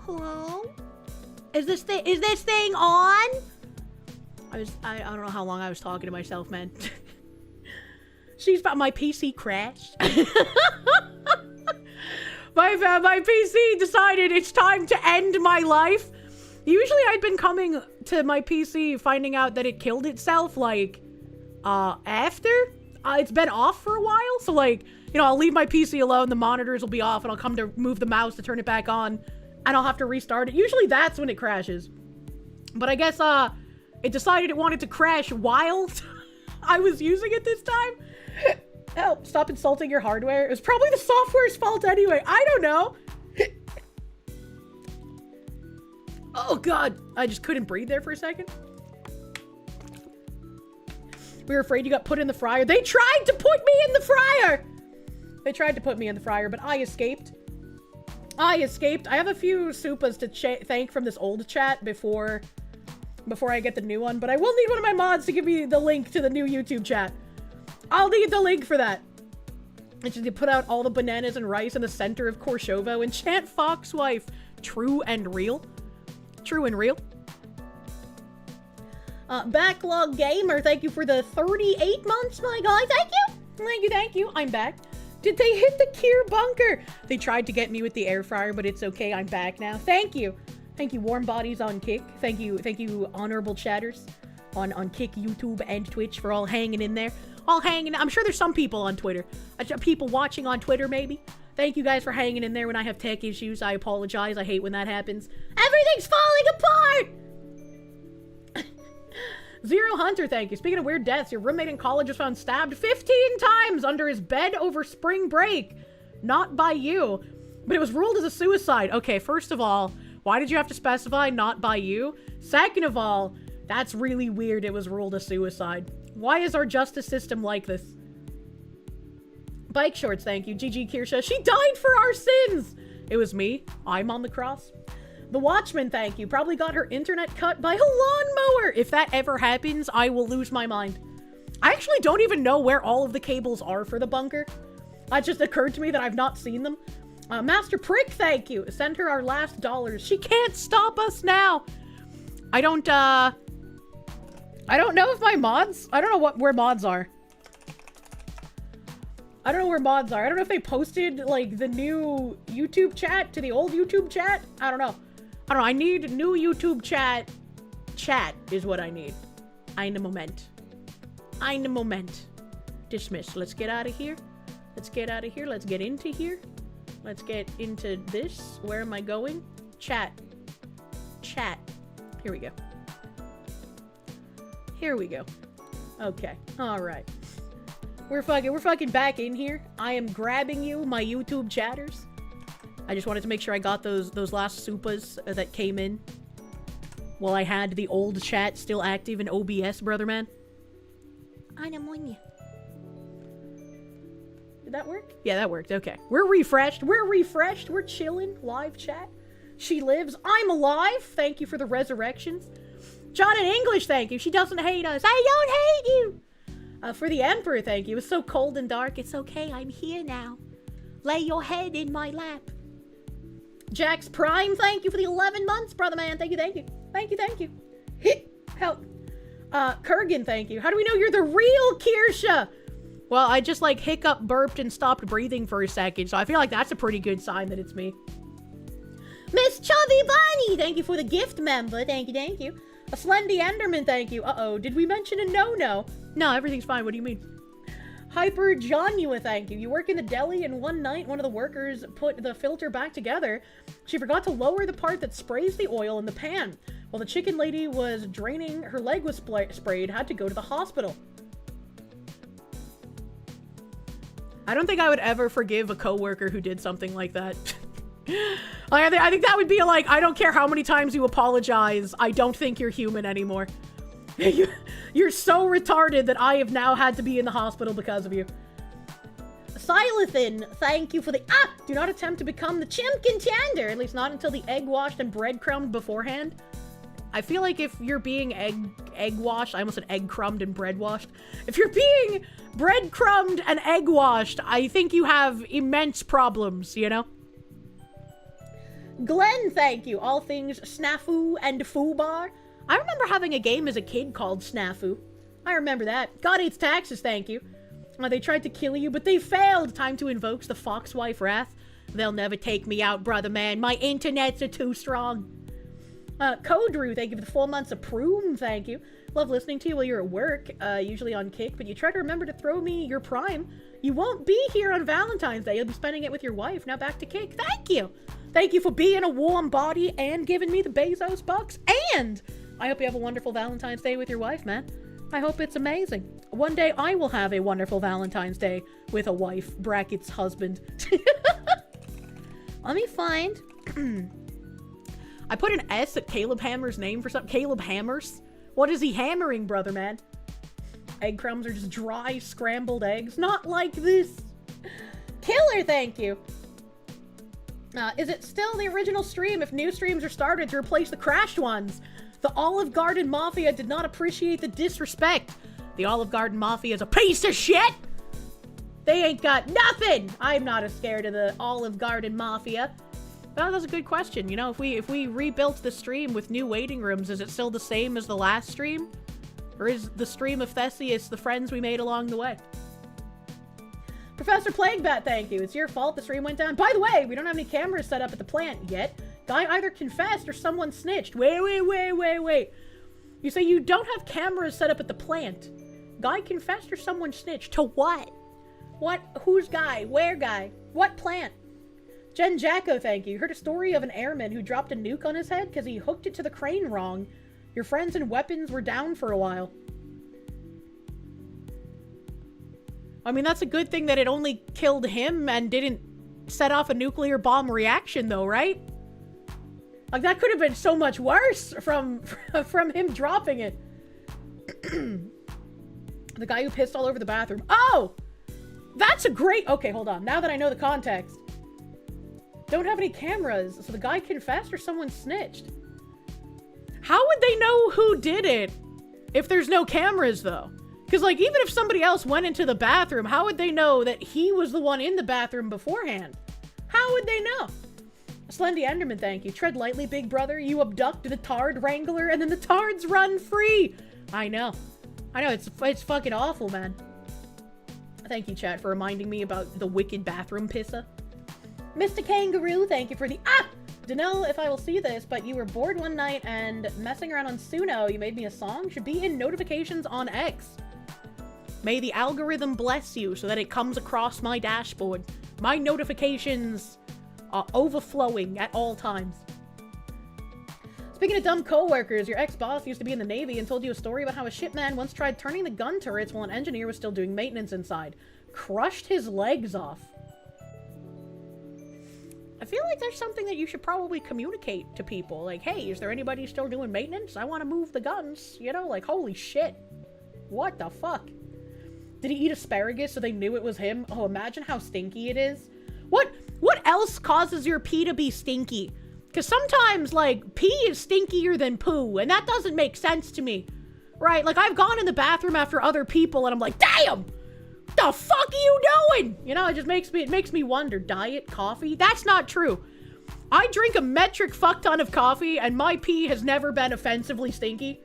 Hello? Is this thing on? I don't know how long I was talking to myself, man. My PC crashed. My PC decided it's time to end my life. Usually I'd been coming to my PC finding out that it killed itself, like, after. It's been off for a while, so, like, you know, I'll leave my PC alone, the monitors will be off, and I'll come to move the mouse to turn it back on, and I'll have to restart it. Usually that's when it crashes. But I guess, it decided it wanted to crash while I was using it this time. Help, stop insulting your hardware. It was probably the software's fault anyway. I don't know. Oh god, I just couldn't breathe there for a second. We were afraid you got put in the fryer. They tried to put me in the fryer! They tried to put me in the fryer, but I escaped. I have a few supas to thank from this old chat before I get the new one, but I will need one of my mods to give me the link to the new YouTube chat. I'll need the link for that. And just to put out all the bananas and rice in the center of Korshovo and chant Foxwife. True and real. True and real. Backlog Gamer, thank you for the 38 months, my guy. Thank you. Thank you, thank you. I'm back. Did they hit the Kier bunker? They tried to get me with the air fryer, but it's okay. I'm back now. Thank you. Thank you, Warm Bodies on Kick. Thank you, honorable chatters on Kick, YouTube, and Twitch for all hanging in there. All hanging. I'm sure there's some people on Twitter. People watching on Twitter, maybe. Thank you guys for hanging in there when I have tech issues. I apologize. I hate when that happens. Everything's falling apart! Zero Hunter, thank you. Speaking of weird deaths, your roommate in college was found stabbed 15 times under his bed over spring break. Not by you. But it was ruled as a suicide. Okay, first of all, why did you have to specify not by you? Second of all, that's really weird it was ruled a suicide. Why is our justice system like this? Bike Shorts, thank you. GG Kirsche, she died for our sins! It was me. I'm on the cross. The Watchman, thank you. Probably got her internet cut by a lawnmower. If that ever happens, I will lose my mind. I actually don't even know where all of the cables are for the bunker. It just occurred to me that I've not seen them. Master Prick, thank you. Send her our last dollars. She can't stop us now. I don't know if my mods... I don't know where mods are. I don't know where mods are. I don't know if they posted, like, the new YouTube chat to the old YouTube chat. I don't know. I need new YouTube chat. Chat is what I need. Eine Moment. Eine Moment. Dismiss. Let's get out of here. Let's get out of here. Let's get into here. Let's get into this. Where am I going? Chat. Chat. Here we go. Here we go. Okay. Alright. We're fucking back in here. I am grabbing you, my YouTube chatters. I just wanted to make sure I got those last supas that came in while I had the old chat still active in OBS, brother man. I'm on you. Did that work? Yeah, that worked. Okay. We're refreshed. We're chilling. Live chat. She lives. I'm alive. Thank you for the resurrections. John in English, thank you. She doesn't hate us. I don't hate you. For the Emperor, thank you. It's so cold and dark. It's okay. I'm here now. Lay your head in my lap. Jax Prime, thank you for the 11 months, brother man. Thank you, thank you. Thank you, thank you. Help. Kurgan, thank you. How do we know you're the real Kirsche? Well, I just, like, hiccup burped and stopped breathing for a second, so I feel like that's a pretty good sign that it's me. Miss Chubby Bunny, thank you for the gift member. Thank you, thank you. A Slendy Enderman, thank you. Uh-oh, did we mention a no-no? No, everything's fine. What do you mean? Hyper Jonua, thank you. You work in the deli and one night one of the workers put the filter back together. She forgot to lower the part that sprays the oil in the pan. While the chicken lady was draining, her leg was sprayed, had to go to the hospital. I don't think I would ever forgive a coworker who did something like that. I think that would be like, I don't care how many times you apologize, I don't think you're human anymore. You're so retarded that I have now had to be in the hospital because of you. Silithin, thank you for the... Do not attempt to become the Chimkin Chander, at least not until the egg washed and breadcrumbed beforehand. I feel like if you're being egg washed, I almost said egg crumbed and bread washed. If you're being breadcrumbed and egg washed, I think you have immense problems, you know? Glenn, thank you. All things snafu and foobar. I remember having a game as a kid called Snafu. I remember that. God Hates Taxes, thank you. They tried to kill you, but they failed. Time to invoke the Foxwife Wrath. They'll never take me out, brother man. My internets are too strong. Codrew, thank you for the 4 months of Prune, thank you. Love listening to you while you're at work, usually on Kick, but you try to remember to throw me your Prime. You won't be here on Valentine's Day. You'll be spending it with your wife. Now back to Kick. Thank you. Thank you for being a warm body and giving me the Bezos bucks. And I hope you have a wonderful Valentine's Day with your wife, man. I hope it's amazing. One day I will have a wonderful Valentine's Day with a wife, brackets husband. Let me find. I put an S at Caleb Hammer's name for something. Caleb Hammers? What is he hammering, brother man? Egg crumbs are just dry, scrambled eggs. Not like this. Killer, thank you. Is it still the original stream if new streams are started to replace the crashed ones? The Olive Garden Mafia did not appreciate the disrespect. The Olive Garden Mafia is a piece of shit! They ain't got nothing! I'm not as scared of the Olive Garden Mafia. Well, that's a good question. You know, if we rebuilt the stream with new waiting rooms, is it still the same as the last stream? Or is the stream of Theseus the friends we made along the way? Professor Plaguebat, thank you. It's your fault the stream went down. By the way, we don't have any cameras set up at the plant yet. Guy either confessed or someone snitched. Wait. You say you don't have cameras set up at the plant. Guy confessed or someone snitched. To what? What? Who's guy? Where guy? What plant? Jen Jacko, thank you. Heard a story of an airman who dropped a nuke on his head because he hooked it to the crane wrong. Your friends and weapons were down for a while. I mean, that's a good thing that it only killed him and didn't set off a nuclear bomb reaction, though, right? Like, that could have been so much worse from him dropping it. The guy who pissed all over the bathroom. Oh! That's a great... Okay, hold on. Now that I know the context. Don't have any cameras. So the guy confessed or someone snitched? How would they know who did it if there's no cameras, though? Because, like, even if somebody else went into the bathroom, how would they know that he was the one in the bathroom beforehand? How would they know? Slendy Enderman, thank you. Tread lightly, big brother. You abduct the Tard Wrangler, and then the Tards run free. I know. It's fucking awful, man. Thank you, chat, for reminding me about the wicked bathroom pissa. Mr. Kangaroo, thank you for the... Don't know if I will see this, but you were bored one night and messing around on Suno. You made me a song. Should be in notifications on X. May the algorithm bless you so that it comes across my dashboard. My notifications are overflowing at all times. Speaking of dumb co-workers, your ex-boss used to be in the Navy and told you a story about how a shipman once tried turning the gun turrets while an engineer was still doing maintenance inside. Crushed his legs off. I feel like there's something that you should probably communicate to people. Like, hey, is there anybody still doing maintenance? I want to move the guns. You know, like, holy shit. What the fuck? Did he eat asparagus so they knew it was him? Oh, imagine how stinky it is. What else causes your pee to be stinky? Because sometimes, like, pee is stinkier than poo, and that doesn't make sense to me. Right? Like, I've gone in the bathroom after other people, and I'm like, damn! What the fuck are you doing? You know, it makes me wonder. Diet coffee? That's not true. I drink a metric fuck ton of coffee, and my pee has never been offensively stinky.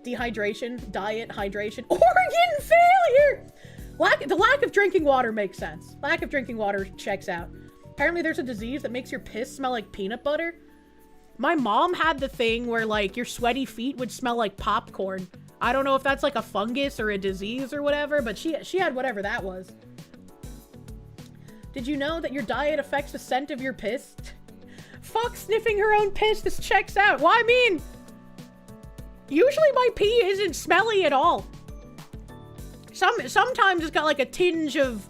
Dehydration, diet, hydration, organ failure! The lack of drinking water makes sense. Lack of drinking water checks out. Apparently there's a disease that makes your piss smell like peanut butter. My mom had the thing where, like, your sweaty feet would smell like popcorn. I don't know if that's like a fungus or a disease or whatever, but she had whatever that was. Did you know that your diet affects the scent of your piss? Fuck sniffing her own piss, this checks out. Well, I mean, usually my pee isn't smelly at all. Sometimes it's got like a tinge of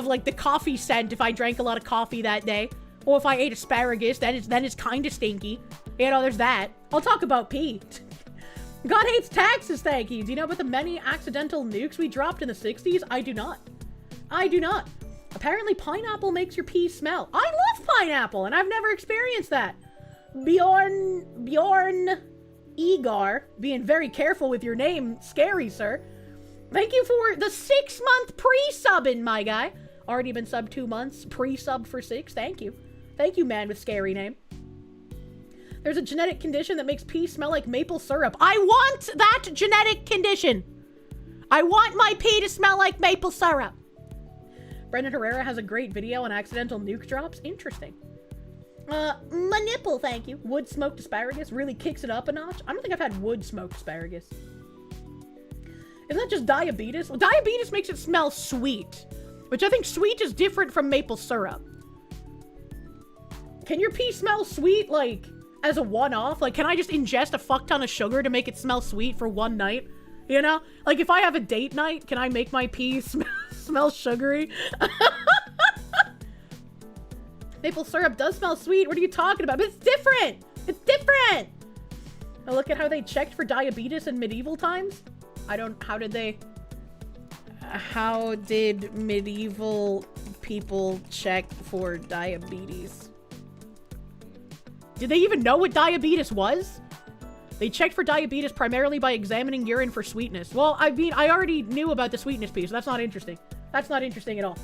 like the coffee scent if I drank a lot of coffee that day. Or if I ate asparagus, then it's kind of stinky. You know, there's that. I'll talk about pee. God Hates Taxes, thank you. Do you know about the many accidental nukes we dropped in the 60s? I do not. I do not. Apparently pineapple makes your pee smell. I love pineapple, and I've never experienced that. Bjorn Egar, being very careful with your name, scary, sir. Thank you for the 6-month pre-subbing, my guy. Already been subbed 2 months, pre-subbed for 6, thank you. Thank you, man with scary name. There's a genetic condition that makes pee smell like maple syrup. I want that genetic condition. I want my pee to smell like maple syrup. Brendan Herrera has a great video on accidental nuke drops. Interesting. My nipple, thank you. Wood smoked asparagus really kicks it up a notch. I don't think I've had wood smoked asparagus. Isn't that just diabetes? Well, diabetes makes it smell sweet, which I think sweet is different from maple syrup. Can your pee smell sweet, like, as a one-off? Like, can I just ingest a fuck ton of sugar to make it smell sweet for one night? You know? Like, if I have a date night, can I make my pee smell sugary? Maple syrup does smell sweet. What are you talking about? But it's different. It's different. Now look at how they checked for diabetes in medieval times. How did medieval people check for diabetes? Did they even know what diabetes was? They checked for diabetes primarily by examining urine for sweetness. Well, I mean, I already knew about the sweetness piece. So that's not interesting. That's not interesting at all.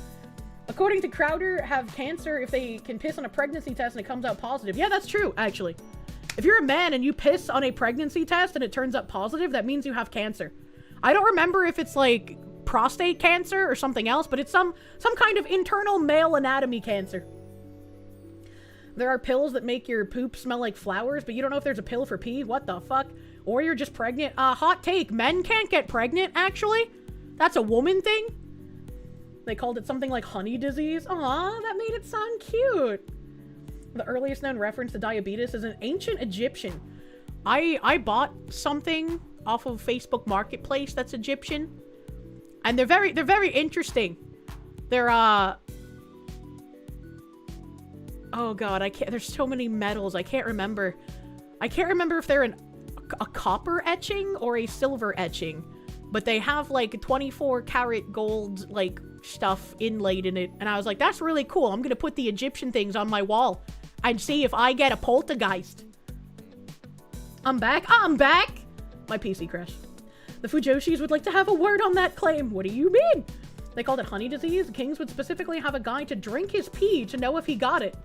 According to Crowder, have cancer if they can piss on a pregnancy test and it comes out positive. Yeah, that's true, actually. If you're a man and you piss on a pregnancy test and it turns up positive, that means you have cancer. I don't remember if it's like prostate cancer or something else, but it's some kind of internal male anatomy cancer. There are pills that make your poop smell like flowers, but you don't know if there's a pill for pee. What the fuck? Or you're just pregnant. Hot take. Men can't get pregnant, actually. That's a woman thing. They called it something like honey disease. Aw, that made it sound cute. The earliest known reference to diabetes is an ancient Egyptian. I bought something off of Facebook Marketplace that's Egyptian. And they're very interesting. They're, oh god, there's so many metals, I can't remember. I can't remember if they're a copper etching or a silver etching. But they have, like, 24 karat gold, like, stuff inlaid in it. And I was like, that's really cool. I'm gonna put the Egyptian things on my wall and see if I get a poltergeist. I'm back. I'm back! My PC crashed. The Fujoshis would like to have a word on that claim. What do you mean? They called it honey disease. Kings would specifically have a guy to drink his pee to know if he got it.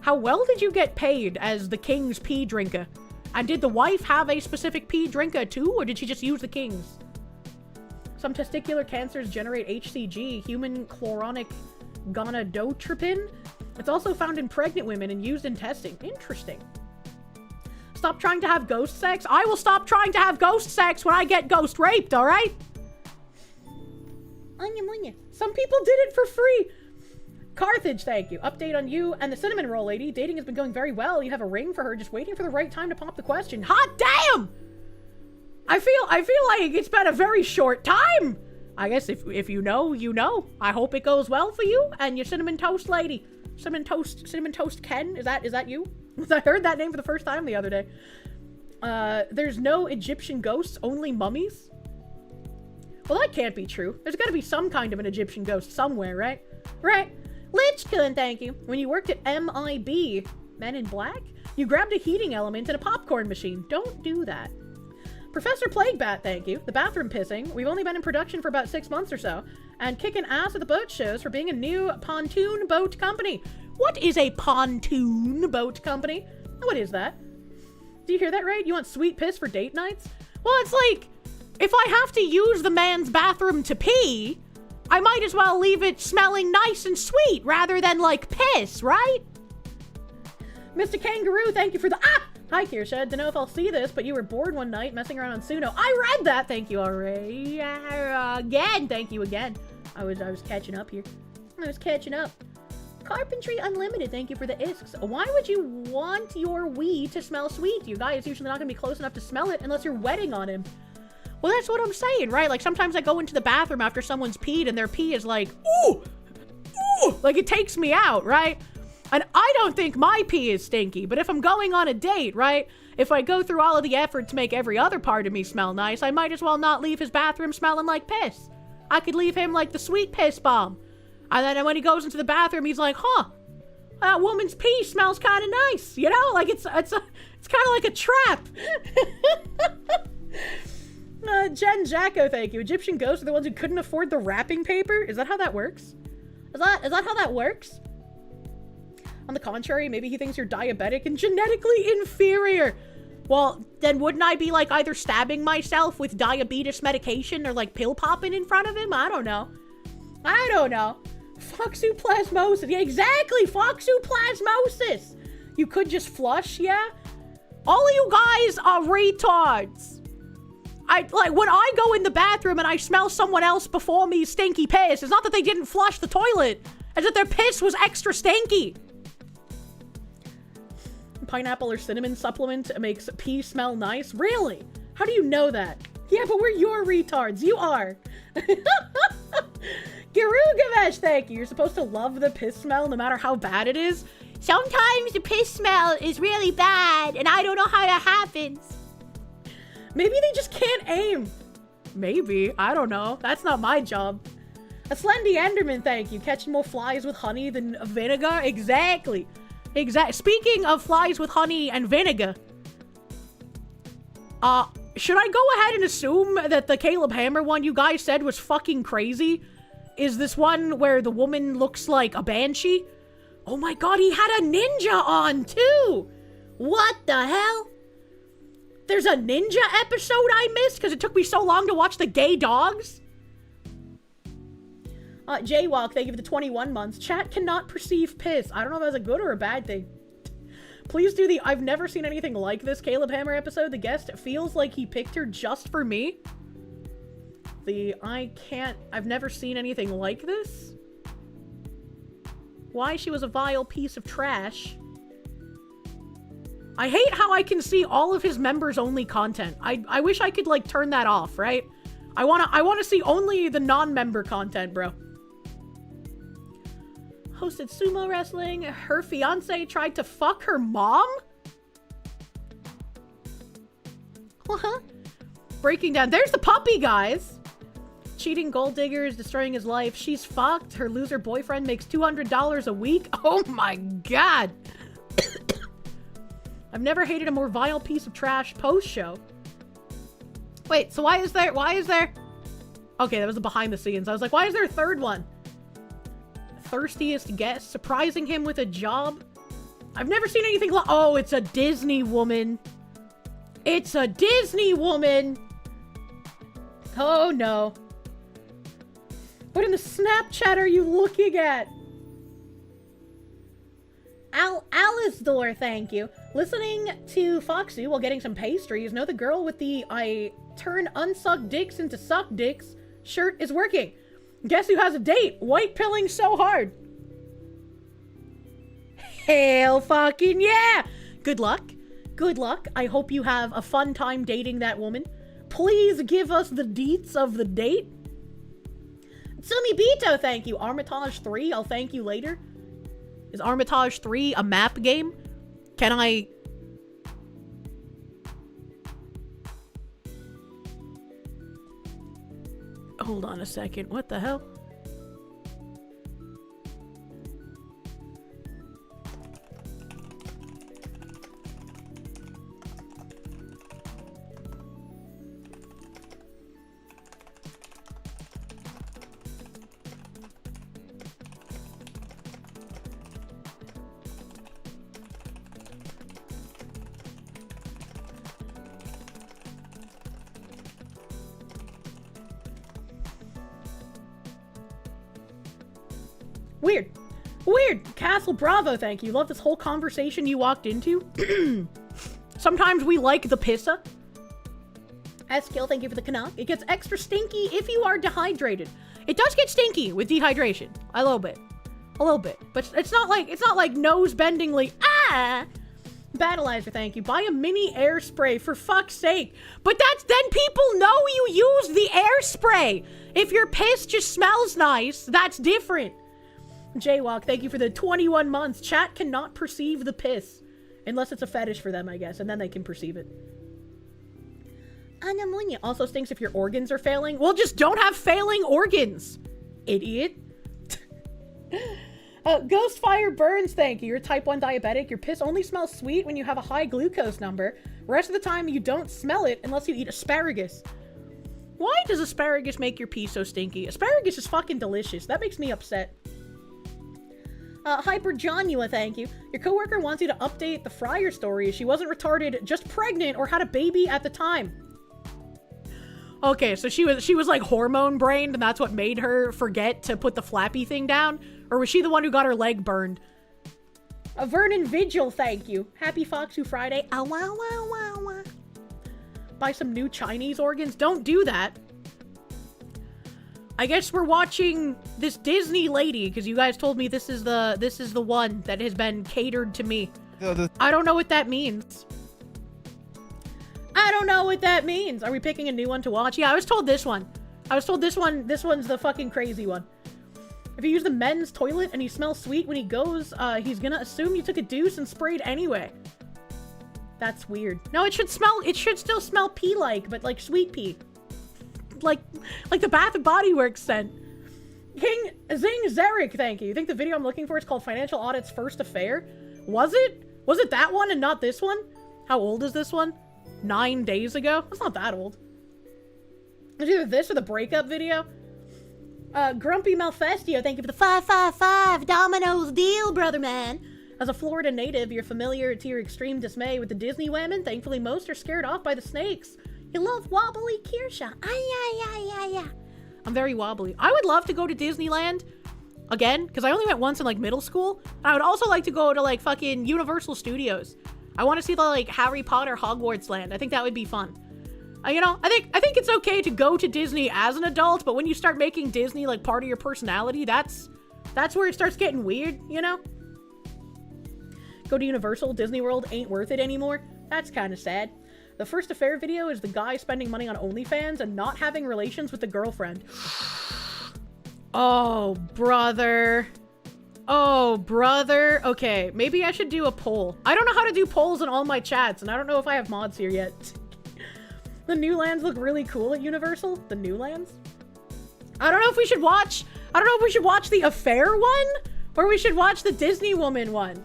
How well did you get paid as the king's pee drinker? And did the wife have a specific pee drinker too, or did she just use the king's? Some testicular cancers generate HCG, human chloronic gonadotropin. It's also found in pregnant women and used in testing. Interesting. Stop trying to have ghost sex. I will stop trying to have ghost sex when I get ghost raped, alright? Some people did it for free. Carthage, thank you. Update on you and the cinnamon roll lady. Dating has been going very well. You have a ring for her, just waiting for the right time to pop the question. Hot damn! I feel like it's been a very short time. I guess if you know, you know. I hope it goes well for you and your cinnamon toast lady. Cinnamon toast Ken? Is that you? I heard that name for the first time the other day. There's no Egyptian ghosts, only mummies. Well, that can't be true. There's gotta be some kind of an Egyptian ghost somewhere, right? Right. Lichkun, thank you. When you worked at MIB, Men in Black, you grabbed a heating element and a popcorn machine. Don't do that. Professor Plaguebat, thank you. The bathroom pissing. We've only been in production for about 6 months or so, and kicking ass at the boat shows for being a new pontoon boat company. What is a pontoon boat company? What is that? Do you hear that right? You want sweet piss for date nights? Well, it's like, if I have to use the man's bathroom to pee, I might as well leave it smelling nice and sweet rather than like piss, right? Mr. Kangaroo, thank you for the Hi, Kirsche. Don't know if I'll see this, but you were bored one night messing around on Suno. I read that. Thank you already. Again, thank you again. I was catching up here. I was catching up. Carpentry Unlimited, thank you for the isks. Why would you want your wee to smell sweet? Your guy is usually not gonna be close enough to smell it unless you're wetting on him. Well, that's what I'm saying, right? Like, sometimes I go into the bathroom after someone's peed and their pee is like, ooh, ooh, like it takes me out, right? And I don't think my pee is stinky, but if I'm going on a date, right? If I go through all of the effort to make every other part of me smell nice, I might as well not leave his bathroom smelling like piss. I could leave him like the sweet piss bomb. And then when he goes into the bathroom, he's like, huh, that woman's pee smells kind of nice, you know? Like, it's kind of like a trap. Jen Jacko, thank you. Egyptian ghosts are the ones who couldn't afford the wrapping paper? Is that how that works? Is that how that works? On the contrary, maybe he thinks you're diabetic and genetically inferior. Well, then wouldn't I be, like, either stabbing myself with diabetes medication or, like, pill popping in front of him? I don't know. I don't know. Foxoplasmosis. Yeah, exactly. Foxoplasmosis. You could just flush, yeah? All of you guys are retards. When I go in the bathroom and I smell someone else before me stinky piss, it's not that they didn't flush the toilet. It's that their piss was extra stinky. Pineapple or cinnamon supplement makes pee smell nice. Really? How do you know that? Yeah, but we're your retards. You are. Garugamesh, thank you. You're supposed to love the piss smell no matter how bad it is. Sometimes the piss smell is really bad, and I don't know how that happens. Maybe they just can't aim. Maybe. I don't know. That's not my job. A Slendy Enderman, thank you. Catching more flies with honey than vinegar? Exactly. Speaking of flies with honey and vinegar, should I go ahead and assume that the Caleb Hammer one you guys said was fucking crazy? Is this one where the woman looks like a banshee? Oh my god, he had a ninja on too! What the hell? There's a ninja episode I missed because it took me so long to watch the gay dogs? Jaywalk, thank you for the 21 months. Chat cannot perceive piss. I don't know if that's a good or a bad thing. Please do the I've never seen anything like this Caleb Hammer episode. The guest feels like he picked her just for me. I've never seen anything like this. Why she was a vile piece of trash. I hate how I can see all of his members only content. I wish I could like turn that off, right? I wanna see only the non-member content, bro. Hosted sumo wrestling. Her fiance tried to fuck her mom? What? Breaking down. There's the puppy, guys. Cheating gold diggers, destroying his life. She's fucked. Her loser boyfriend makes $200 a week. Oh my god. I've never hated a more vile piece of trash post-show. Wait, so why is there... Okay, that was the behind the scenes. I was like, why is there a third one? Thirstiest guest, surprising him with a job. I've never seen anything like... Oh, it's a Disney woman. It's a Disney woman. Oh, no. What in the Snapchat are you looking at? Alice Door, thank you. Listening to Foxy while getting some pastries. Know the girl with the I turn unsucked dicks into sucked dicks shirt is working. Guess who has a date? White pilling so hard. Hell fucking yeah! Good luck. Good luck. I hope you have a fun time dating that woman. Please give us the deets of the date. Tsumi Bito, thank you. Armitage 3, I'll thank you later. Is Armitage 3 a map game? Can I... Hold on a second. What the hell? Weird. Weird. Castle Bravo, thank you. Love this whole conversation you walked into. Sometimes we like the pissa. Skill, thank you for the Canuck. It gets extra stinky if you are dehydrated. It does get stinky with dehydration. A little bit. A little bit. But it's not like nose-bendingly, ah! Battleizer, thank you. Buy a mini air spray for fuck's sake. But then people know you use the air spray. If your piss just smells nice, that's different. Jaywalk, thank you for the 21 months. Chat cannot perceive the piss. Unless it's a fetish for them, I guess. And then they can perceive it. Anamunya also stinks if your organs are failing. Well, just don't have failing organs. Idiot. Ghostfire Burns, thank you. You're type 1 diabetic. Your piss only smells sweet when you have a high glucose number. Rest of the time, you don't smell it unless you eat asparagus. Why does asparagus make your pee so stinky? Asparagus is fucking delicious. That makes me upset. Hyper Jonua, thank you. Your coworker wants you to update the Fryer story. She wasn't retarded, just pregnant or had a baby at the time. Okay, so she was like hormone brained and that's what made her forget to put the flappy thing down? Or was she the one who got her leg burned? Vernon Vigil, thank you. Happy Foxu Friday. Ow, wow, wow, wow, wow. Buy some new Chinese organs. Don't do that. I guess we're watching this Disney lady because you guys told me this is the one that has been catered to me. I don't know what that means. I don't know what that means. Are we picking a new one to watch? Yeah, I was told this one. This one's the fucking crazy one. If you use the men's toilet and he smells sweet when he goes, he's gonna assume you took a deuce and sprayed anyway. That's weird. No, it should still smell pee-like, but like sweet pee. Like the Bath and Body Works scent. King Zing Zarek, thank you. You think the video I'm looking for is called Financial Audit's First Affair? Was it? Was it that one and not this one? How old is this one? 9 days ago? That's not that old. It's either this or the breakup video. Grumpy Malfestio, thank you for the 555 Domino's deal, brother man. As a Florida native, you're familiar to your extreme dismay with the Disney women. Thankfully, most are scared off by the snakes. You love wobbly Kirsche. Ay. I'm very wobbly. I would love to go to Disneyland again, because I only went once in like middle school. I would also like to go to like fucking Universal Studios. I want to see the like Harry Potter Hogwarts land. I think that would be fun. You know, I think it's okay to go to Disney as an adult, but when you start making Disney like part of your personality, that's where it starts getting weird, you know? Go to Universal, Disney World ain't worth it anymore. That's kind of sad. The first affair video is the guy spending money on OnlyFans and not having relations with the girlfriend. Oh, brother. Oh, brother. Okay, maybe I should do a poll. I don't know how to do polls in all my chats, and I don't know if I have mods here yet. The new lands look really cool at Universal. The new lands? I don't know if we should watch the affair one, or we should watch the Disney woman one.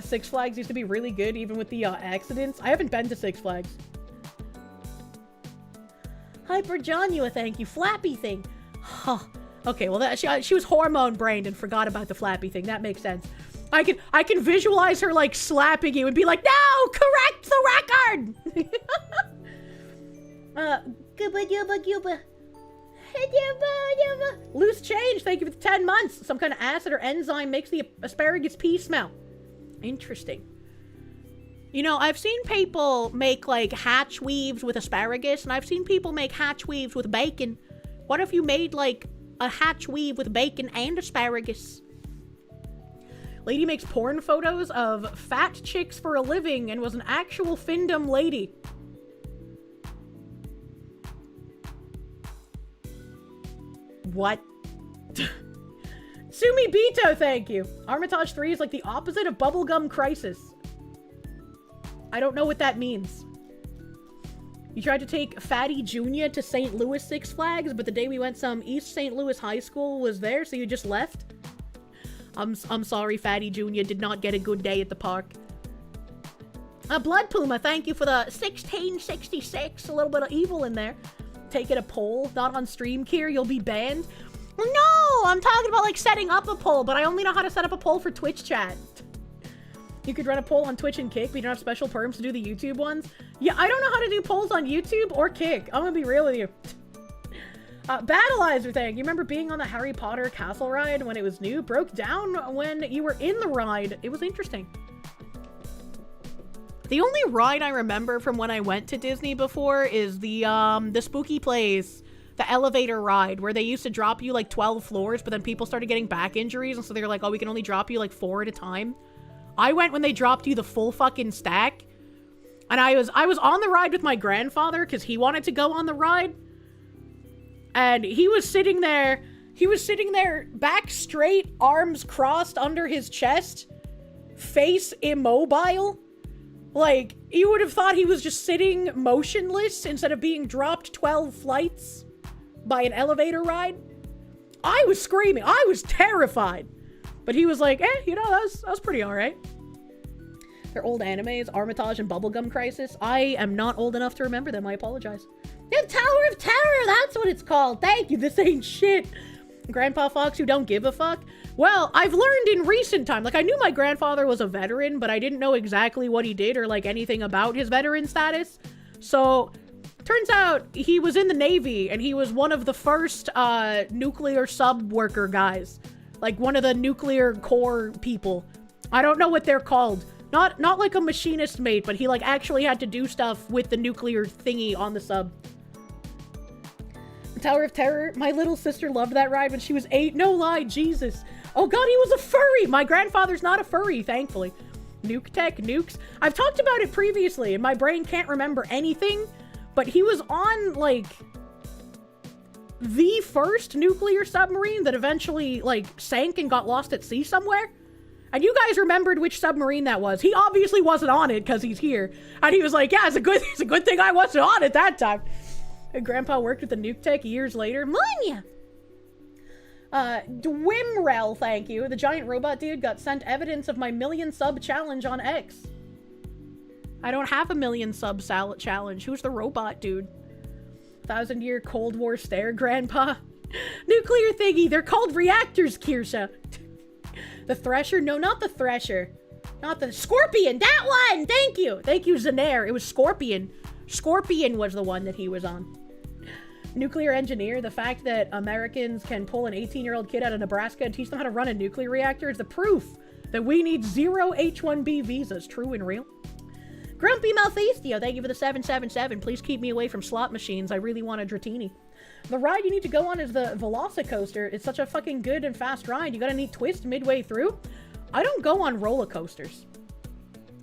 Six Flags used to be really good, even with the accidents. I haven't been to Six Flags. Hyper Jonua, thank you. Flappy thing. Huh. Okay, well, she was hormone brained and forgot about the flappy thing. That makes sense. I can visualize her like slapping you and be like, no, correct the record. Gooba. Loose change. Thank you for the 10 months. Some kind of acid or enzyme makes the asparagus pea smell. Interesting. You know, I've seen people make like hatch weaves with asparagus, and I've seen people make hatch weaves with bacon. What if you made like a hatch weave with bacon and asparagus? Lady makes porn photos of fat chicks for a living and was an actual findom lady. What? Sumi Bito, thank you. Armitage 3 is like the opposite of Bubblegum Crisis. I don't know what that means. You tried to take Fatty Jr. to St. Louis Six Flags, but the day we went, some East St. Louis High School was there, so you just left? I'm sorry, Fatty Jr. did not get a good day at the park. Blood Puma, thank you for the 1666. A little bit of evil in there. Taking a poll, not on stream, Kier, you'll be banned. No, I'm talking about like setting up a poll, but I only know how to set up a poll for Twitch chat. You could run a poll on Twitch and Kick, but you don't have special perms to do the YouTube ones. Yeah, I don't know how to do polls on YouTube or Kick. I'm gonna be real with you. Battleizer thing. You remember being on the Harry Potter castle ride when it was new? Broke down when you were in the ride. It was interesting. The only ride I remember from when I went to Disney before is the spooky place, the elevator ride, where they used to drop you like 12 floors, but then people started getting back injuries, and so they were like, oh, we can only drop you like 4 at a time. I went when they dropped you the full fucking stack, and I was on the ride with my grandfather because he wanted to go on the ride, and he was sitting there back straight, arms crossed under his chest, face immobile. Like, you would have thought he was just sitting motionless instead of being dropped 12 flights by an elevator ride. I was screaming. I was terrified. But he was like, you know, that was pretty alright. They're old animes, Armitage and Bubblegum Crisis. I am not old enough to remember them. I apologize. The Tower of Terror, that's what it's called. Thank you. This ain't shit. Grandpa Fox who don't give a fuck? Well, I've learned in recent time, like I knew my grandfather was a veteran, but I didn't know exactly what he did or like anything about his veteran status. So, turns out he was in the Navy and he was one of the first nuclear sub worker guys. Like one of the nuclear core people. I don't know what they're called. Not like a machinist mate, but he like actually had to do stuff with the nuclear thingy on the sub. Tower of Terror. My little sister loved that ride when she was 8. No lie, Jesus. Oh god, he was a furry. My grandfather's not a furry, thankfully. Nuke Tech, nukes. I've talked about it previously and my brain can't remember anything, but he was on like the first nuclear submarine that eventually like sank and got lost at sea somewhere. And you guys remembered which submarine that was. He obviously wasn't on it because he's here. And he was like, yeah, it's a good thing I wasn't on it that time. And Grandpa worked with the Nuke Tech years later. Munya! Dwimrel, thank you. The giant robot dude got sent evidence of my million sub challenge on X. I don't have a million sub challenge. Who's the robot dude? 1,000-year Cold War stare, Grandpa. Nuclear thingy. They're called reactors, Kirsche. The Thresher? No, not the Thresher. Not the Scorpion. That one! Thank you. Thank you, Zanair. It was Scorpion. Scorpion was the one that he was on. Nuclear engineer. The fact that Americans can pull an 18-year-old kid out of Nebraska and teach them how to run a nuclear reactor is the proof that we need 0 H-1B visas. True and real. Grumpy Malfastio, thank you for the 777. Please keep me away from slot machines. I really want a Dratini. The ride you need to go on is the Velocicoaster. It's such a fucking good and fast ride. You got a neat twist midway through. I don't go on roller coasters.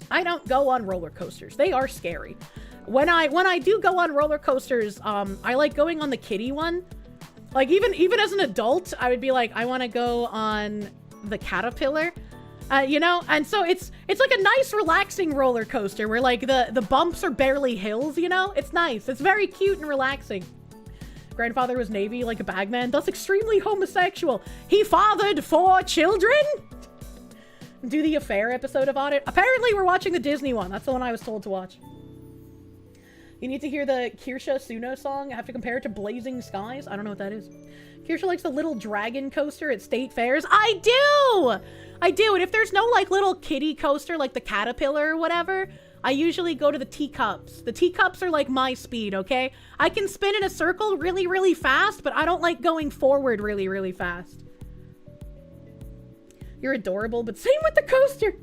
I don't go on roller coasters. They are scary. When I do go on roller coasters, I like going on the kiddie one. Like even as an adult, I would be like, I want to go on the Caterpillar. You know, and so it's like a nice relaxing roller coaster where like the bumps are barely hills, you know? It's nice. It's very cute and relaxing. Grandfather was Navy, like a bagman, thus extremely homosexual. He fathered 4 children? Do the Affair episode about it. Apparently we're watching the Disney one. That's the one I was told to watch. You need to hear the Kirsche Suno song. I have to compare it to Blazing Skies. I don't know what that is. Kirsche likes the little dragon coaster at state fairs. I do! I do, and if there's no like little kiddie coaster like the Caterpillar or whatever, I usually go to the teacups. The teacups are like my speed, okay? I can spin in a circle really, really fast, but I don't like going forward really, really fast. You're adorable, but same with the coaster.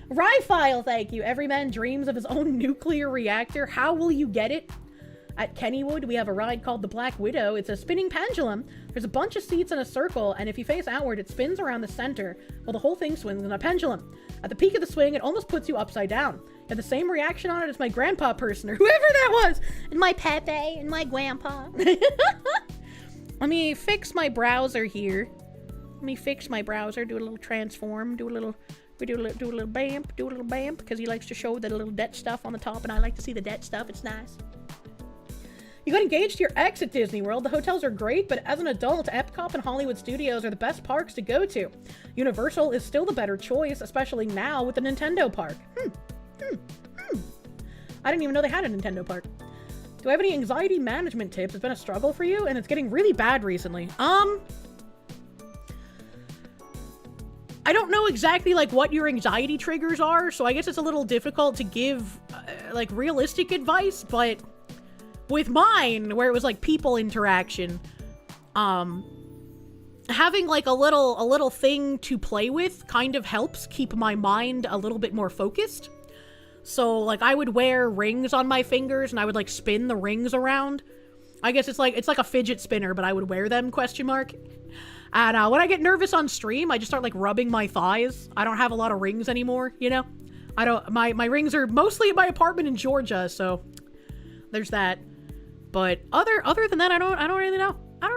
Ryfile, thank you. Every man dreams of his own nuclear reactor. How will you get it? At Kennywood, we have a ride called the Black Widow. It's a spinning pendulum. There's a bunch of seats in a circle, and if you face outward, it spins around the center, while the whole thing swings in a pendulum. At the peak of the swing, it almost puts you upside down. You have the same reaction on it as my grandpa person, or whoever that was! And my Pepe, and my grandpa. Let me fix my browser here. Let me fix my browser, do a little transform, do a little bamp, because he likes to show the little debt stuff on the top, and I like to see the debt stuff. It's nice. You got engaged to your ex at Disney World. The hotels are great, but as an adult, Epcot and Hollywood Studios are the best parks to go to. Universal is still the better choice, especially now with the Nintendo park. I didn't even know they had a Nintendo park. Do I have any anxiety management tips? It's been a struggle for you, and it's getting really bad recently. I don't know exactly like what your anxiety triggers are, so I guess it's a little difficult to give like realistic advice, but with mine, where it was like people interaction, having like a little thing to play with kind of helps keep my mind a little bit more focused. So like I would wear rings on my fingers and I would like spin the rings around. I guess it's like a fidget spinner, but I would wear them, ? And when I get nervous on stream, I just start like rubbing my thighs. I don't have a lot of rings anymore, you know? My rings are mostly at my apartment in Georgia, so there's that. But other than that, I don't really know. I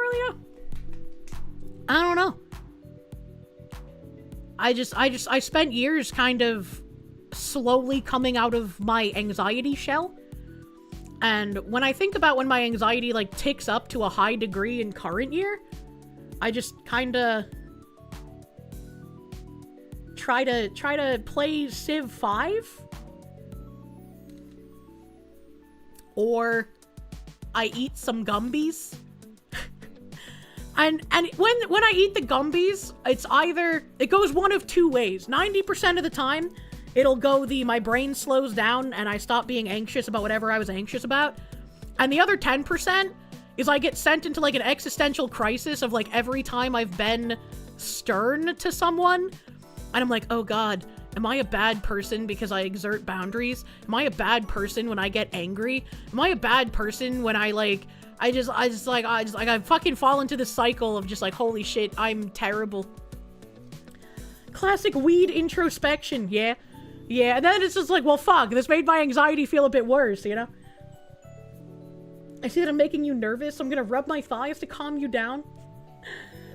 don't know. I spent years kind of slowly coming out of my anxiety shell. And when I think about when my anxiety like ticks up to a high degree in current year, I just kind of try to play Civ 5, or I eat some Gumbies. And when I eat the Gumbies, it goes one of two ways. 90% of the time, it'll go my brain slows down and I stop being anxious about whatever I was anxious about. And the other 10% is I get sent into like an existential crisis of like every time I've been stern to someone. And I'm like, oh God, am I a bad person because I exert boundaries? Am I a bad person when I get angry? Am I a bad person when I fucking fall into this cycle of just like, holy shit, I'm terrible. Classic weed introspection, yeah. Yeah, and then it's just like, well, fuck, this made my anxiety feel a bit worse, you know? I see that I'm making you nervous, so I'm gonna rub my thighs to calm you down.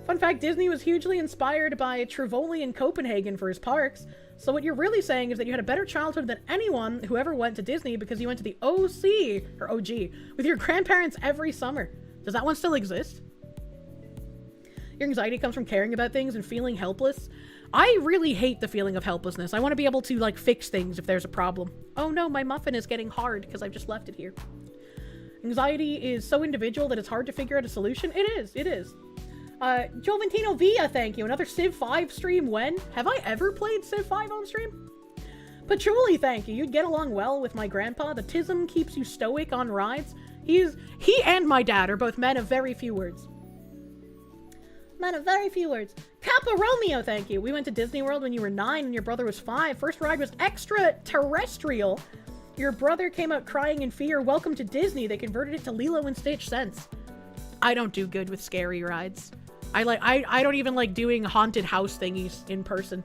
Fun fact, Disney was hugely inspired by Tivoli in Copenhagen for his parks. So what you're really saying is that you had a better childhood than anyone who ever went to Disney because you went to the OC, or OG, with your grandparents every summer. Does that one still exist? Your anxiety comes from caring about things and feeling helpless. I really hate the feeling of helplessness. I want to be able to, like, fix things if there's a problem. Oh no, my muffin is getting hard because I've just left it here. Anxiety is so individual that it's hard to figure out a solution. It is. Joventino Villa, thank you. Another Civ 5 stream when? Have I ever played Civ 5 on stream? Patchouli, thank you. You'd get along well with my grandpa. The tism keeps you stoic on rides. He and my dad are both men of very few words. Men of very few words. Kappa Romeo, thank you. We went to Disney World when you were 9 and your brother was 5. First ride was extraterrestrial. Your brother came out crying in fear. Welcome to Disney. They converted it to Lilo and Stitch Sense. I don't do good with scary rides. I don't even like doing haunted house thingies in person.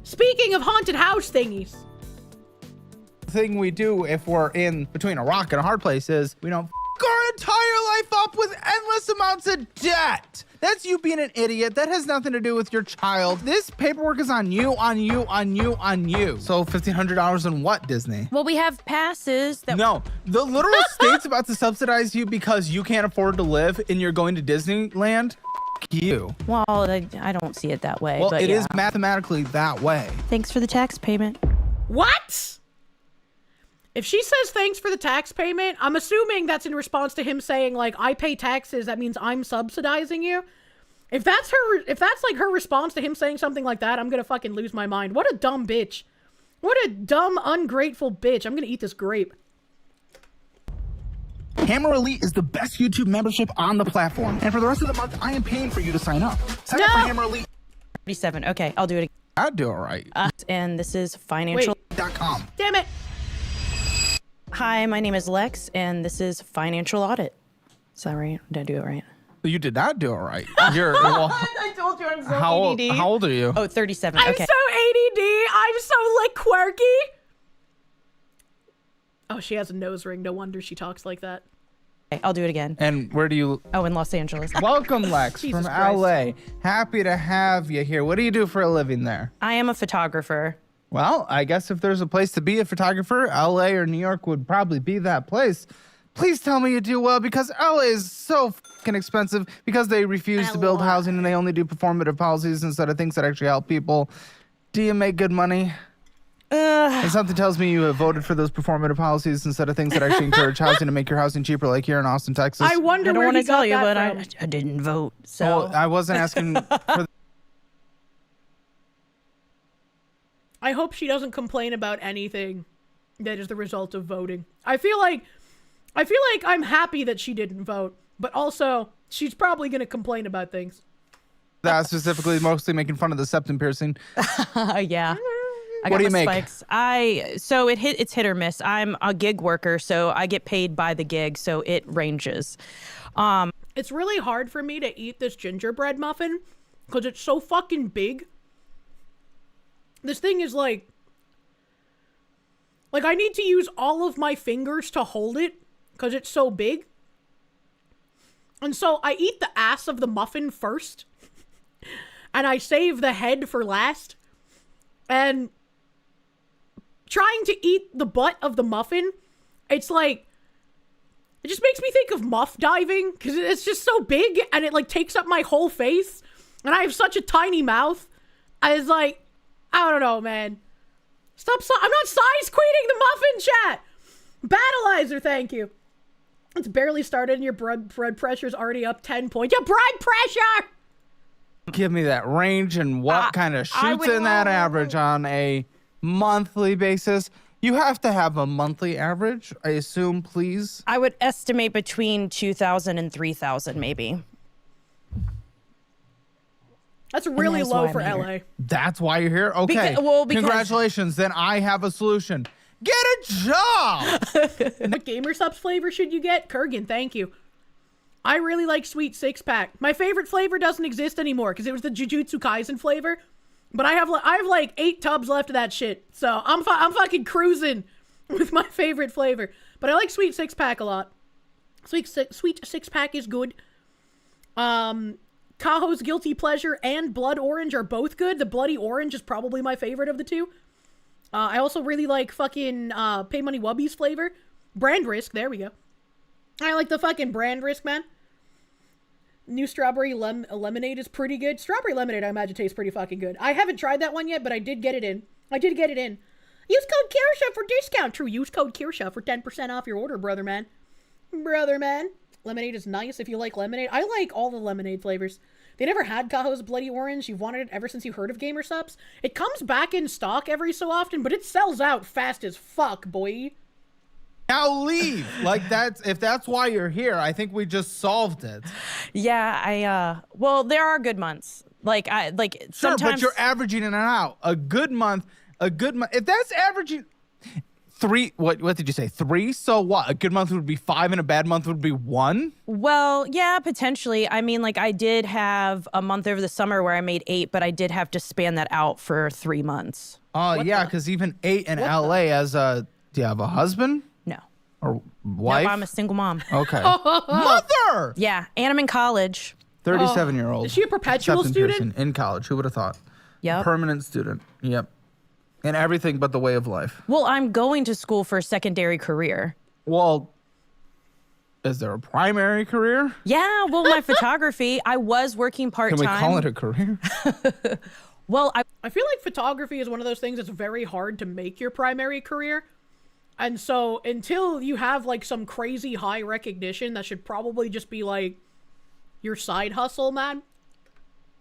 Speaking of haunted house thingies. The thing we do if we're in between a rock and a hard place is we don't our entire life up with endless amounts of debt. That's you being an idiot. That has nothing to do with your child. This paperwork is on you. So $1,500 on what, Disney? Well, we have passes that— No, the literal state's about to subsidize you because you can't afford to live and you're going to Disneyland. You. Well, I don't see it that way. Well, but it yeah. is mathematically that way. Thanks for the tax payment. What? If she says thanks for the tax payment, I'm assuming that's in response to him saying, like, I pay taxes, that means I'm subsidizing you. If that's like her response to him saying something like that, I'm gonna fucking lose my mind. What a dumb bitch. What a dumb, ungrateful bitch. I'm gonna eat this grape. Hammer Elite is the best YouTube membership on the platform. And for the rest of the month, I am paying for you to sign up. Sign up for Hammer Elite. 37. Okay, I'll do it again. I'd do it right. And this is financial.com. Damn it. Hi, my name is Lex, and this is Financial Audit. Is that right? Did I do it right? You did not do it right. Well, I told you I'm so ADD. How old are you? Oh, 37. I'm Okay. so ADD. I'm so, like, quirky. Oh, she has a nose ring. No wonder she talks like that. Okay, I'll do it again. And where do you... Oh, in Los Angeles. Welcome, Lex, from LA. Happy to have you here. What do you do for a living there? I am a photographer. Well, I guess if there's a place to be a photographer, LA or New York would probably be that place. Please tell me you do well, because LA is so fucking expensive because they refuse to build housing and they only do performative policies instead of things that actually help people. Do you make good money? And something tells me you have voted for those performative policies instead of things that actually encourage housing to make your housing cheaper, like here in Austin, Texas. I wonder where he got that from. I didn't vote, so... Well, I wasn't asking for... I hope she doesn't complain about anything that is the result of voting. I feel like I'm happy that she didn't vote, but also she's probably going to complain about things. That specifically mostly making fun of the septum piercing. Yeah. What do you make? Spikes. It's hit or miss. I'm a gig worker, so I get paid by the gig, so it ranges. It's really hard for me to eat this gingerbread muffin because it's so fucking big. This thing is like I need to use all of my fingers to hold it because it's so big. And so I eat the ass of the muffin first and I save the head for last. And trying to eat the butt of the muffin, it's like, it just makes me think of muff diving because it's just so big and it like takes up my whole face. And I have such a tiny mouth. I was like, I don't know, man. I'm not size queening the muffin chat. Battleizer, thank you. It's barely started and your blood pressure's already up 10 points. Your blood pressure! Give me that range and what kind of shoots in that average on a monthly basis. You have to have a monthly average, I assume, please. I would estimate between 2,000 and 3,000 maybe. That's really low for LA. That's why you're here? Okay. Because congratulations. Then I have a solution. Get a job! What Gamer Subs flavor should you get? Kurgan, thank you. I really like Sweet Six Pack. My favorite flavor doesn't exist anymore because it was the Jujutsu Kaisen flavor. But I have like 8 tubs left of that shit. So I'm fucking cruising with my favorite flavor. But I like Sweet Six Pack a lot. Sweet Six Pack is good. Kaho's Guilty Pleasure and Blood Orange are both good. The Bloody Orange is probably my favorite of the two. I also really like fucking Pay Money Wubby's flavor. Brand Risk, there we go. I like the fucking Brand Risk, man. New Strawberry Lemonade is pretty good. Strawberry Lemonade, I imagine, tastes pretty fucking good. I haven't tried that one yet, but I did get it in. Use code Kirsche for discount. True, use code Kirsche for 10% off your order, brother man. Lemonade is nice if you like lemonade. I like all the lemonade flavors. They never had Kaho's Bloody Orange. You've wanted it ever since you heard of Gamer Subs. It comes back in stock every so often, but it sells out fast as fuck, boy. Now leave. Like if that's why you're here, I think we just solved it. Yeah, well, there are good months. Sure, sometimes. But you're averaging it out. A good month. If that's averaging 3, what did you say? 3? So what? A good month would be 5 and a bad month would be 1? Well, yeah, potentially. I mean, I did have a month over the summer where I made 8, but I did have to span that out for 3 months. Oh, yeah, because even 8 in LA do you have a husband? No. Or wife? No, I'm a single mom. Okay. Mother! Yeah, and I'm in college. 37-year-old. Is she a perpetual student? In college. Who would have thought? Yep. Permanent student. Yep. And everything but the way of life. Well, I'm going to school for a secondary career. Well, is there a primary career? Yeah, well, my photography, I was working part-time. Can we call it a career? Well, I feel like photography is one of those things that's very hard to make your primary career. And so until you have some crazy high recognition, that should probably just be your side hustle, man.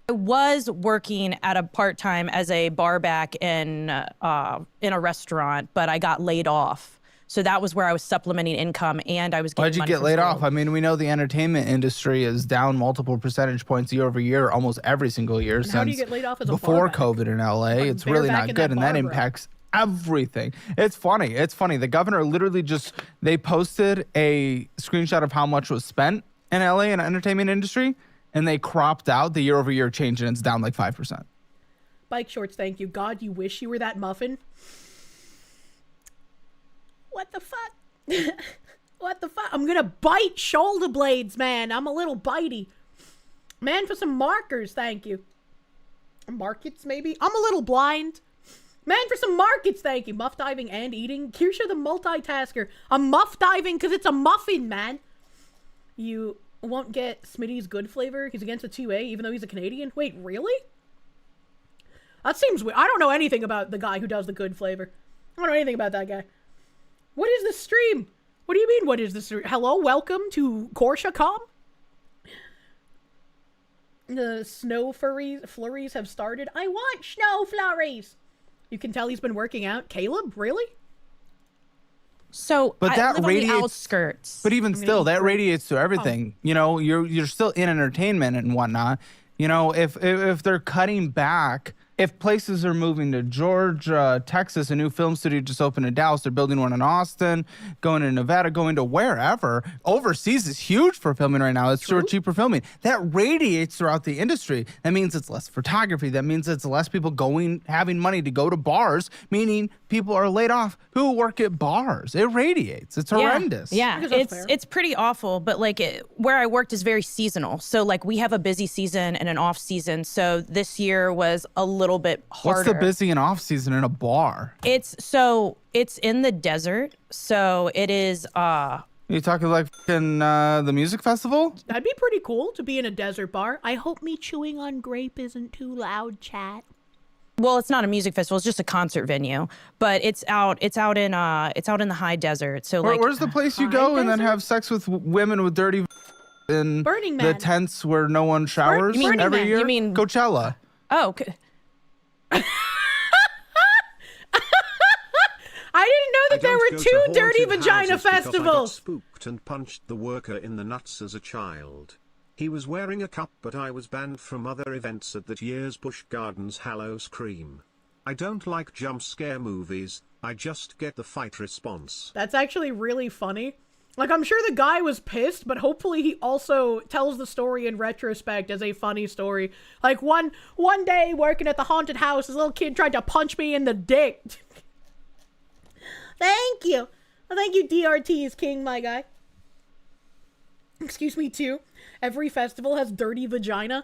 I was working at a part-time as a bar back in a restaurant, but I got laid off. So that was where I was supplementing income and I was getting Why'd you money get from laid school. off? I mean, we know the entertainment industry is down multiple percentage points year over year, almost every single year since how do you get laid off as a before barback? COVID in LA. It's really bareback not in good, that and that bar, bro. impacts everything. It's funny. The governor literally they posted a screenshot of how much was spent in LA in the entertainment industry, and they cropped out the year-over-year change, and it's down 5%. Bike shorts, thank you. God, you wish you were that muffin. What the fuck? What the fuck? I'm gonna bite shoulder blades, man. I'm a little bitey. Man, for some markers, thank you. Markets, maybe? I'm a little blind. Man, for some markets, thank you. Muff diving and eating. Kirsche the multitasker. I'm muff diving because it's a muffin, man. You won't get Smitty's good flavor. He's against a 2A, even though he's a Canadian. Wait, really? That seems weird. I don't know anything about the guy who does the good flavor. I don't know anything about that guy. What is this stream? What do you mean, what is this stream? Hello, welcome to Kirsche.com. The snow flurries have started. I want snow flurries. You can tell he's been working out. Caleb, really? So But I that live radiates, on the outskirts. But even still, that radiates to everything. You know, you're still in entertainment and whatnot. You know, if they're cutting back, if places are moving to Georgia, Texas, a new film studio just opened in Dallas, they're building one in Austin, going to Nevada, going to wherever. Overseas is huge for filming right now. It's sure cheaper filming. That radiates throughout the industry. That means it's less photography. That means it's less people having money to go to bars, meaning people are laid off who work at bars. It radiates. It's horrendous. Yeah, it's pretty awful, but where I worked is very seasonal. So we have a busy season and an off season. So this year was a little bit harder. What's the busy and off season in a bar? It's in the desert. So it is You talking in the music festival? That'd be pretty cool to be in a desert bar. I hope me chewing on grape isn't too loud, chat. Well, it's not a music festival; it's just a concert venue. But it's out in the high desert. So like, Where's the place you go and then have sex with women with dirty in Burning the Man. tents where no one showers Burning every Man. year? You mean- Coachella? oh, okay. I didn't know that there don't were go two to dirty haunted vagina houses because I got festivals. spooked and punched the worker in the nuts as a child. He was wearing a cup, but I was banned from other events at that year's Busch Gardens Hallows Cream. I don't like jump scare movies, I just get the fight response. That's actually really funny. Like, I'm sure the guy was pissed, but hopefully he also tells the story in retrospect as a funny story. Like, one day working at the haunted house, this little kid tried to punch me in the dick. Thank you. Well, thank you, DRT is king, my guy. Excuse me, too. Every festival has dirty vagina.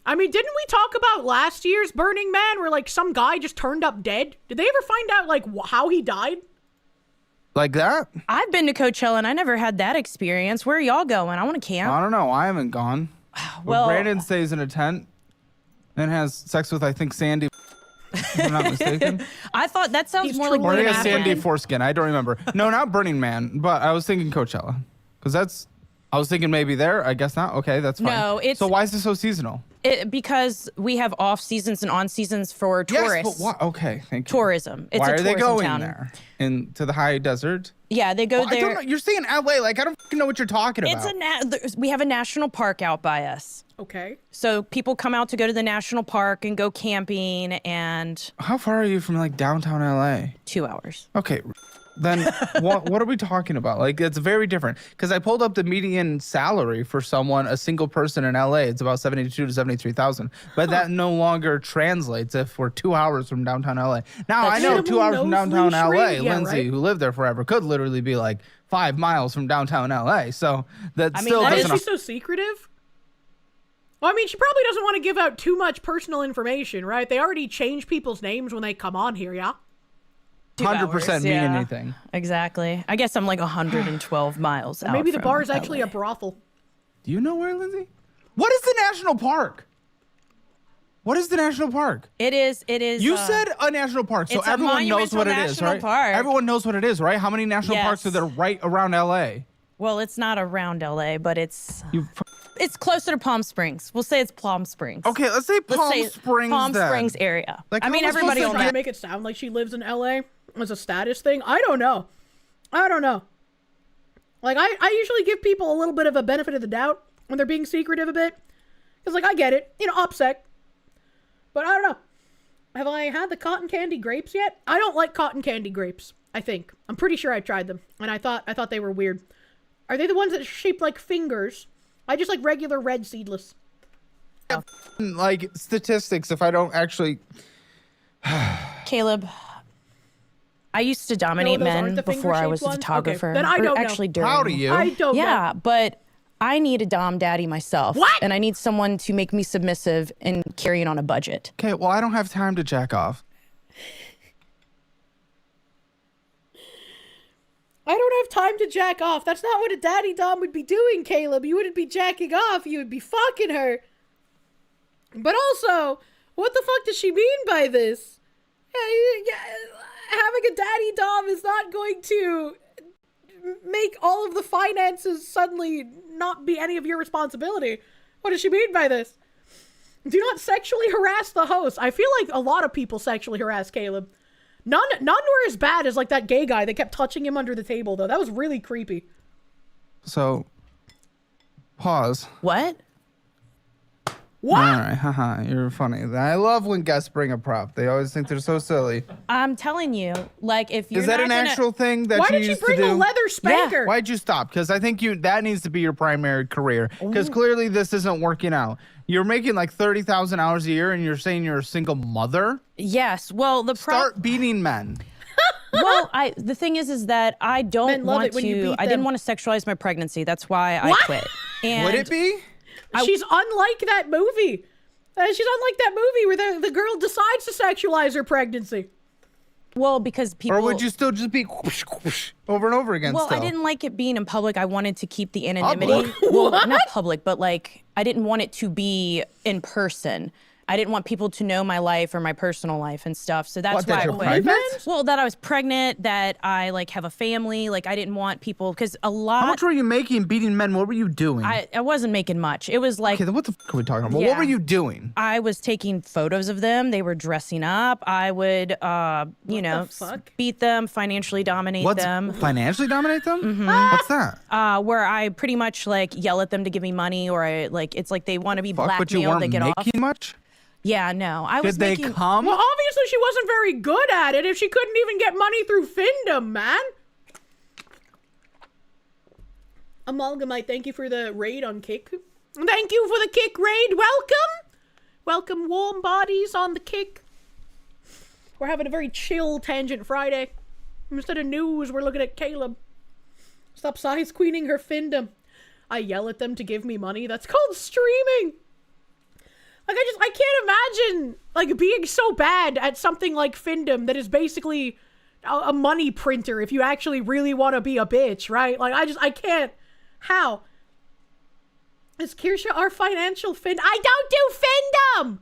I mean, didn't we talk about last year's Burning Man where, like, some guy just turned up dead? Did they ever find out, like, how he died? Like that? I've been to Coachella and I never had that experience. Where are y'all going? I want to camp. I don't know. I haven't gone. Well- Brandon stays in a tent and has sex with, I think, Sandy. If I'm not mistaken. I thought that sounds He's more like Or I truly think an it's African. Sandy Foreskin. I don't remember. No, not Burning Man, but I was thinking Coachella. Because I was thinking maybe there. I guess not. Okay, that's fine. No, it's- So why is it so seasonal? because we have off seasons and on seasons for tourists. Yes, but why? Okay, thank you. Tourism. It's Why a are they tourism going town. there? To the high desert? Yeah, they go Well, I there. don't know. You're saying LA. Like, I don't fucking know what you're talking about. We have a national park out by us. Okay. So people come out to go to the national park and go camping, and How far are you from, like, downtown LA? 2 hours. Okay. Then what are we talking about? Like, it's very different. Because I pulled up the median salary for someone, a single person in LA. It's about 72 to 73,000. But that no longer translates if we're 2 hours from downtown LA. Now, I know Minimum 2 hours from nose downtown leash LA, read? Yeah, Lindsay, right. who lived there forever, could literally be like 5 miles from downtown LA. So that I mean, still that Why is is doesn't. she so secretive? Well, I mean, she probably doesn't want to give out too much personal information, right? They already change people's names when they come on here, yeah? 100% mean yeah. anything. Exactly. I guess I'm like 112 miles out. Maybe the from bar is actually LA. a brothel. Do you know where, Lindsay? What is the national park? What is the national park? It is. You said a national park, so It's a everyone knows monumental what it is, national right? park. Everyone knows what it is, right? How many national parks are Yes. there right around LA? Well, it's not around LA, but it's You closer to Palm Springs. We'll say it's Palm Springs. okay, let's say Palm Let's say Springs. Palm then. Springs area. Like, I how mean, am I supposed everybody to will Trying know. to make it sound like she lives in LA as a status thing. I don't know. Like, I usually give people a little bit of a benefit of the doubt when they're being secretive a bit. Because, like, I get it. You know, OPSEC. But I don't know. Have I had the cotton candy grapes yet? I don't like cotton candy grapes, I think. I'm pretty sure I tried them. And I thought they were weird. Are they the ones that are shaped like fingers? I just like regular red seedless. Like statistics, if I don't actually. Caleb, I used to dominate those aren't men the before I was a finger-shaped ones? Okay, photographer. then I Or don't know. actually during. Proud of you. I don't know. Yeah, but I need a dom daddy myself. What? And I need someone to make me submissive and carry it on a budget. Okay, well, I don't have time to jack off. I don't have time to jack off. That's not what a daddy dom would be doing, Caleb. You wouldn't be jacking off. You would be fucking her. But also, what the fuck does she mean by this? Having a daddy dom is not going to make all of the finances suddenly not be any of your responsibility. What does she mean by this? Do not sexually harass the host. I feel like a lot of people sexually harass Caleb. None were as bad as like that gay guy that kept touching him under the table, though. That was really creepy. So, pause. What? What? All right, haha, you're funny. I love when guests bring a prop. They always think they're so silly. I'm telling you, like if you're Is that not an gonna, actual thing that Why you did you used bring to do? a leather spanker? Why'd you stop? Because I think that needs to be your primary career. Because clearly this isn't working out. You're making like $30,000 a year, and you're saying you're a single mother. Yes. Well, Start beating men. well, the thing is that I Men don't love want it when you to. beat I them. didn't want to sexualize my pregnancy. That's why I What? quit. And Would it be? She's unlike that movie. She's unlike that movie where the girl decides to sexualize her pregnancy. Well, because people. Or would you still just be whoosh, whoosh, over and over again? Well, still? I didn't like it being in public. I wanted to keep the anonymity. Public? Well, not public, but like I didn't want it to be in person I didn't want people to know my life or my personal life and stuff. So that's What, why that I you're quit. pregnant? Well, that I was pregnant, that I like have a family. Like I didn't want people, because a lot. How much were you making beating men? What were you doing? I wasn't making much. It was like, Okay, then what the fuck are we talking about? Yeah. What were you doing? I was taking photos of them. They were dressing up. I would, fuck? beat them, financially dominate What's them. financially dominate them? What's that? Where I pretty much like yell at them to give me money, or I like it's like they want to be Fuck, but you blackmailed. weren't They get making off. much? Yeah, no, I was Did they making. come? Well, obviously she wasn't very good at it if she couldn't even get money through Findom, man. Amalgamite, thank you for the raid on Kick. Thank you for the Kick raid. Welcome. Welcome, warm bodies on the Kick. We're having a very chill Tangent Friday. Instead of news, we're looking at Caleb. Stop size queening her Findom. I yell at them to give me money. That's called streaming. Like, I can't imagine, like, being so bad at something like Findom that is basically a money printer if you actually really want to be a bitch, right? Like, I can't. How? Is Kirsche our financial I don't do Findom!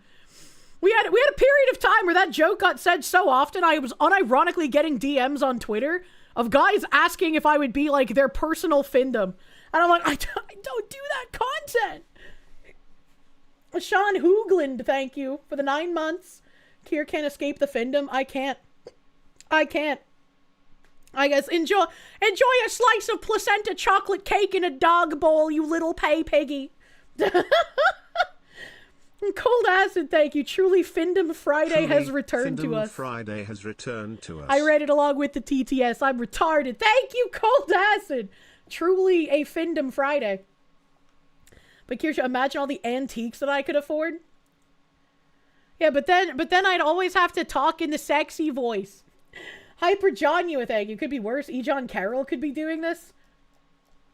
We had a period of time where that joke got said so often, I was unironically getting DMs on Twitter of guys asking if I would be, like, their personal Findom. And I'm like, I don't do that content! Sean Hoogland, thank you for the 9 months. Kier can't escape the Findom. I can't. I guess enjoy a slice of placenta chocolate cake in a dog bowl, you little pay piggy. Cold acid, thank you. Truly, Findom Friday has returned to us. Friday has returned to us. I read it along with the TTS. I'm retarded. Thank you, Cold Acid. Truly a Findom Friday. But Kirsche, imagine all the antiques that I could afford. Yeah, but then I'd always have to talk in the sexy voice. Hyper John, you thank you. Could be worse. E. John Carroll could be doing this.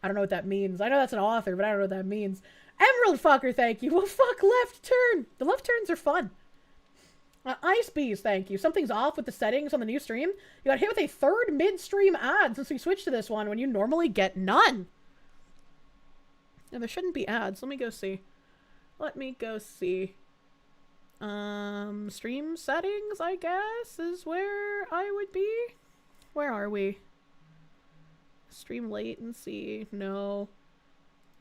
I don't know what that means. I know that's an author, but I don't know what that means. Emerald Fucker, thank you. Well, fuck Left Turn. The left turns are fun. Ice Bees, thank you. Something's off with the settings on the new stream. You got hit with a third midstream ad since we switched to this one when you normally get none. And there shouldn't be ads. Let me go see. Stream settings, I guess, is where I would be. Where are we? Stream latency. No.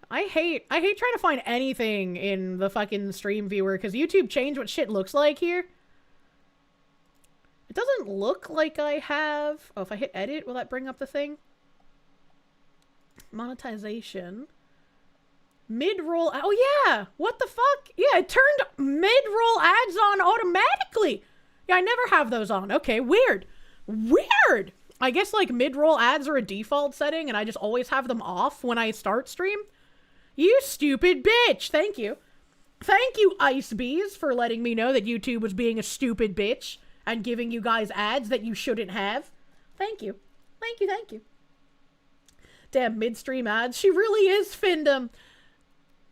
I hate trying to find anything in the fucking stream viewer because YouTube changed what shit looks like here. It doesn't look like I have... Oh, if I hit edit, will that bring up the thing? Monetization. Mid-roll... Oh, yeah! What the fuck? Yeah, it turned mid-roll ads on automatically! Yeah, I never have those on. Okay, weird. Weird! I guess, like, mid-roll ads are a default setting, and I just always have them off when I start stream. You stupid bitch! Thank you. Thank you, Ice Bees, for letting me know that YouTube was being a stupid bitch and giving you guys ads that you shouldn't have. Thank you. Thank you, thank you. Damn, midstream ads. She really is Findom.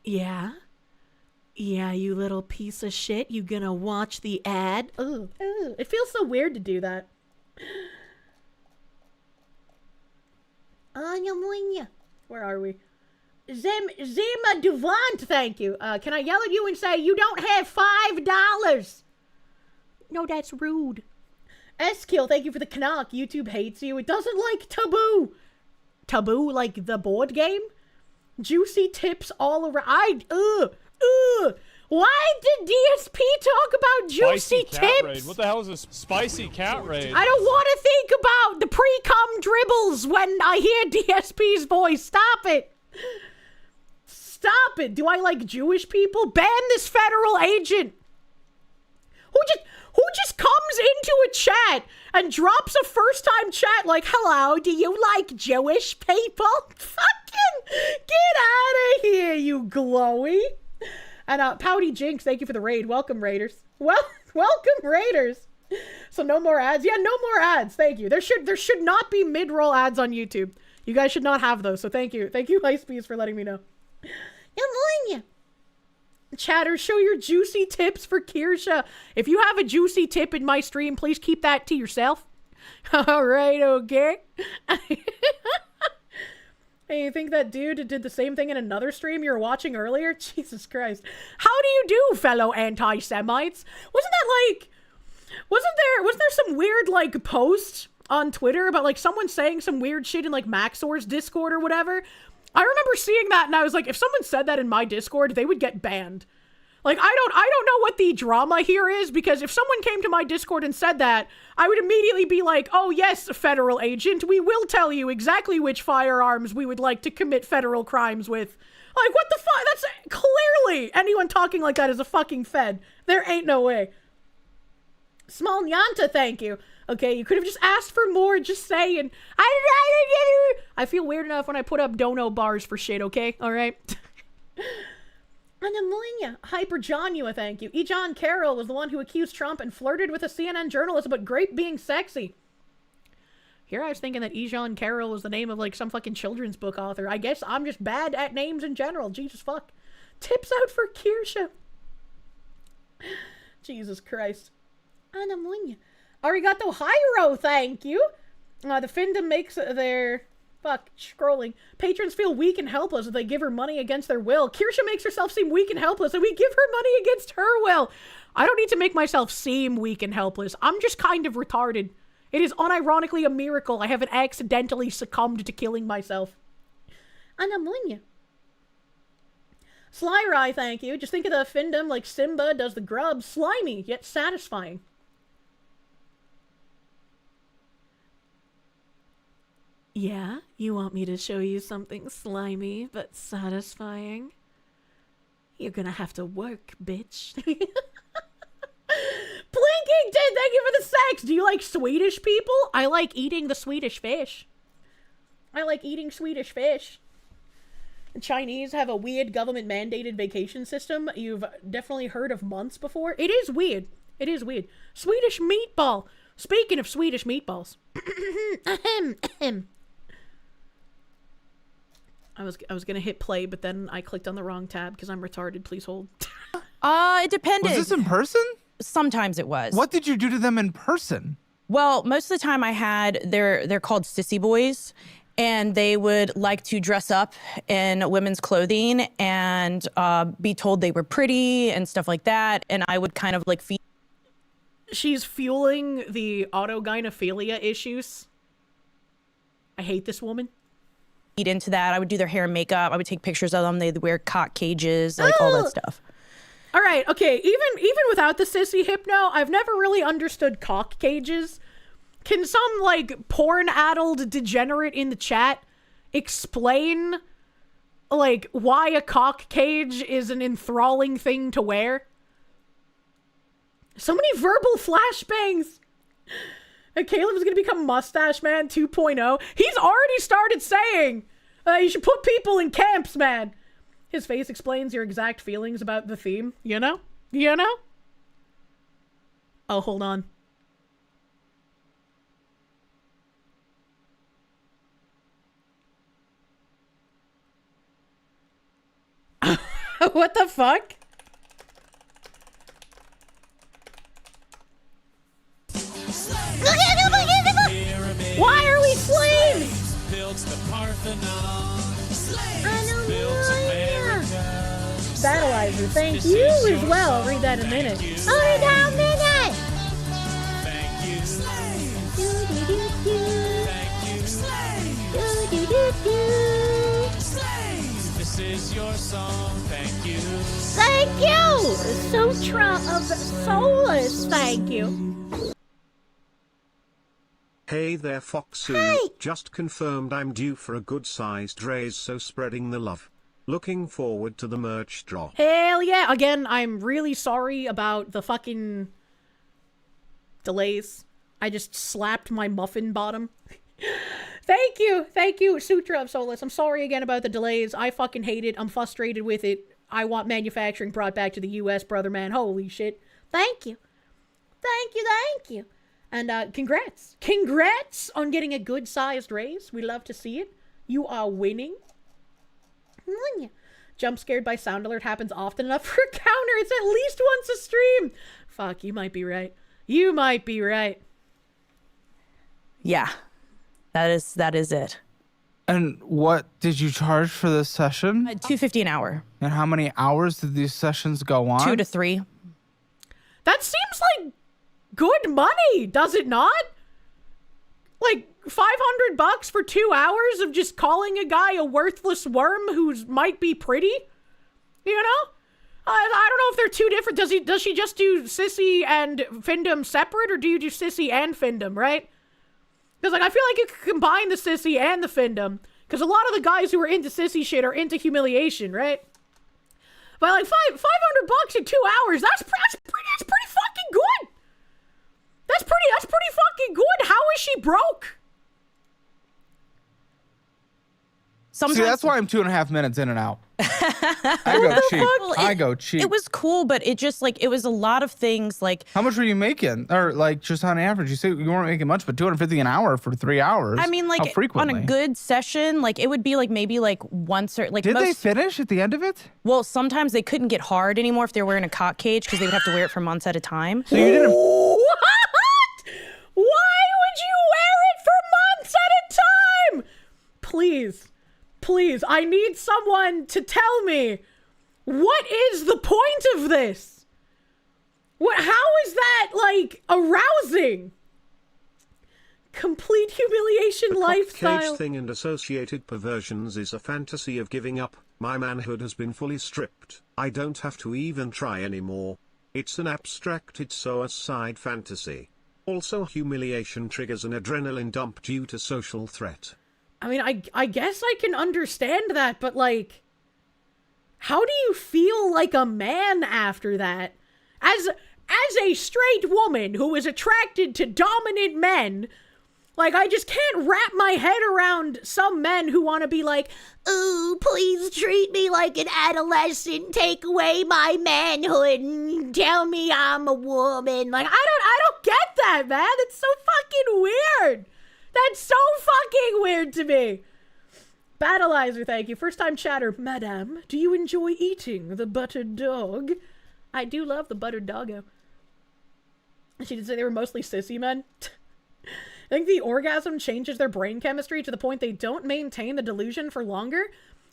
Yeah? Yeah, you little piece of shit. You gonna watch the ad? Ugh. Ugh. It feels so weird to do that. Where are we? Zima Duvant, thank you. Can I yell at you and say, you don't have $5? No, that's rude. S-Kill, thank you for the Canuck. YouTube hates you. It doesn't like Taboo. Taboo, like the board game? Juicy tips all around. Why did DSP talk about juicy tips? Raid. What the hell is this spicy cat raid? I don't want to think about the pre-cum dribbles when I hear DSP's voice. Stop it. Stop it. Do I like Jewish people? Ban this federal agent. Who just comes into a chat and drops a first-time chat like, hello, do you like Jewish people? Fucking get out of here, you glowy. And Pouty Jinx, thank you for the raid. Welcome, Raiders. Welcome, Raiders. So no more ads. Yeah, no more ads. Thank you. There should not be mid-roll ads on YouTube. You guys should not have those. So thank you. Thank you, Ice Bees, for letting me know. Chatter, show your juicy tips for Kirsche. If you have a juicy tip in my stream, please keep that to yourself. All right, okay. Hey, you think that dude did the same thing in another stream you were watching earlier? Jesus Christ. How do you do, fellow anti-Semites? Wasn't there some weird, like, post on Twitter about, like, someone saying some weird shit in, like, Maxor's Discord or whatever? I remember seeing that and I was like, if someone said that in my Discord, they would get banned. Like, I don't know what the drama here is, because if someone came to my Discord and said that, I would immediately be like, oh yes, federal agent, we will tell you exactly which firearms we would like to commit federal crimes with. Like, what the fuck? That's clearly, anyone talking like that is a fucking fed. There ain't no way. Small Nyanta, thank you. Okay, you could have just asked for more, just saying. I feel weird enough when I put up dono bars for shit, okay? Alright? Anamonia, Hyperjonua, thank you. E. John Carroll was the one who accused Trump and flirted with a CNN journalist about grape being sexy. Here I was thinking that E. John Carroll was the name of, like, some fucking children's book author. I guess I'm just bad at names in general. Jesus fuck. Tips out for Kirsche. Jesus Christ. Anamonia. Arigato Hyro, thank you. The Findom makes their... Fuck, scrolling. Patrons feel weak and helpless if they give her money against their will. Kirsche makes herself seem weak and helpless, and we give her money against her will. I don't need to make myself seem weak and helpless. I'm just kind of retarded. It is unironically a miracle I haven't accidentally succumbed to killing myself. Anamunya. Slyrai, thank you. Just think of the Findom like Simba does the grub. Slimy, yet satisfying. Yeah, you want me to show you something slimy but satisfying? You're gonna have to work, bitch. Plinking did, thank you for the sex! Do you like Swedish people? I like eating the Swedish fish. I like eating Swedish fish. The Chinese have a weird government-mandated vacation system. You've definitely heard of months before. It is weird. It is weird. Swedish meatball. Speaking of Swedish meatballs. I was gonna hit play, but then I clicked on the wrong tab because I'm retarded. Please hold. It depended. Was this in person? Sometimes it was. What did you do to them in person? Well, most of the time I had, they're called sissy boys, and they would like to dress up in women's clothing and be told they were pretty and stuff like that, and I would kind of like feed. She's fueling the autogynephilia issues. I hate this woman. Into that. I would do their hair and makeup. I would take pictures of them. They'd wear cock cages, like all that stuff. All right, okay. Even without the sissy hypno, I've never really understood cock cages. Can some like porn-addled degenerate in the chat explain like why a cock cage is an enthralling thing to wear? So many verbal flashbangs. And Caleb is going to become Mustache Man 2.0. He's already started saying you should put people in camps, man. His face explains your exact feelings about the theme, you know? You know? Oh, hold on. What the fuck? Why are we slaves? Battleizer, thank you as well. I'll read that in a minute. I'll read that in a minute. Thank you. This is your song. Thank you. Thank you. Sutra of Solus, thank you. Hey there, Foxu. Hey. Just confirmed I'm due for a good-sized raise, so spreading the love. Looking forward to the merch drop. Hell yeah. Again, I'm really sorry about the fucking delays. I just slapped my muffin bottom. Thank you, Sutra of Solus. I'm sorry again about the delays. I fucking hate it. I'm frustrated with it. I want manufacturing brought back to the US, brother man. Holy shit. Thank you. Thank you. And congrats. Congrats on getting a good-sized raise. We love to see it. You are winning. Jump scared by sound alert happens often enough for a counter. It's at least once a stream. Fuck, you might be right. You might be right. Yeah, that is it. And what did you charge for this session? $250 an hour. And how many hours did these sessions go on? 2 to 3. That seems like good money, does it not? Like $500 for 2 hours of just calling a guy a worthless worm who might be pretty? You know? I don't know if they're two different. Does she just do sissy and findom separate, or do you do sissy and findom, right? Because like I feel like you could combine the sissy and the findom, because a lot of the guys who are into sissy shit are into humiliation, right? But like $500 in 2 hours, that's pretty fucking good. That's pretty fucking good. How is she broke? Sometimes, See, that's why I'm 2.5 minutes in and out. I go cheap. Well, I go cheap. It was cool, but it just like, it was a lot of things like. How much were you making? Or like just on average? You say you weren't making much, but $250 an hour for 3 hours. I mean, like How frequently? on a good session, like it would be like maybe like once or like Did most. they finish at the end of it? Well, sometimes they couldn't get hard anymore if they were wearing a cock cage because they would have to wear it for months at a time. So you didn't. What? Why would you wear it for months at a time? Please, I need someone to tell me, what is the point of this? How is that, like, arousing? Complete humiliation The lifestyle. cage thing and associated perversions is a fantasy of giving up. My manhood has been fully stripped. I don't have to even try anymore. It's an abstracted suicide fantasy. Also, humiliation triggers an adrenaline dump due to social threat. I mean, I guess I can understand that, but like, how do you feel like a man after that? As a straight woman who is attracted to dominant men, like, I just can't wrap my head around some men who want to be like, ooh, please treat me like an adolescent, take away my manhood, and tell me I'm a woman. Like, I don't get that, man. It's so fucking weird. That's so fucking weird to me. Battleizer, thank you. First time chatter. Madame, do you enjoy eating the buttered dog? I do love the buttered doggo. She did say they were mostly sissy men. I think the orgasm changes their brain chemistry to the point they don't maintain the delusion for longer.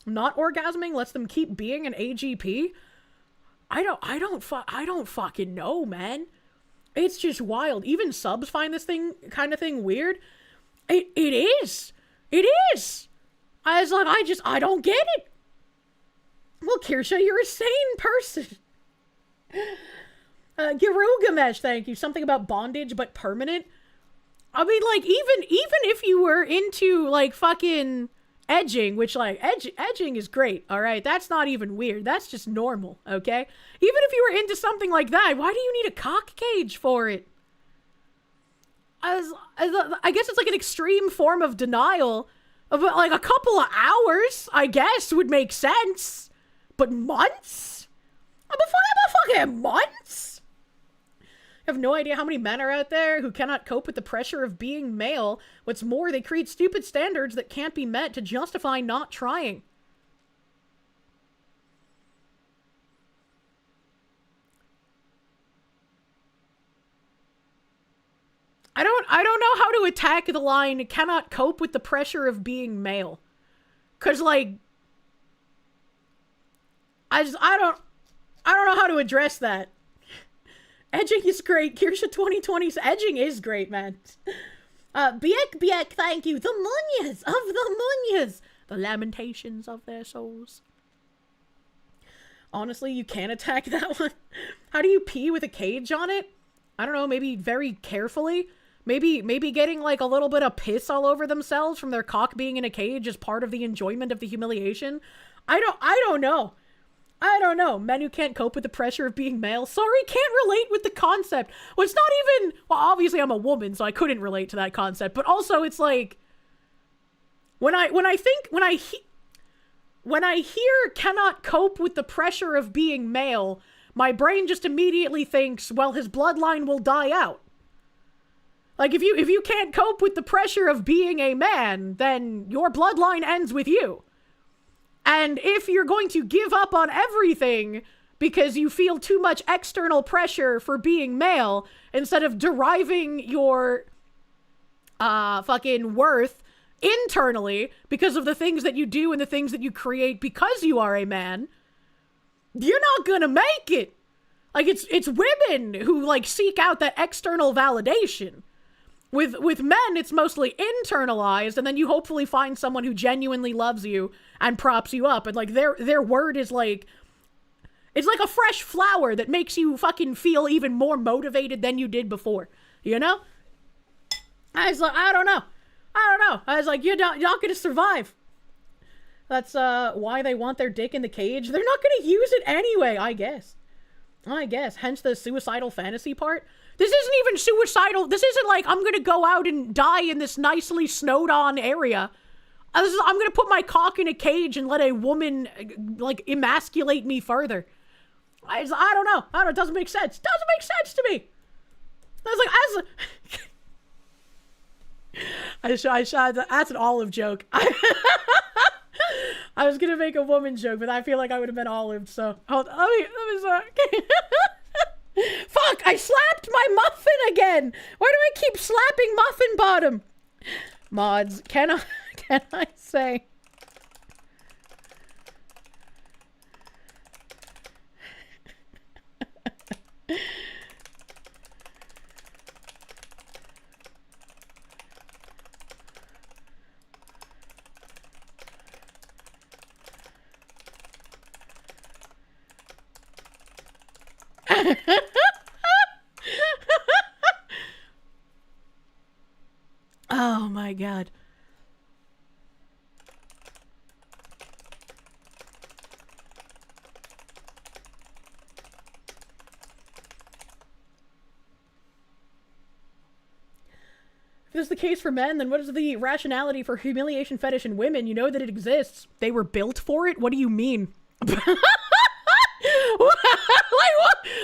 Not orgasming lets them keep being an AGP. I don't fucking know, man. It's just wild. Even subs find this kind of thing weird. It is. I was like, I don't get it. Well, Kirsche, you're a sane person. Girugamesh, thank you. Something about bondage, but permanent. I mean, like, even if you were into, like, fucking edging, which, like, edging is great, all right? That's not even weird. That's just normal, okay? Even if you were into something like that, why do you need a cock cage for it? I guess it's like an extreme form of denial. Of like a couple of hours, I guess, would make sense. But months? I'm a fucking months? I have no idea how many men are out there who cannot cope with the pressure of being male. What's more, they create stupid standards that can't be met to justify not trying. I don't know how to attack the line cannot cope with the pressure of being male. Cause like I don't know how to address that. Edging is great. Kirsche 2020's edging is great, man. Biek, thank you. The Munyas of the Munyas. The lamentations of their souls. Honestly, you can attack that one. How do you pee with a cage on it? I don't know, maybe very carefully. Maybe getting like a little bit of piss all over themselves from their cock being in a cage is part of the enjoyment of the humiliation. I don't know. I don't know. Men who can't cope with the pressure of being male. Sorry, can't relate with the concept. Well, it's not even, well, obviously I'm a woman, so I couldn't relate to that concept. But also it's like, when I hear cannot cope with the pressure of being male, my brain just immediately thinks, well, his bloodline will die out. Like, if you can't cope with the pressure of being a man, then your bloodline ends with you. And if you're going to give up on everything because you feel too much external pressure for being male, instead of deriving your fucking worth internally, because of the things that you do and the things that you create because you are a man, you're not gonna make it. Like, it's women who, like, seek out that external validation. With men, it's mostly internalized, and then you hopefully find someone who genuinely loves you and props you up. And, like, their word is, like, it's like a fresh flower that makes you fucking feel even more motivated than you did before. You know? I was like, I don't know. I was like, you're not gonna survive. That's, why they want their dick in the cage. They're not gonna use it anyway, I guess. Hence the suicidal fantasy part. This isn't even suicidal. This isn't like, I'm gonna go out and die in this nicely snowed on area. I'm gonna put my cock in a cage and let a woman, like, emasculate me further. I don't know. It doesn't make sense. Doesn't make sense to me. I was like, that's an Olive joke. I was gonna make a woman joke, but I feel like I would have been Olive, so hold on, let me Fuck, I slapped my muffin again! Why do I keep slapping muffin bottom? Mods, can I say? Oh my god. If this is the case for men, then what is the rationality for humiliation fetish in women? You know that it exists. They were built for it? What do you mean?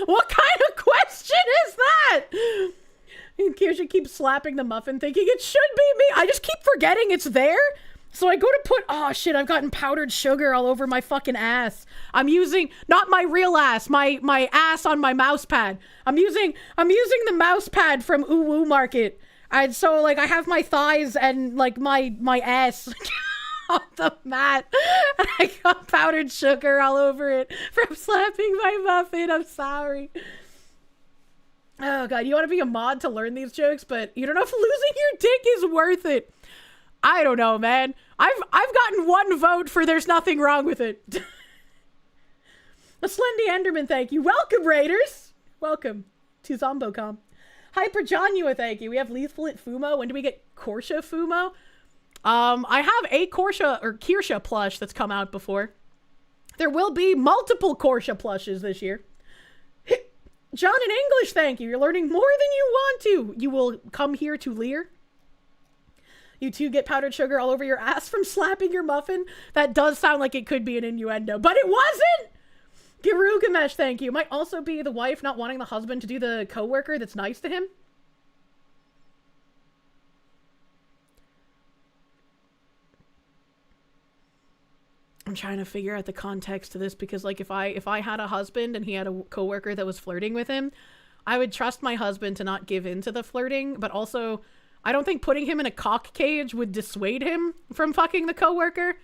What kind of question is that? Kirsche keeps slapping the muffin thinking it should be me. I just keep forgetting it's there. So I go to put, oh shit, I've gotten powdered sugar all over my fucking ass. I'm using, not my real ass, my ass on my mouse pad. I'm using the mouse pad from Uwu Market. And so, like, I have my thighs and, like, my ass on the mat. And I got powdered sugar all over it from slapping my muffin. I'm sorry. Oh, God. You want to be a mod to learn these jokes, but you don't know if losing your dick is worth it. I don't know, man. I've gotten one vote for there's nothing wrong with it. A Slendy Enderman, thank you. Welcome, Raiders. Welcome to ZomboCom. Hyper Johnua, thank you. We have Lethal at Fumo. When do we get Kirsche Fumo? I have a Kirsche plush that's come out before. There will be multiple Kirsche plushes this year. John in English, thank you. You're learning more than you want to. You will come here to Lear. You two get powdered sugar all over your ass from slapping your muffin. That does sound like it could be an innuendo, but it wasn't! Girugamesh, thank you. Might also be the wife not wanting the husband to do the coworker that's nice to him. I'm trying to figure out the context to this because, like, if I had a husband and he had a coworker that was flirting with him, I would trust my husband to not give in to the flirting, but also I don't think putting him in a cock cage would dissuade him from fucking the coworker.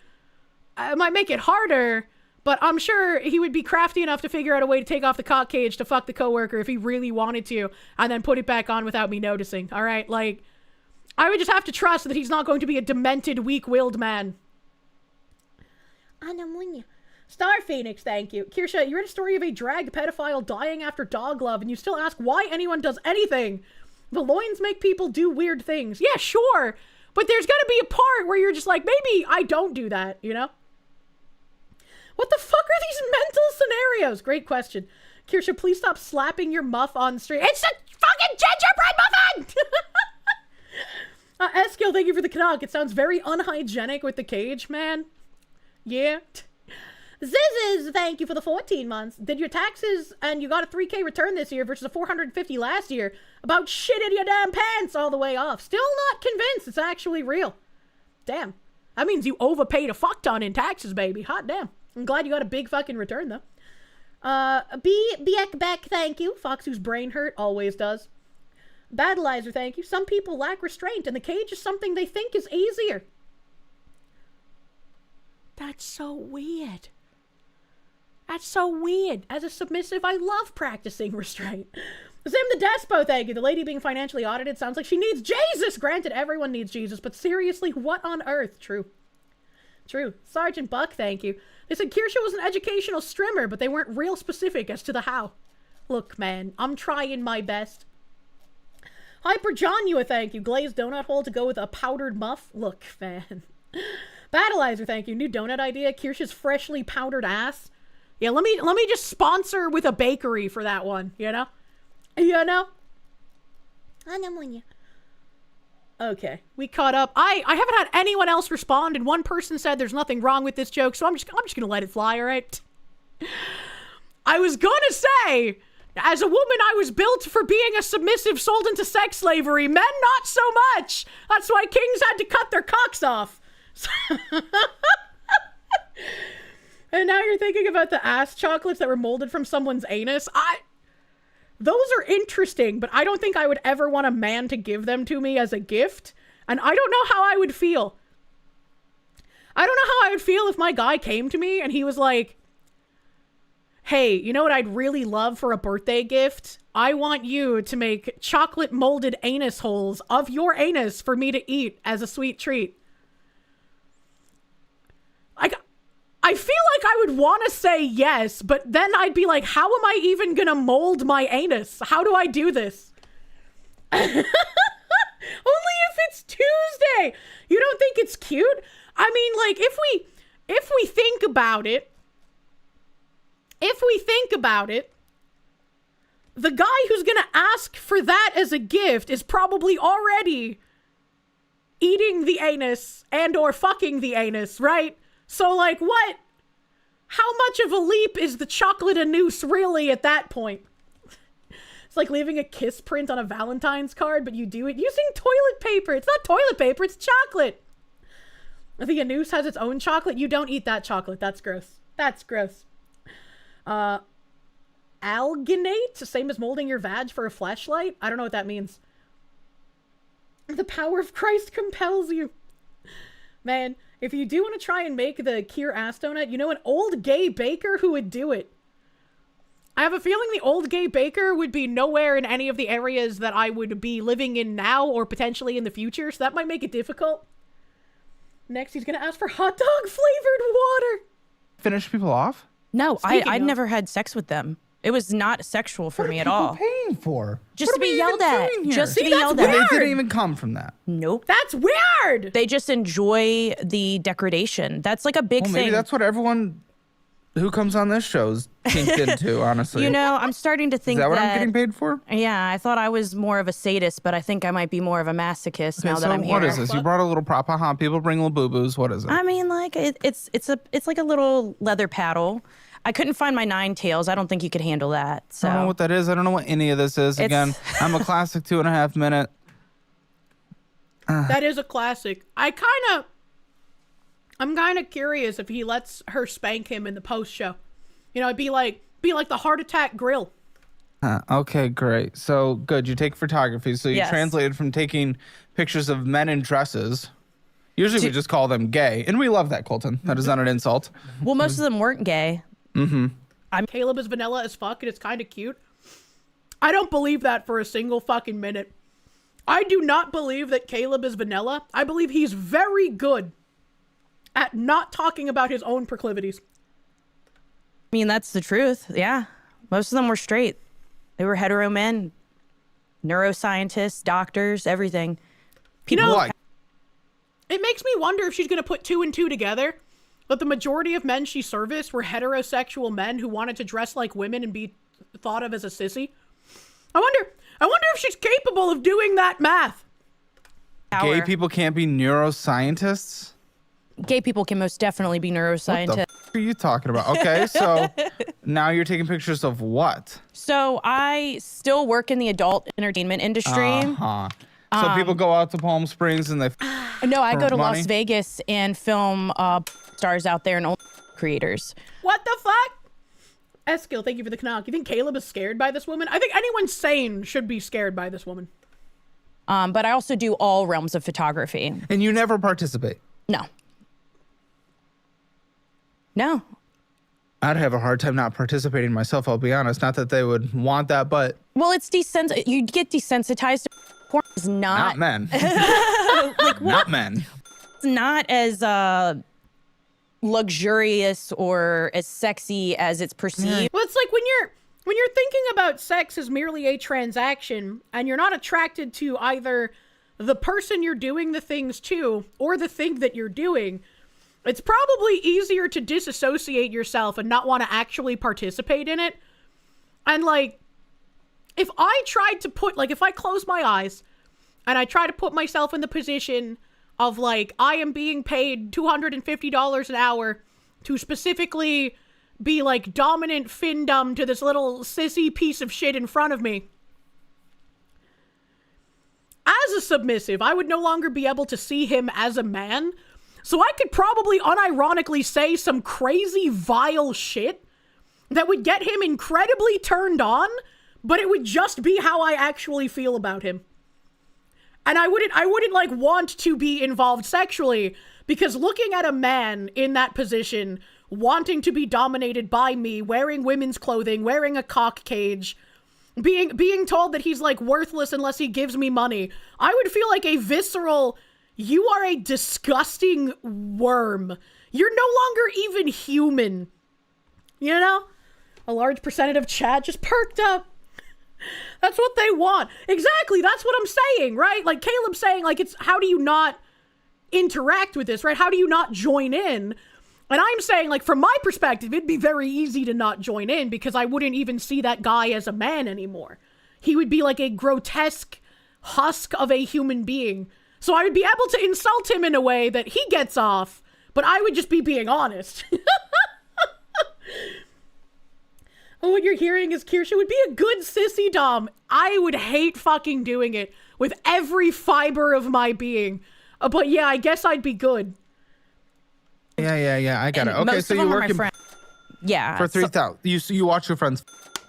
It might make it harder, but I'm sure he would be crafty enough to figure out a way to take off the cock cage to fuck the coworker if he really wanted to, and then put it back on without me noticing, alright? Like, I would just have to trust that he's not going to be a demented, weak-willed man. Star Phoenix, thank you. Kirsche, you read a story of a dragged pedophile dying after dog love, and you still ask why anyone does anything. The loins make people do weird things. Yeah, sure. But there's gotta be a part where you're just like, maybe I don't do that, you know? What the fuck are these mental scenarios? Great question. Kirsche, please stop slapping your muff on the street. It's a fucking gingerbread muffin! Eskil, thank you for the Canuck. It sounds very unhygienic with the cage, man. Yeah. Zizzes, thank you for the 14 months. Did your taxes and you got a 3K return this year versus a 450 last year about shit in your damn pants all the way off. Still not convinced it's actually real. Damn. That means you overpaid a fuck ton in taxes, baby. Hot damn. I'm glad you got a big fucking return, though. Beck, thank you. Fox whose brain hurt always does. Battleizer, thank you. Some people lack restraint, and the cage is something they think is easier. That's so weird. That's so weird. As a submissive, I love practicing restraint. Zim the Despo, thank you. The lady being financially audited sounds like she needs Jesus. Granted, everyone needs Jesus, but seriously, what on earth? True. Sergeant Buck, thank you. They said Kirsche was an educational strimmer, but they weren't real specific as to the how. Look, man, I'm trying my best. Hyper Johnua, thank you. Glazed donut hole to go with a powdered muff. Look, man. Battleizer, thank you. New donut idea. Kirsche's freshly powdered ass. Yeah, let me just sponsor with a bakery for that one, you know? You know? Okay, we caught up. I haven't had anyone else respond, and one person said there's nothing wrong with this joke, so I'm just gonna let it fly, all right? I was gonna say, as a woman, I was built for being a submissive sold into sex slavery. Men, not so much. That's why kings had to cut their cocks off. And now you're thinking about the ass chocolates that were molded from someone's anus. Those are interesting, but I don't think I would ever want a man to give them to me as a gift. And I don't know how I would feel. I don't know how I would feel if my guy came to me and he was like, hey, you know what I'd really love for a birthday gift? I want you to make chocolate molded anus holes of your anus for me to eat as a sweet treat. I feel like I would want to say yes, but then I'd be like, how am I even gonna mold my anus? How do I do this? Only if it's Tuesday. You don't think it's cute? I mean, like, if we think about it, the guy who's gonna ask for that as a gift is probably already eating the anus and or fucking the anus, right? So, like, what? How much of a leap is the chocolate anus really at that point? It's like leaving a kiss print on a Valentine's card, but you do it using toilet paper. It's not toilet paper, it's chocolate. The anus has its own chocolate. You don't eat that chocolate. That's gross. That's gross. Alginate? Same as molding your vag for a fleshlight? I don't know what that means. The power of Christ compels you. Man, if you do want to try and make the Kier ass donut, you know an old gay baker who would do it. I have a feeling the old gay baker would be nowhere in any of the areas that I would be living in now or potentially in the future, so that might make it difficult. Next, he's going to ask for hot dog flavored water. Finish people off? No, I'd never had sex with them. It was not sexual for me at all. What are people paying for? Just to be yelled at. Just to be yelled But at. it didn't even come from that. Nope. That's weird. They just enjoy the degradation. That's like a big Well, thing. maybe that's what everyone who comes on this show's kinked into, honestly. You know, I'm starting to think Is that what I'm getting paid for? Yeah, I thought I was more of a sadist, but I think I might be more of a masochist now that I'm here. What is this? You brought a little prop. People bring little boo-boos. What is it? I mean, like, it's like a little leather paddle. I couldn't find my 9 tails. I don't think you could handle that. So I don't know what that is. I don't know what any of this is. Again, I'm a classic 2.5 minute. That is a classic. I'm kind of curious if he lets her spank him in the post show. You know, it'd be like the heart attack grill. Okay, great. So good. You take photography. So you Yes. translated from taking pictures of men in dresses. Usually we just call them gay. And we love that, Colton. That is not an insult. well, most of them weren't gay. Caleb is vanilla as fuck and it's kind of cute. I don't believe that for a single fucking minute. I do not believe that Caleb is vanilla. I believe he's very good at not talking about his own proclivities. I mean, that's the truth. Yeah. Most of them were straight. They were hetero men, neuroscientists, doctors, everything. People, Why? it makes me wonder if she's going to put 2 and 2 together. But the majority of men she serviced were heterosexual men who wanted to dress like women and be thought of as a sissy. I wonder if she's capable of doing that math. Gay people can't be neuroscientists? Gay people can most definitely be What the neuroscientists. f- are you talking about? Okay, so now you're taking pictures of what? So I still work in the adult entertainment industry. Uh-huh. So people go out to Palm Springs and they... No, I For go to money? Las Vegas and film stars out there and only creators. What the fuck? Eskil, thank you for the knock. You think Caleb is scared by this woman? I think anyone sane should be scared by this woman. But I also do all realms of photography. And you never participate. No. No. I'd have a hard time not participating myself, I'll be honest. Not that they would want that, but Well, it's you get desensitized to porn is not men. Not men. It's not as luxurious or as sexy as it's perceived. Well, it's like when you're thinking about sex as merely a transaction and you're not attracted to either the person you're doing the things to or the thing that you're doing, it's probably easier to disassociate yourself and not want to actually participate in it. And like, if I tried to put, like, if I close my eyes and I try to put myself in the position of like, I am being paid $250 an hour to specifically be like dominant findom to this little sissy piece of shit in front of me. As a submissive, I would no longer be able to see him as a man. So I could probably unironically say some crazy vile shit that would get him incredibly turned on, but it would just be how I actually feel about him. And I wouldn't like want to be involved sexually, because looking at a man in that position, wanting to be dominated by me, wearing women's clothing, wearing a cock cage, being told that he's like worthless unless he gives me money, I would feel like a visceral, you are a disgusting worm. You're no longer even human. You know? A large percentage of chat just perked up. That's what they want. Exactly. That's what I'm saying, right? Like Caleb's saying, like, it's how do you not interact with this, right? How do you not join in? And I'm saying, like, from my perspective, it'd be very easy to not join in because I wouldn't even see that guy as a man anymore. He would be like a grotesque husk of a human being. So I would be able to insult him in a way that he gets off, but I would just be being honest. What you're hearing is Kirsche would be a good sissy dom. I would hate fucking doing it with every fiber of my being. But yeah, I guess I'd be good. Yeah. I got it. Okay, Most so of you them are work my friends. Yeah. for 3,000. You watch your friends.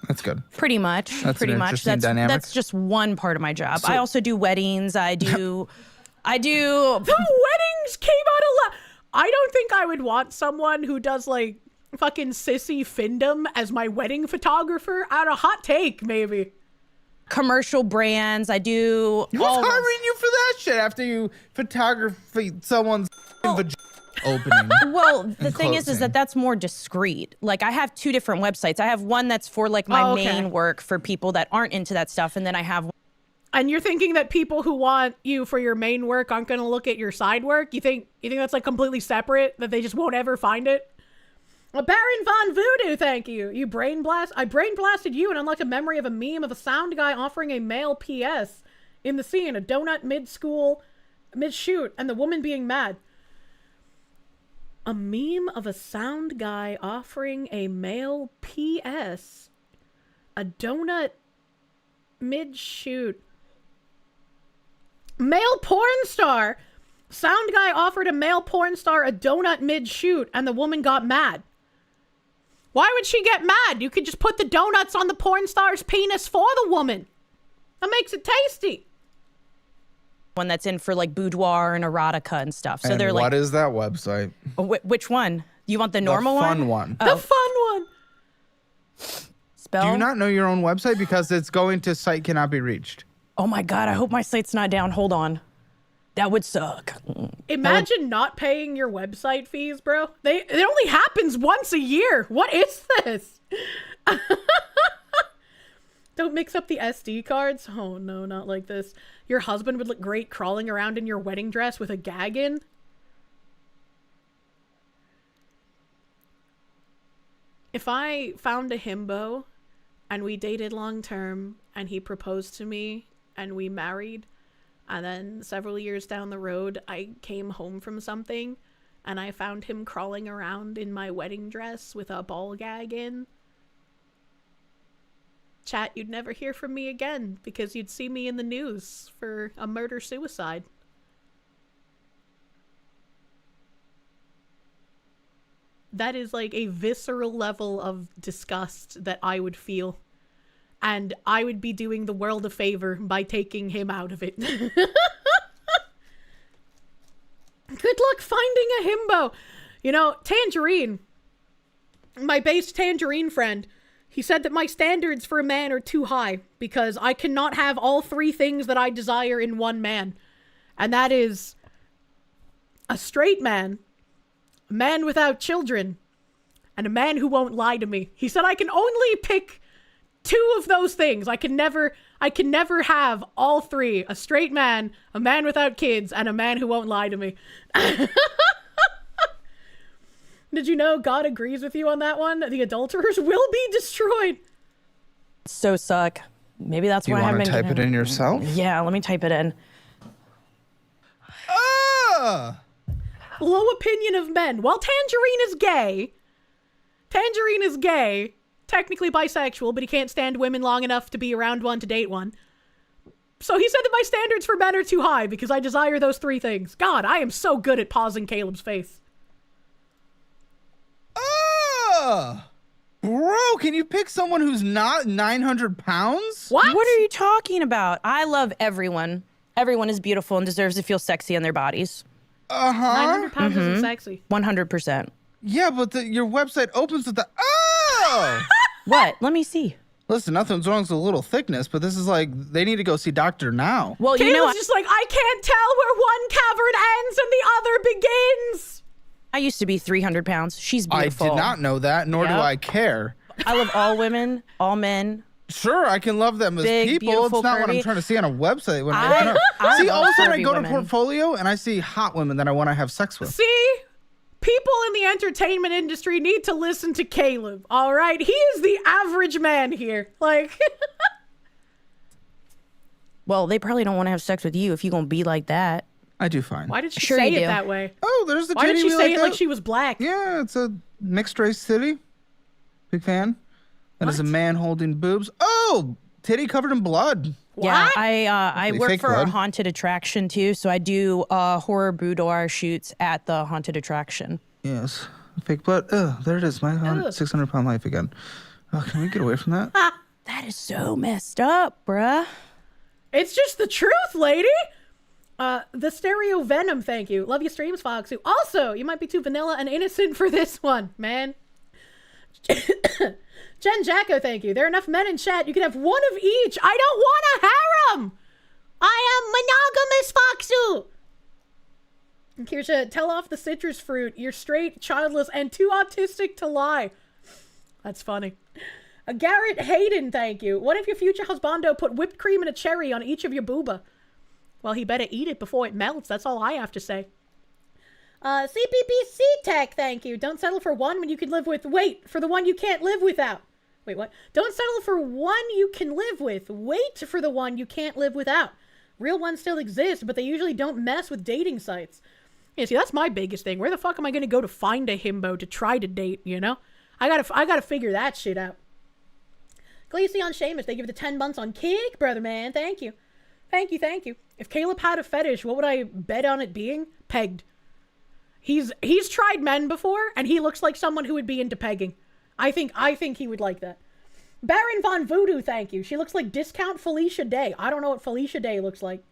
That's good. Pretty much. That's pretty an much. interesting dynamic. That's just one part of my job. I also do weddings. I do. The weddings came out a lot. I don't think I would want someone who does like fucking sissy findom as my wedding photographer. I don't know, hot take maybe. Commercial brands. I do. Who's hiring you for that shit after you photography someone's opening? Well, the thing is closing. that's more discreet. Like I have two different websites. I have one that's for like my main work for people that aren't into that stuff, and then I have. And you're thinking that people who want you for your main work aren't going to look at your side work? You think that's like completely separate, that they just won't ever find it? Well, Baron Von Voodoo, thank you. I brain blasted you and unlocked a memory of a meme of a sound guy offering a male PS in the scene, a donut mid-shoot, and the woman being mad. A meme of a sound guy offering a male PS, a donut mid-shoot. Male porn star. Sound guy offered a male porn star a donut mid-shoot, and the woman got mad. Why would she get mad? You could just put the donuts on the porn star's penis for the woman. That makes it tasty. One that's in for like boudoir and erotica and stuff. So and they're like, what is that website? Which one? You want the normal the one? fun one. The fun one. Spell? Do you not know your own website? Because it's going to site cannot be reached. Oh my God, I hope my site's not down. Hold on. That would suck. Imagine not paying your website fees, bro. It only happens once a year. What is this? Don't mix up the SD cards. Oh no, not like this. Your husband would look great crawling around in your wedding dress with a gag in. If I found a himbo and we dated long term and he proposed to me and we married, and then several years down the road I came home from something and I found him crawling around in my wedding dress with a ball gag in, chat, you'd never hear from me again because you'd see me in the news for a murder-suicide. That is like a visceral level of disgust that I would feel. And I would be doing the world a favor by taking him out of it. Good luck finding a himbo. You know, Tangerine, my base tangerine friend, he said that my standards for a man are too high because I cannot have all three things that I desire in one man. And that is a straight man, a man without children, and a man who won't lie to me. He said I can only pick 2 of those things. I can never have all 3. A straight man, a man without kids, and a man who won't lie to me. Did you know God agrees with you on that one? The adulterers will be destroyed. So suck. Maybe that's You why I haven't want to been type it in yourself? Yeah, let me type it in. Low opinion of men. While Tangerine is gay, technically bisexual, but he can't stand women long enough to be around one to date one. So he said that my standards for men are too high because I desire those 3 things. God, I am so good at pausing Caleb's face. Bro, can you pick someone who's not 900 pounds? What? What are you talking about? I love everyone. Everyone is beautiful and deserves to feel sexy in their bodies. 900 pounds isn't sexy. 100%. Yeah, but your website opens with the What? Let me see. Listen, nothing's wrong with a little thickness, but this is like, they need to go see doctor now. Well, Caleb's you know, just like, I can't tell where one cavern ends and the other begins. I used to be 300 pounds. She's I beautiful. did not know that, nor do Yep. I care. I love all women, all men. Sure, I can love them as Big, people. beautiful, It's not what I'm curvy. trying to see on a website. When I see, love all of a sudden I curvy go to women. Portfolio and I see hot women that I want to have sex with. See? People in the entertainment industry need to listen to Caleb, all right? He is the average man here. Like, Well, they probably don't want to have sex with you if you're going to be like that. I do fine. why did she Sure say you it do. that way? Oh, there's the Why did titty she we say it like that. she was black? Yeah, it's a mixed race titty. Big fan. That is a man holding boobs. Oh, titty covered in blood. Yeah, What? I Hopefully work fake for a blood. haunted attraction too, so I do horror boudoir shoots at the haunted attraction. Yes. Fake blood. Oh, there it is. My 600-pound life again. Oh, can we get away from that? That is so messed up, bruh. It's just the truth, lady. The stereo venom, thank you. Love your streams, Foxu. Also, you might be too vanilla and innocent for this one, man. Jen Jacko, thank you. There are enough men in chat. You can have one of each. I don't want a harem. I am monogamous, Foxu. And Kirsche, tell off the citrus fruit. You're straight, childless, and too autistic to lie. That's funny. Garrett Hayden, thank you. What if your future husbando put whipped cream and a cherry on each of your booba? Well, he better eat it before it melts. That's all I have to say. CPPC Tech, thank you. Don't settle for one when you can live with... Wait, for the one you can't live without. Wait, what? Don't settle for one you can live with. Wait for the one you can't live without. Real ones still exist, but they usually don't mess with dating sites. Yeah, see, that's my biggest thing. Where the fuck am I going to go to find a himbo to try to date, you know? I gotta figure that shit out. Glaceon Seamus, they give the 10 months on Kick, brother man. Thank you. Thank you, thank you. If Caleb had a fetish, what would I bet on it being? Pegged. He's tried men before, and he looks like someone who would be into pegging. I think he would like that. Baron Von Voodoo, thank you. She looks like discount Felicia Day. I don't know what Felicia Day looks like.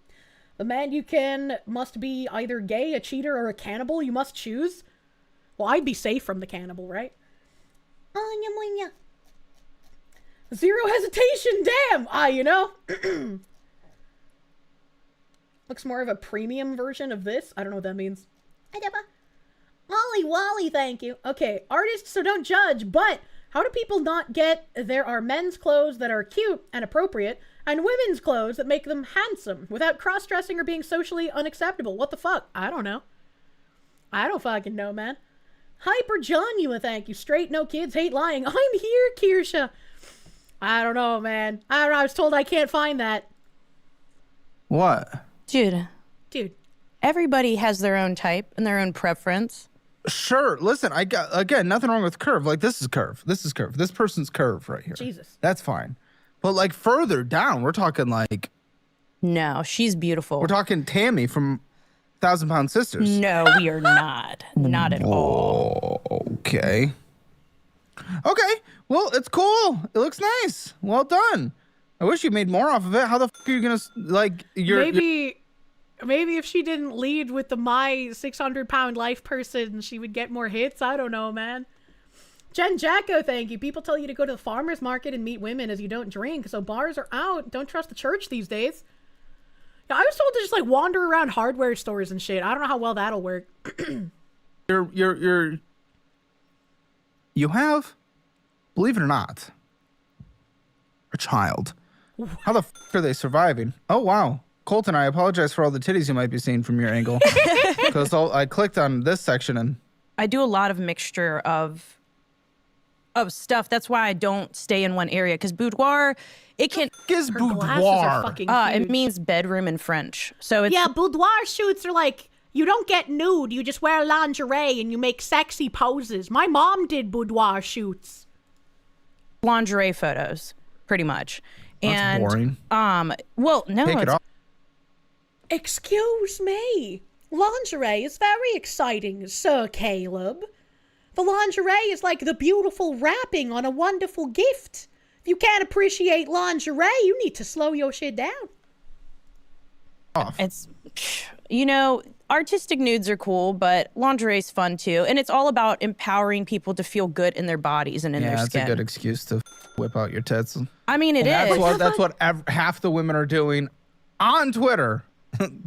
The man you can must be either gay, a cheater, or a cannibal. You must choose. Well, I'd be safe from the cannibal, right? Zero hesitation, damn! You know? Looks more of a premium version of this. I don't know what that means. Ollie Wally, thank you. Okay, artists, so don't judge, but how do people not get there are men's clothes that are cute and appropriate and women's clothes that make them handsome without cross-dressing or being socially unacceptable? What the fuck? I don't know. I don't fucking know, man. Hyper John, you thank you. Straight, no kids, hate lying. I'm here, Kirsche. I don't know, man. I don't know. I was told I can't find that. What? Dude, everybody has their own type and their own preference. Sure. Listen, I got, again, nothing wrong with curve. Like, this is curve. This is curve. This person's curve right here. Jesus. That's fine. But, like, further down, we're talking, like... No, she's beautiful. We're talking Tammy from 1,000 Pound Sisters. No, we are not. Not at all. Okay. Okay. Well, it's cool. It looks nice. Well done. I wish you made more off of it. How the f*** are you going to, like... Maybe if she didn't lead with the my 600-pound life person, she would get more hits. I don't know, man. Jen Jacko, thank you. People tell you to go to the farmer's market and meet women as you don't drink, so bars are out. Don't trust the church these days. Yeah, I was told to just like wander around hardware stores and shit. I don't know how well that'll work. You have, believe it or not, a child. How the f are they surviving? Oh, wow. Colton, I apologize for all the titties you might be seeing from your angle. Because I clicked on this section and... I do a lot of mixture of stuff. That's why I don't stay in one area. Because boudoir, it can... is Her glasses are boudoir? fucking it huge. means bedroom in French. So it's... Yeah, boudoir shoots are like, you don't get nude, you just wear lingerie and you make sexy poses. My mom did boudoir shoots. lingerie photos, pretty much. That's boring. Well, no. Take it off. Excuse me. Lingerie is very exciting, Sir Caleb. The lingerie is like the beautiful wrapping on a wonderful gift. If you can't appreciate lingerie, you need to slow your shit down. It's, you know, artistic nudes are cool, but lingerie is fun too. And it's all about empowering people to feel good in their bodies and in their That's skin. a good excuse to whip out your tits. I mean, it is. That's what half the women are doing on Twitter,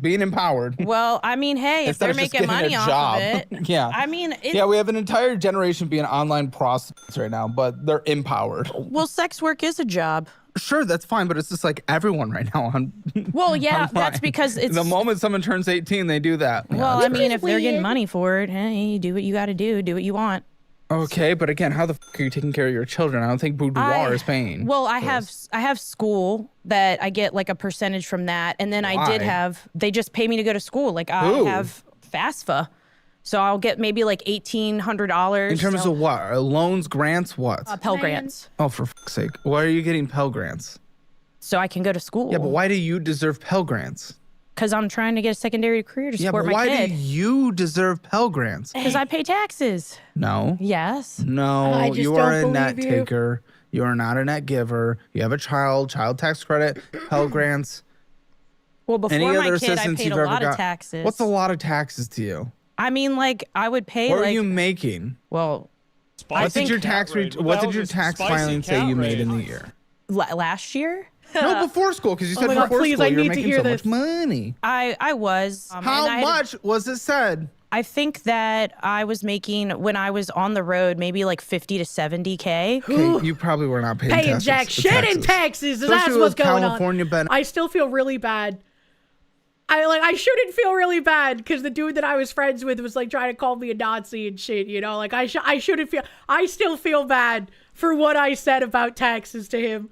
being empowered. Well, I mean, hey, if Instead they're of just making getting money a off job. of it. Yeah. I mean, Yeah, we have an entire generation being online prostitutes right now, but they're empowered. well, sex work is a job. Sure, that's fine, but it's just like everyone right now on. Well, yeah, that's online. because it's... The moment someone turns 18, they do that. Yeah, well, that's I mean, great. if they're getting weird. money for it, hey, do what you got to do what you want. Okay, but again, how the are you taking care of your children? I don't think boudoir is paying. Well, I have school that I get like a percentage from that, and then I did Why? have, they just pay me to go to school. Like I Who? have FAFSA, so I'll get maybe like $1,800 In terms of what? Loans, grants, what? Pell Grants, Oh, for fuck's sake. Why are you getting Pell Grants? so I can go to school. Yeah, but why do you deserve Pell Grants? Because I'm trying to get a secondary career to Yeah, support but my why kid. do you deserve Pell Grants? Because I pay taxes. No. Yes. No, I just you are a don't net believe you. taker. You are not a net giver. You have a child tax credit, Pell Grants. Well, before Any my other kid, I assistance paid you've a ever lot got? of taxes. What's a lot of taxes to you? I mean, like I would pay What like. are you making? Well, Spicy What did your cat tax raid. what That did was your a tax spicy filing say cat you made raid. in the year? last year, No, before school, because you said my God, before please, school I you were need to making hear so this. much money. I was. How and I had- much was it said? I think that I was making when I was on the road maybe like 50 to 70K. Okay, you probably were not paying Paying taxes. jack shit in taxes. That's Especially what's with going California on. I still feel really bad. I shouldn't feel really bad because the dude that I was friends with was like trying to call me a Nazi and shit, you know? Like I shouldn't feel, I still feel bad for what I said about taxes to him.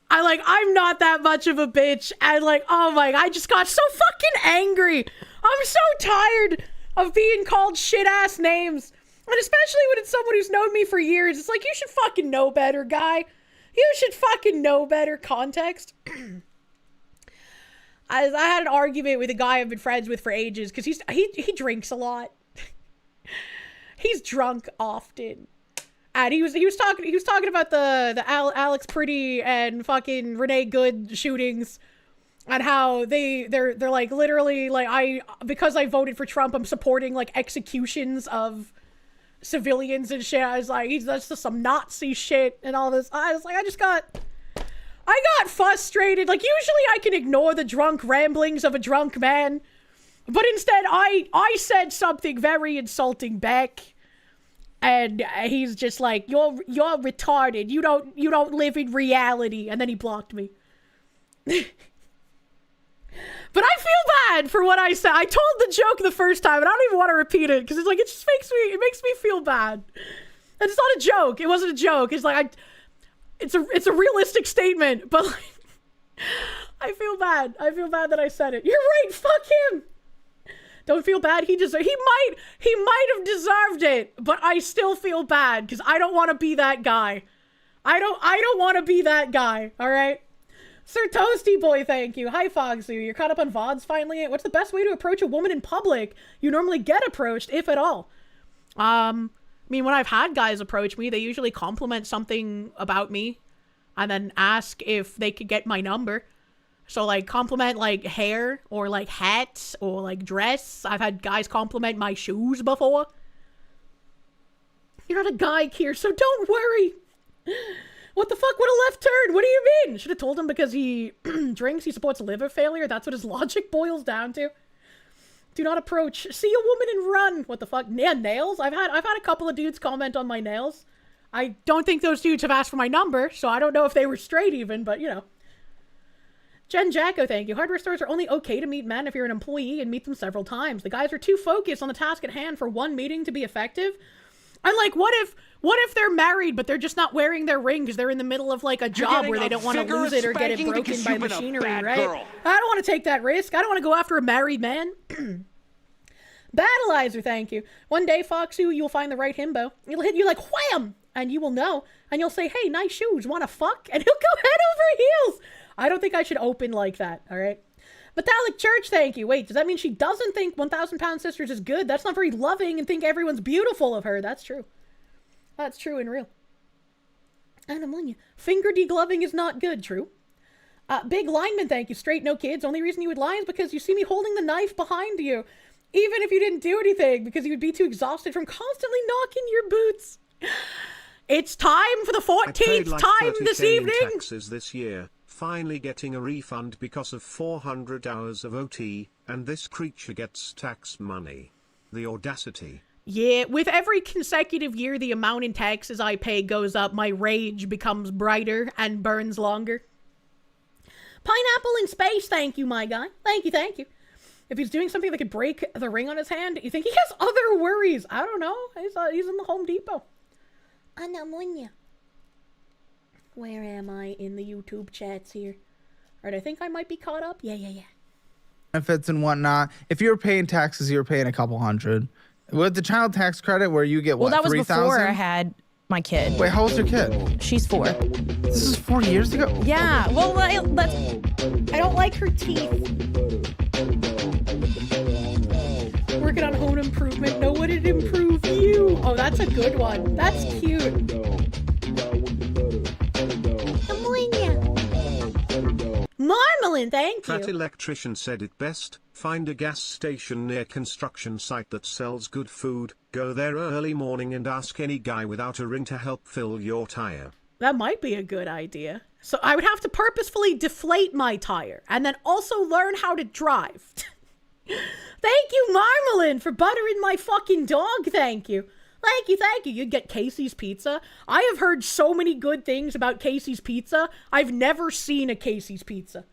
I'm not that much of a bitch. And oh my, I just got so fucking angry. I'm so tired of being called shit ass names. And especially when it's someone who's known me for years. It's like, you should fucking know better, guy. You should fucking know better. Context. I had an argument with a guy I've been friends with for ages because he drinks a lot. He's drunk often. And he was talking about the Alex Pretty and fucking Renee Good shootings and how they're like literally like because I voted for Trump, I'm supporting like executions of civilians and shit. I was like, that's just some Nazi shit and all this. I was like, I got frustrated. Like, usually I can ignore the drunk ramblings of a drunk man. But instead, I said something very insulting back. And he's just like, you're retarded. You don't live in reality. And then he blocked me. But I feel bad for what I said. I told the joke the first time, and I don't even want to repeat it. Because it's like, it makes me feel bad. And it's not a joke. It wasn't a joke. It's like, it's a realistic statement, but like, I feel bad. I feel bad that I said it. You're right. Fuck him. Don't feel bad. He might have deserved it, but I still feel bad because I don't want to be that guy. I don't want to be that guy. All right. Sir Toasty Boy, thank you. Hi, Fogsy. You're caught up on VoDs finally. What's the best way to approach a woman in public? You normally get approached, if at all. I mean, when I've had guys approach me, they usually compliment something about me and then ask if they could get my number. So, like, compliment, like, hair or, like, hats or, like, dress. I've had guys compliment my shoes before. You're not a guy, Kier, so don't worry. What the fuck? What a left turn. What do you mean? Should have told him because he drinks, he supports liver failure. That's what his logic boils down to. Do not approach. See a woman and run. What the fuck? Yeah, nails? I've had a couple of dudes comment on my nails. I don't think those dudes have asked for my number, so I don't know if they were straight even, but you know. Jen Jacko, thank you. Hardware stores are only okay to meet men if you're an employee and meet them several times. The guys are too focused on the task at hand for one meeting to be effective. I'm like, what if they're married, but they're just not wearing their ring because they're in the middle of like a job where they don't want to lose it or get it broken by machinery, right? Girl. I don't want to take that risk. I don't want to go after a married man. Battleizer, thank you. One day, Foxu, you'll find the right himbo. He'll hit you like wham, and you will know. And you'll say, hey, nice shoes, wanna fuck? And he'll go head over heels. I don't think I should open like that, all right? Metallic Church, thank you. Wait, does that mean she doesn't think 1,000 Pound Sisters is good? That's not very loving and think everyone's beautiful of her. That's true. That's true and real. And I'm on you. Finger degloving is not good, true. Big Lineman, thank you. Straight, no kids. Only reason you would lie is because you see me holding the knife behind you. Even if you didn't do anything, because you would be too exhausted from constantly knocking your boots. It's time for the 14th time this evening. Taxes this year. Finally getting a refund because of 400 hours of OT, and this creature gets tax money. The audacity. Yeah, with every consecutive year the amount in taxes I pay goes up, my rage becomes brighter and burns longer. Pineapple in space, thank you, my guy. Thank you, thank you. If he's doing something that could break the ring on his hand, you think he has other worries. I don't know. He's in the Home Depot. Anamunya. Where am I in the YouTube chats here? Alright, I think I might be caught up. Yeah. Benefits and whatnot. If you're paying taxes, you're paying a couple hundred. With the child tax credit, where you get what? Well, that was 3,000? before I had my kid. Wait, how old's your kid? She's 4. This is 4 years ago. Yeah. Well, let's. I don't like her teeth. Working on home improvement. Know would it improve you? Oh, that's a good one. That's cute. Marmalin, thank you. Fat Electrician said it best. Find a gas station near construction site that sells good food. Go there early morning and ask any guy without a ring to help fill your tire. That might be a good idea. So I would have to purposefully deflate my tire and then also learn how to drive. Thank you, Marmalin, for buttering my fucking dog. Thank you. Thank you. You'd get Casey's Pizza. I have heard so many good things about Casey's Pizza. I've never seen a Casey's Pizza.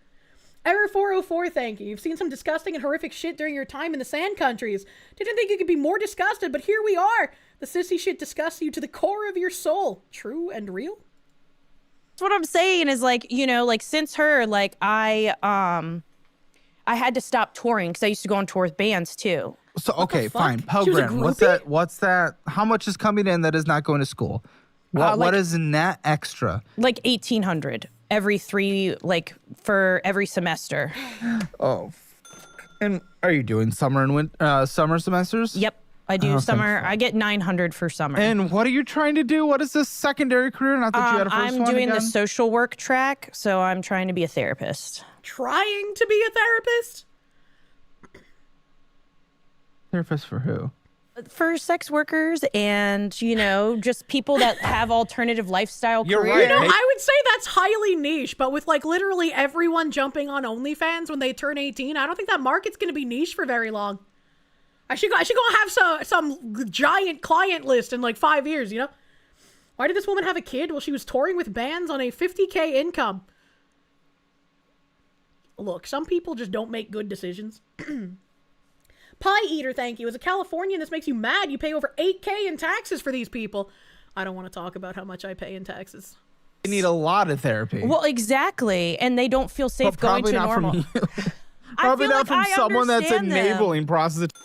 Error 404, thank you. You've seen some disgusting and horrific shit during your time in the sand countries. Didn't think you could be more disgusted, but here we are. The sissy shit disgusts you to the core of your soul. True and real? That's what I'm saying is like, you know, like since her, like I had to stop touring because I used to go on tour with bands too. So okay, fine. She was a Program. What's groupie? that? What's that? How much is coming in that is not going to school? What is net extra? Like 1,800 every 3, like for every semester. Oh, and are you doing summer and summer semesters? Yep, I do summer. I get 900 for summer. And what are you trying to do? What is this secondary career? Not that you had a 1st I'm one doing again? the social work track, so I'm trying to be a therapist. Trying to be a therapist? Therapist for who? For sex workers and, you know, just people that have alternative lifestyle You're careers. right. You know, I would say that's highly niche, but with like literally everyone jumping on OnlyFans when they turn 18, I don't think that market's going to be niche for very long. I should go have some giant client list in like 5 years, you know? Why did this woman have a kid? Well, she was touring with bands on a 50K income. Look, some people just don't make good decisions. Pie Eater, thank you. As a Californian, this makes you mad. You pay over 8K in taxes for these people. I don't want to talk about how much I pay in taxes. You need a lot of therapy. Well, exactly. And they don't feel safe But going probably to not normal. from you. Probably not from someone that's enabling prostitution.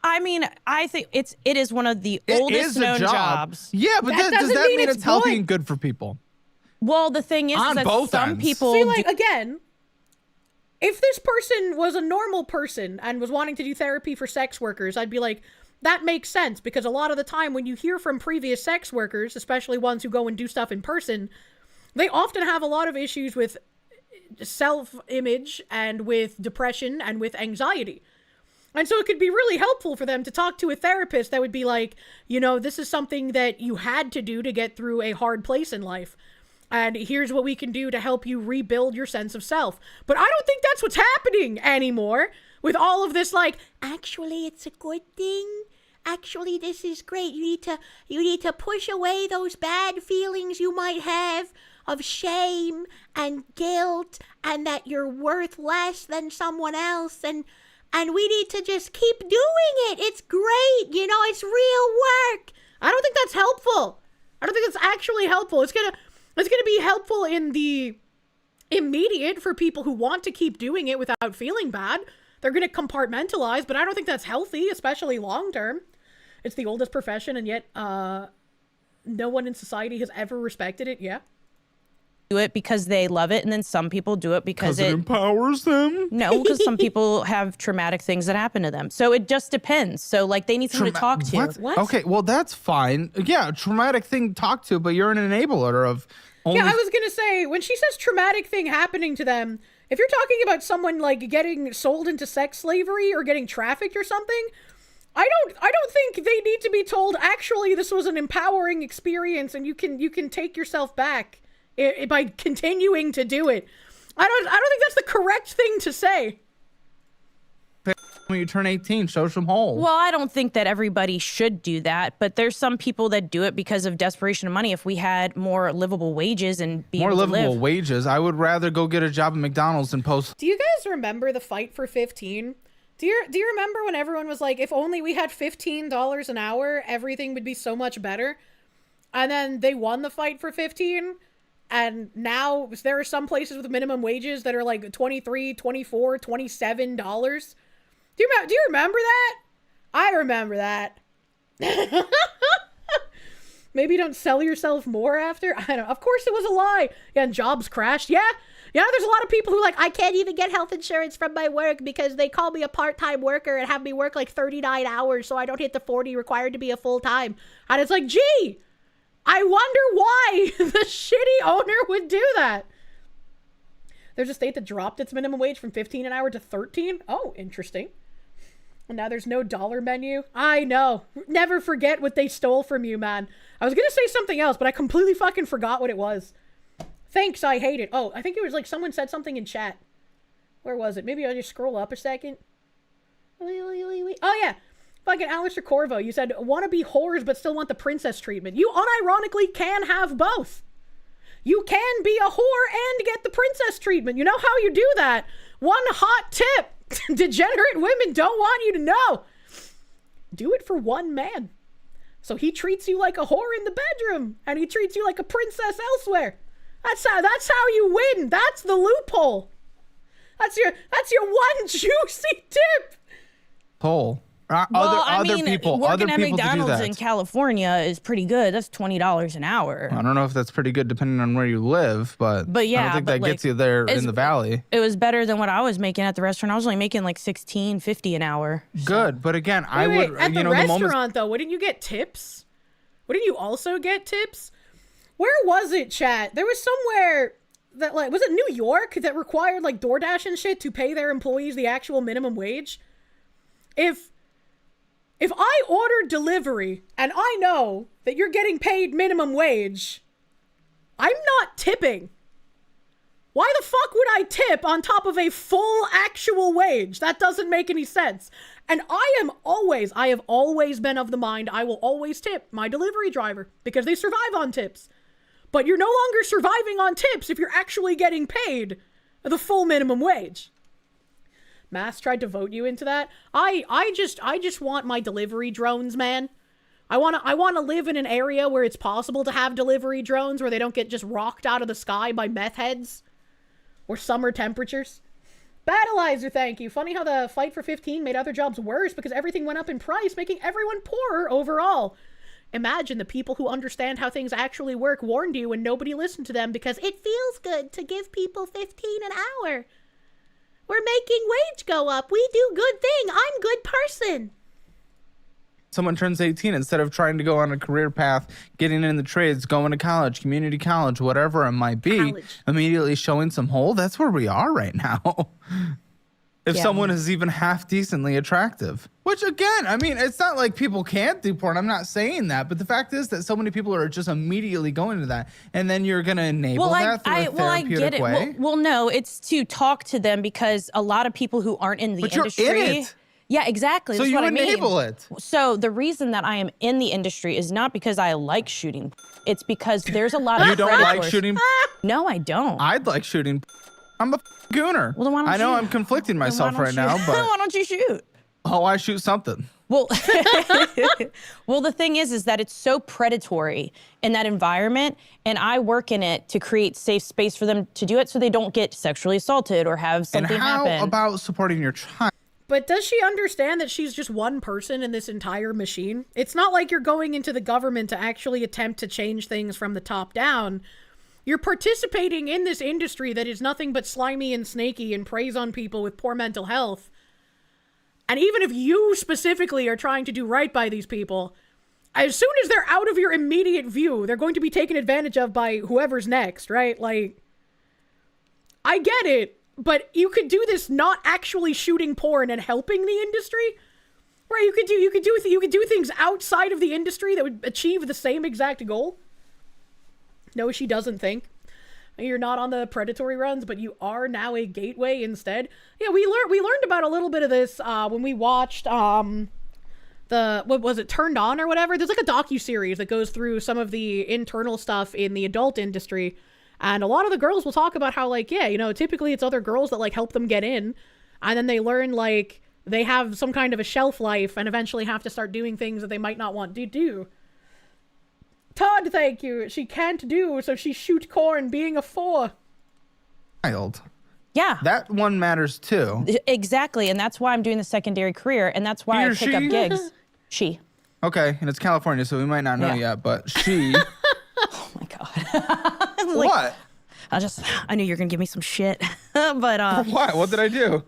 I mean, I think it is one of the oldest known jobs. Yeah, but does that mean it's healthy good. and good for people? Well, the thing is On that both some ends. people See, like, again, if this person was a normal person and was wanting to do therapy for sex workers, I'd be like, that makes sense, because a lot of the time when you hear from previous sex workers, especially ones who go and do stuff in person, they often have a lot of issues with self-image and with depression and with anxiety. And so it could be really helpful for them to talk to a therapist that would be like, you know, this is something that you had to do to get through a hard place in life. And here's what we can do to help you rebuild your sense of self. But I don't think that's what's happening anymore with all of this, like, actually, it's a good thing. Actually, this is great. You need to push away those bad feelings you might have of shame and guilt and that you're worth less than someone else. And we need to just keep doing it. It's great. You know, it's real work. I don't think that's helpful. I don't think it's actually helpful. It's gonna be helpful in the immediate for people who want to keep doing it without feeling bad. They're gonna compartmentalize, but I don't think that's healthy, especially long term. It's the oldest profession, and yet no one in society has ever respected it. Yeah. Do it because they love it, and then some people do it because it empowers them. No, because some people have traumatic things that happen to them. So it just depends. So like they need someone to talk to. What? Okay, well that's fine. Yeah, traumatic thing to talk to, but you're an enabler of. Only... Yeah, I was gonna say, when she says traumatic thing happening to them, if you're talking about someone like getting sold into sex slavery or getting trafficked or something, I don't think they need to be told, actually this was an empowering experience and you can take yourself back by continuing to do it. I don't think that's the correct thing to say. When you turn 18, show some hole. Well, I don't think that everybody should do that, but there's some people that do it because of desperation of money. If we had more livable wages and be more able to livable live. wages, I would rather go get a job at McDonald's than post. Do you guys remember the fight for 15? Do you remember when everyone was like, if only we had $15 an hour, everything would be so much better? And then they won the fight for 15. And now there are some places with minimum wages that are like $23, $24, $27. Do you remember that? I remember that. Maybe don't sell yourself more after. I don't know. Of course it was a lie. Yeah, and jobs crashed. Yeah. Yeah, there's a lot of people who are like, I can't even get health insurance from my work because they call me a part-time worker and have me work like 39 hours so I don't hit the 40 required to be a full-time. And it's like, gee, I wonder why the shitty owner would do that. There's a state that dropped its minimum wage from 15 an hour to 13. Oh, interesting. And now there's no dollar menu. I know. Never forget what they stole from you, man. I was going to say something else, but I completely fucking forgot what it was. Thanks, I hate it. Oh, I think it was like someone said something in chat. Where was it? Maybe I'll just scroll up a second. Oh, yeah. Fucking Alistair Corvo, you said, want to be whores but still want the princess treatment. You unironically can have both. You can be a whore and get the princess treatment. You know how you do that? One hot tip. Degenerate women don't want you to know. Do it for one man. So he treats you like a whore in the bedroom and he treats you like a princess elsewhere. That's how you win. That's the loophole. That's your one juicy tip. Hole. Well, Other people working at do McDonald's that. in California is pretty good. That's $20 an hour. I don't know if that's pretty good depending on where you live, but yeah, I don't think but that gets you there in the valley. It was better than what I was making at the restaurant. I was only making like $16.50 an hour. Good, but again, I would. At the restaurant though, wouldn't you get tips? Wouldn't you also get tips? Where was it, chat? There was somewhere that was it New York that required like DoorDash and shit to pay their employees the actual minimum wage? If I order delivery and I know that you're getting paid minimum wage, I'm not tipping. Why the fuck would I tip on top of a full actual wage? That doesn't make any sense. And I have always been of the mind I will always tip my delivery driver because they survive on tips. But you're no longer surviving on tips if you're actually getting paid the full minimum wage. Mass tried to vote you into that. I just want my delivery drones, man. I want to live in an area where it's possible to have delivery drones where they don't get just rocked out of the sky by meth heads or summer temperatures. Battleizer, thank you. Funny how the fight for 15 made other jobs worse because everything went up in price, making everyone poorer overall. Imagine the people who understand how things actually work warned you and nobody listened to them because it feels good to give people 15 an hour. We're making wage go up. We do good thing. I'm good person. Someone turns 18, instead of trying to go on a career path, getting in the trades, going to college, community college, whatever it might be, immediately showing some hole. That's where we are right now. if Yeah. someone is even half decently attractive. Which again, I mean, it's not like people can't do porn. I'm not saying that, but the fact is that so many people are just immediately going to that, and then you're gonna enable that through a therapeutic get it. way. Well, no, it's to talk to them because a lot of people who aren't in the But you're industry. in it. Yeah, exactly. So That's you what I mean. enable it. So the reason that I am in the industry is not because I like shooting. It's because there's a lot of You don't like predators. shooting? No, I don't. I'd like shooting. I'm a gooner. Well, then why don't I know you- I'm conflicting Then why myself don't right you- now, but why don't you shoot? I shoot something. Well, well, the thing is that it's so predatory in that environment, and I work in it to create safe space for them to do it, so they don't get sexually assaulted or have And something how happen. about supporting your child? But does she understand that she's just one person in this entire machine? It's not like you're going into the government to actually attempt to change things from the top down. You're participating in this industry that is nothing but slimy and snaky and preys on people with poor mental health. And even if you specifically are trying to do right by these people, as soon as they're out of your immediate view, they're going to be taken advantage of by whoever's next, right? Like, I get it, but you could do this not actually shooting porn and helping the industry, right? You could do things outside of the industry that would achieve the same exact goal. No, she doesn't think. You're not on the predatory runs, but you are now a gateway instead. Yeah, we learned about a little bit of this when we watched what was it, Turned On or whatever. There's like a docu-series that goes through some of the internal stuff in the adult industry, and a lot of the girls will talk about how, like, yeah, you know, typically it's other girls that like help them get in, and then they learn like they have some kind of a shelf life and eventually have to start doing things that they might not want to do. Todd, thank you. She can't do, so she shoot corn being a 4. Child. Yeah. That one matters too. Exactly, and that's why I'm doing the secondary career, and that's why He I or pick up she? gigs. She. Okay, and it's California, so we might not know Yeah. yet, but she. Oh my god. What? I knew you were gonna give me some shit, but What? What did I do?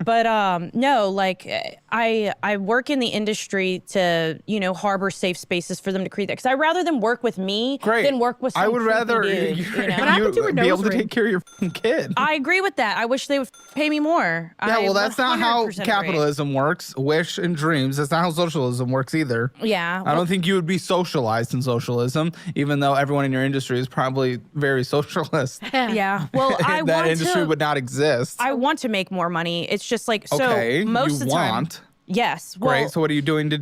no, like I work in the industry to, you know, harbor safe spaces for them to create that. Because I rather them work with me Great. than work with some I would creepy rather dude, you, you know? What happened to her be able nose to ring? take care of your fucking kid. I agree with that. I wish they would pay me more. Yeah, well, that's not how 100% agree. capitalism works. Wish and dreams. That's not how socialism works either. Yeah. I don't think you would be socialized in socialism, even though everyone in your industry is probably very socialist. Yeah. Well, I that want industry to. would not exist. I want to make more money. It's just like so. Okay, most you of the time. want. Yes. Great. Well, So what are you doing to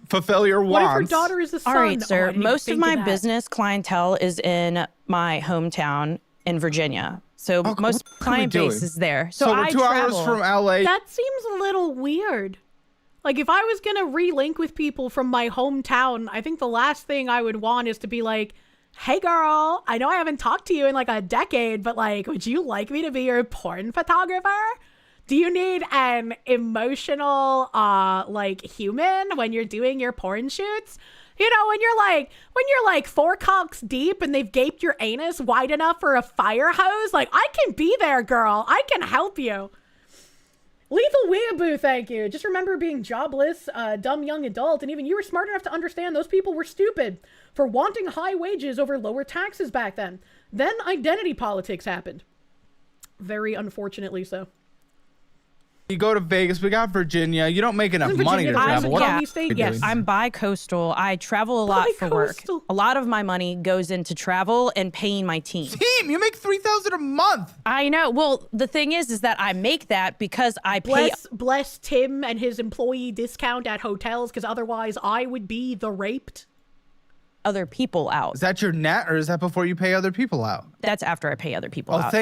fulfill your What if her wants? daughter is the son? all right, Oh, I sir. didn't even Most of think my that. business clientele is in my hometown in Virginia. So what most the fuck are we client base doing? is there. So we're I 2 hours travel. from LA. That seems a little weird. Like, if I was gonna relink with people from my hometown, I think the last thing I would want is to be like, hey girl, I know I haven't talked to you in like a decade, but like, would you like me to be your porn photographer? Do you need an emotional, like, human when you're doing your porn shoots? You know, when you're like 4 cocks deep and they've gaped your anus wide enough for a fire hose, like, I can be there, girl. I can help you. Lethal Weeaboo, thank you. Just remember being jobless, dumb young adult, and even you were smart enough to understand those people were stupid for wanting high wages over lower taxes back then. Then identity politics happened. Very unfortunately so. You go to Vegas. We got Virginia. You don't make enough Isn't money to Virginia the travel. most What economy are state? you Yes. doing? I'm bi-coastal. I travel a lot for work. Bi-coastal. A lot of my money goes into travel and paying my team. Team, you make $3,000 a month. I know. Well, the thing is that I make that because I pay. Bless Tim and his employee discount at hotels, because otherwise I would be the raped. Other people out. Is that your net, or is that before you pay other people out? That's after I pay other people Oh, out.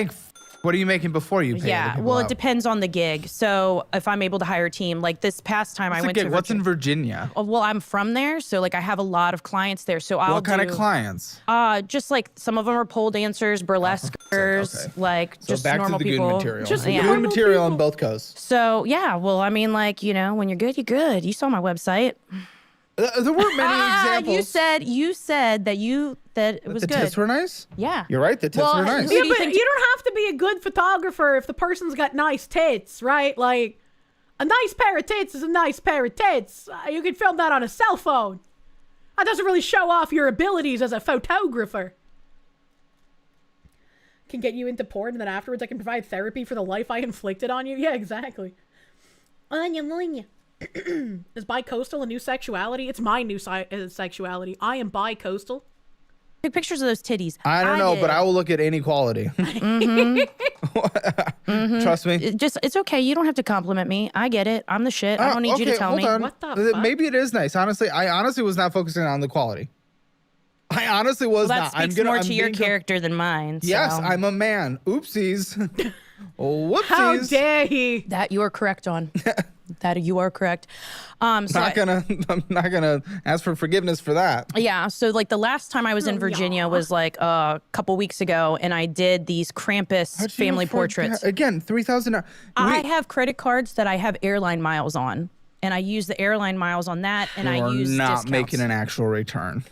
What are you making before you pay other Yeah, people well, out? it depends on the gig. So if I'm able to hire a team, like this past time I went to What's in Virginia. Virginia? Oh, well, I'm from there, so like I have a lot of clients there. So I'll What kind of do, clients? just like some of them are pole dancers, burlesquers, okay. like So just back to normal the people. goon material. Just The yeah. goon normal material on people. both coasts. So yeah, well, I mean, like, you know, when you're good, you're good. You saw my website. There weren't many examples. You said that it was the good. tits were nice? Yeah. You're right, the tits Well, were nice. who Yeah, do you but think- you don't have to be a good photographer if the person's got nice tits, right? Like, a nice pair of tits is a nice pair of tits. You can film that on a cell phone. That doesn't really show off your abilities as a photographer. can get you into porn, and then afterwards I can provide therapy for the life I inflicted on you. Yeah, exactly. Anya. Is bi-coastal a new sexuality? It's my new sexuality. I am bi-coastal. Take pictures of those titties. I don't know, but I will look at inequality. Trust me. It's okay. You don't have to compliment me. I get it. I'm the shit. I don't need you to tell me. What the fuck? Maybe it is nice. Honestly, I honestly was not focusing on the quality. I honestly was That not. speaks more to your character than mine. Yes, so. I'm a man. Oopsies. Whoopsies. How dare he? That you are correct on. That you are correct. I'm not gonna ask for forgiveness for that. Yeah. So like the last time I was in Virginia was like a couple weeks ago, and I did these Krampus family portraits. Again, 3,000. I have credit cards that I have airline miles on, and I use the airline miles on that, and I use not discounts. making an actual return.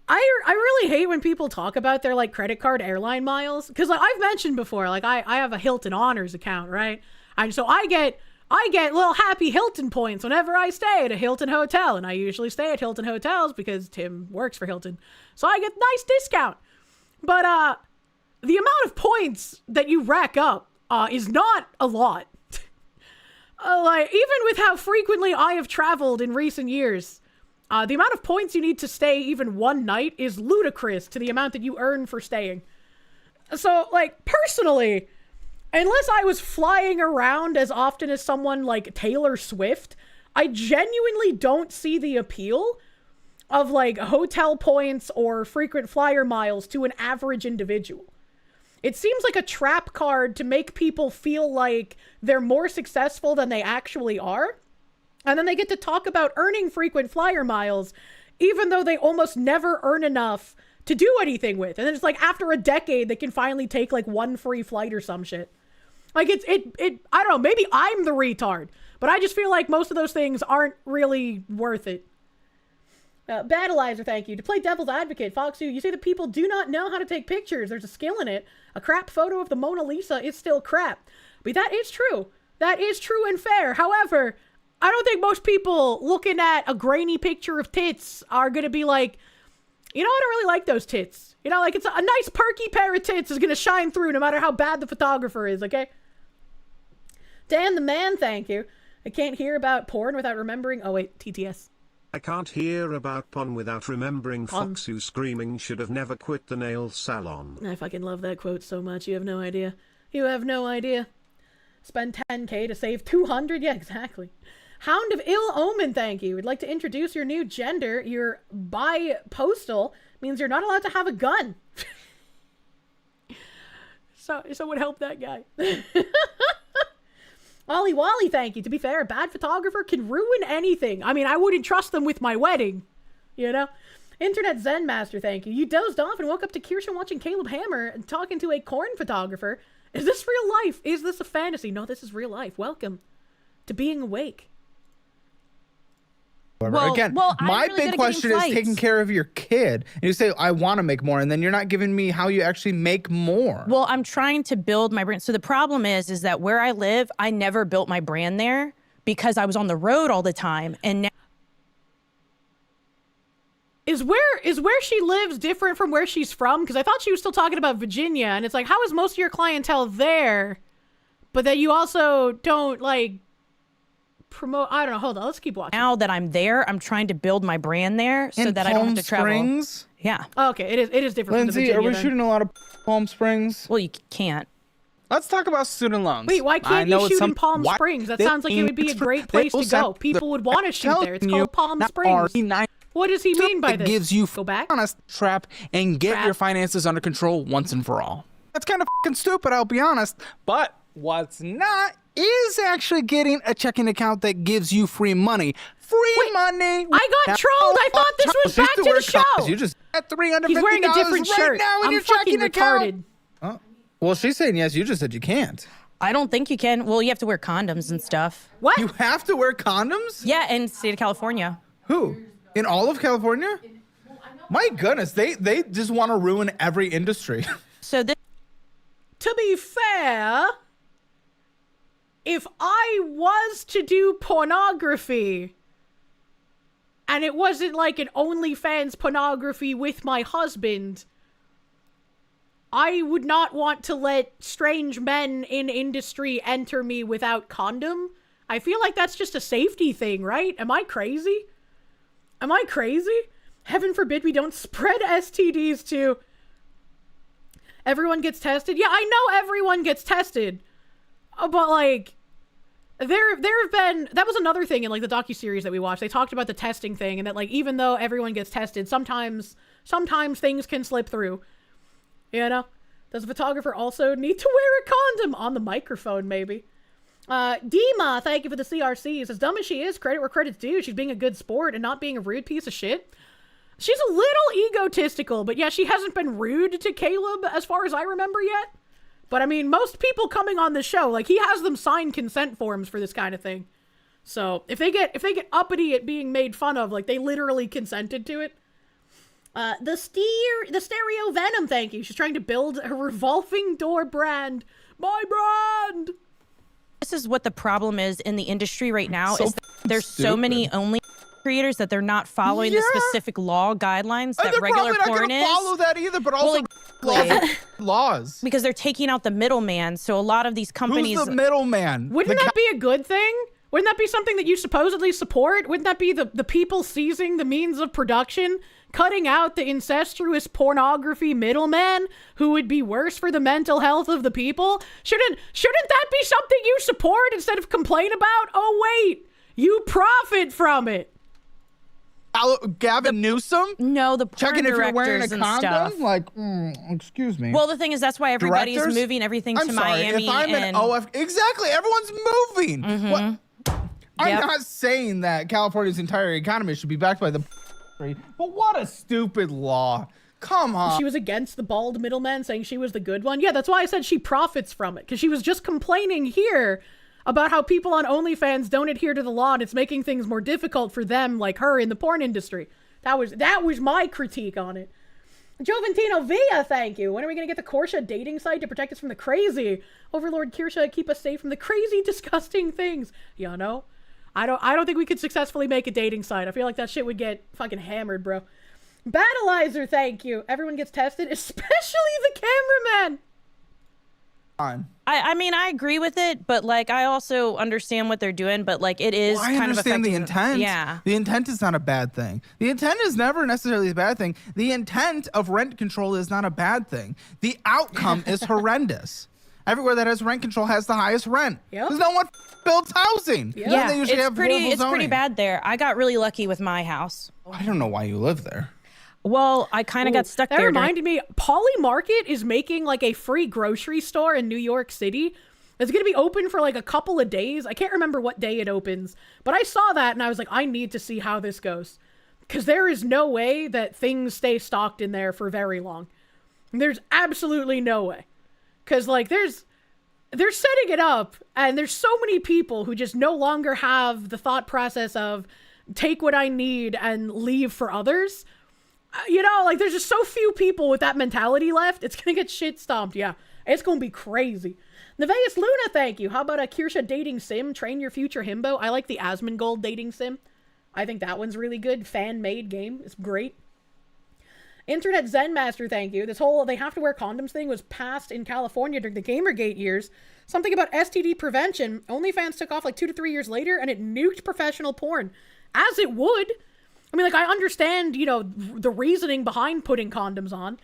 I really hate when people talk about their like credit card airline miles, because like I've mentioned before, like I have a Hilton Honors account, right? And so I get little happy Hilton points whenever I stay at a Hilton hotel, and I usually stay at Hilton hotels because Tim works for Hilton, so I get nice discount. But the amount of points that you rack up is not a lot. Like even with how frequently I have traveled in recent years. The amount of points you need to stay even one night is ludicrous to the amount that you earn for staying. So, like, personally, unless I was flying around as often as someone like Taylor Swift, I genuinely don't see the appeal of, like, hotel points or frequent flyer miles to an average individual. It seems like a trap card to make people feel like they're more successful than they actually are. And then they get to talk about earning frequent flyer miles, even though they almost never earn enough to do anything with. And then it's like after a decade, they can finally take like one free flight or some shit. Like I don't know, maybe I'm the retard, but I just feel like most of those things aren't really worth it. Battleizer, thank you. To play devil's advocate, Foxu, you say that people do not know how to take pictures. There's a skill in it. A crap photo of the Mona Lisa is still crap. But that is true. That is true and fair. However, I don't think most people looking at a grainy picture of tits are going to be like, you know, I don't really like those tits. You know, like it's a nice perky pair of tits is going to shine through no matter how bad the photographer is, okay? Dan the man, thank you. I can't hear about porn without remembering... Oh, wait, TTS. I can't hear about porn without remembering Pon. Foxu screaming should have never quit the nail salon. I fucking love that quote so much. You have no idea. You have no idea. Spend 10K to save 200? Yeah, exactly. Hound of Ill Omen, thank you. Would like to introduce your new gender. Your bi-postal means you're not allowed to have a gun. So would help that guy. Ollie Wally, thank you. To be fair, a bad photographer can ruin anything. I mean, I wouldn't trust them with my wedding, you know? Internet Zen Master, thank you. You dozed off and woke up to Kirsche watching Caleb Hammer and talking to a corn photographer. Is this real life? Is this a fantasy? No, this is real life. Welcome to being awake. My big question is taking care of your kid. And you say, I want to make more, and then you're not giving me how you actually make more. Well, I'm trying to build my brand. So the problem is that where I live, I never built my brand there because I was on the road all the time. And now Is where she lives different from where she's from? Because I thought she was still talking about Virginia, and it's like, how is most of your clientele there? But that you also don't, like, promote... I don't know, hold on, let's keep watching. now that I'm there, I'm trying to build my brand there so that I don't have to travel. Springs? Yeah. Oh, okay, it is different Lindsay, from the Virginia, are we then. shooting a lot of Palm Springs? Well, you can't. Let's talk about student loans. Wait, why can't you shoot in Palm Springs? That sounds like it would be a great place to go. People would want to shoot there. It's called Palm Springs. What does he mean by this? It gives you Go back? honest trap and get your finances under control once and for all. That's kind of fucking stupid, I'll be honest. But what's not is actually getting a checking account that gives you free money. Free money. I got trolled. I thought this was back to the show. You just got $350 He's wearing a different right shirt. now in I'm your fucking checking retarded. account. Oh. Well, she's saying yes. You just said you can't. I don't think you can. Well, you have to wear condoms and stuff. What? You have to wear condoms? Yeah, in the state of California. Who? In all of California? My goodness, they just want to ruin every industry. So this To be fair, if I was to do pornography and it wasn't like an OnlyFans pornography with my husband, I would not want to let strange men in industry enter me without condom. I feel like that's just a safety thing, right? Am I crazy? Am I crazy? Heaven forbid we don't spread STDs to... Everyone gets tested? Yeah, I know everyone gets tested. But, like, there have been... That was another thing in, like, the docuseries that we watched. They talked about the testing thing and that, like, even though everyone gets tested, sometimes things can slip through. You know? Does a photographer also need to wear a condom? On the microphone, maybe. Dima, thank you for the CRCs. As dumb as she is, credit where credit's due. She's being a good sport and not being a rude piece of shit. She's a little egotistical, but yeah, she hasn't been rude to Caleb as far as I remember yet. But I mean, most people coming on the show, like, he has them sign consent forms for this kind of thing. So if they get uppity at being made fun of, like, they literally consented to it. The Stereo Venom, thank you. She's trying to build a revolving door brand. My brand! This is what the problem is in the industry right now, So is that there's so many only creators that they're not following the specific law guidelines that they're regular probably porn not is. gonna follow that either, but also laws. Because they're taking out the middleman, so a lot of these companies... Who's the middleman? Wouldn't that be a good thing? Wouldn't that be something that you supposedly support? Wouldn't that be the people seizing the means of production, cutting out the incestuous pornography middleman who would be worse for the mental health of the people? Shouldn't that be something you support instead of complain about? Oh wait, you profit from it. Gavin Newsom? No, the porn Checking if you're wearing a directors and condom? stuff. Like, excuse me. Well, the thing is, that's why everybody's Directors? moving everything I'm to sorry, Miami. if I'm and an OF, exactly, everyone's moving. What? I'm Yep. not saying that California's entire economy should be backed by the but what a stupid law. Come on. She was against the bald middleman, saying she was the good one. Yeah, that's why I said she profits from it, because she was just complaining here about how people on OnlyFans don't adhere to the law and it's making things more difficult for them, like her, in the porn industry. That was my critique on it. Joventino Villa, thank you. When are we going to get the Kirsche dating site to protect us from the crazy? Overlord Kirsche, keep us safe from the crazy, disgusting things. You know? I don't think we could successfully make a dating site. I feel like that shit would get fucking hammered, bro. Battleizer, thank you. Everyone gets tested, especially the cameraman. I mean, I agree with it, but like, I also understand what they're doing, but like, it is I kind of understand the affecting intent. Yeah. The intent is not a bad thing. The intent is never necessarily a bad thing. The intent of rent control is not a bad thing. The outcome is horrendous. Everywhere that has rent control has the highest rent. Yep. Because no one builds housing. Yep. Yeah, They usually it's have pretty horrible zoning. bad there. I got really lucky with my house. I don't know why you live there. Well, I kind of got stuck That there. reminded me, Polly Market is making like a free grocery store in New York City. It's going to be open for like a couple of days. I can't remember what day it opens, but I saw that and I was like, I need to see how this goes. Because there is no way that things stay stocked in there for very long. There's absolutely no way. Because like they're setting it up and there's so many people who just no longer have the thought process of take what I need and leave for others. You know, like there's just so few people with that mentality left. It's going to get shit stomped. Yeah, it's going to be crazy. Nevaeus Luna, thank you. How about a Kirsche dating sim? Train your future himbo. I like the Asmongold dating sim. I think that one's really good. Fan-made game. It's great. Internet Zen Master, thank you. This whole they have to wear condoms thing was passed in California during the Gamergate years. Something about STD prevention. OnlyFans took off like 2 to 3 years later and it nuked professional porn. As it would. I mean, like, I understand, you know, the reasoning behind putting condoms on,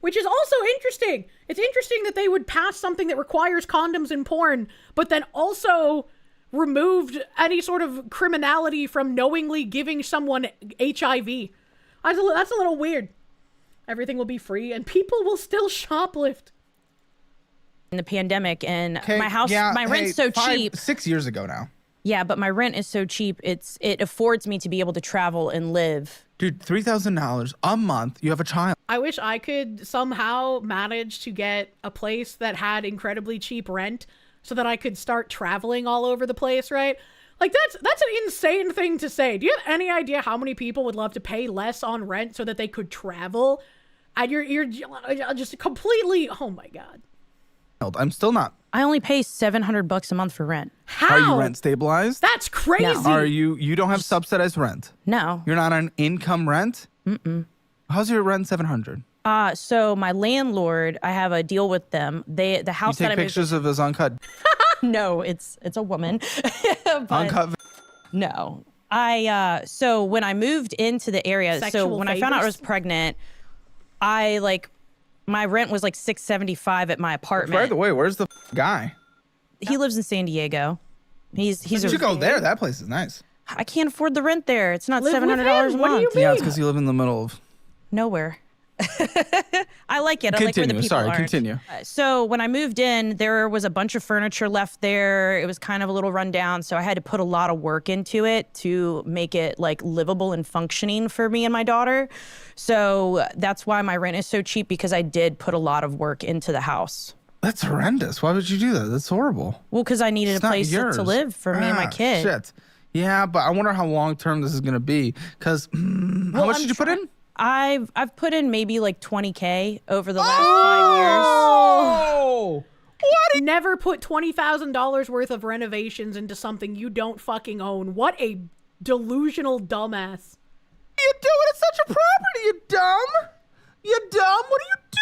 which is also interesting. It's interesting that they would pass something that requires condoms in porn, but then also removed any sort of criminality from knowingly giving someone HIV. That's a little weird. Everything will be free and people will still shoplift. In the pandemic, and Okay, my house, yeah, my rent's so cheap. 6 years ago now. Yeah, but my rent is so cheap. It affords me to be able to travel and live. Dude, $3,000 a month. You have a child. I wish I could somehow manage to get a place that had incredibly cheap rent so that I could start traveling all over the place, right? Like, that's an insane thing to say. Do you have any idea how many people would love to pay less on rent so that they could travel? And you're just completely, oh my God. I'm still not. I only pay $700 a month for rent. How? Are you rent stabilized? That's crazy. Are you don't have subsidized rent? No. You're not on income rent? Mm-mm. How's your rent 700? So my landlord, I have a deal with them. The You house that take I moved. pictures of his uncut, No, it's a woman. But uncut. no. So when I moved into the area, Sexual when I found out I was favors? pregnant, my rent was like $675 at my apartment. By the way, where's the guy? He lives in San Diego. He's You should go there. That place is nice. I can't afford the rent there. It's not Live with $700 a him? What do month. you mean? Yeah, it's because you live in the middle of. Nowhere. I like it. I like where the Continue. people Sorry, are. continue. So when I moved in, there was a bunch of furniture left there. It was kind of a little rundown, so I had to put a lot of work into it to make it like livable and functioning for me and my daughter. So that's why my rent is so cheap, because I did put a lot of work into the house. That's horrendous. Why would you do that? That's horrible. Well, because I needed It's a not place yours. to live for me and my kid. Shit. Yeah, but I wonder how long term this is gonna be. Because how much did you put in? I've put in maybe like $20K over the last 5 Oh! Never put $20,000 worth of renovations into something you don't fucking own. What a delusional dumbass. You doing? It's such a property. You dumb. You dumb. What are you doing?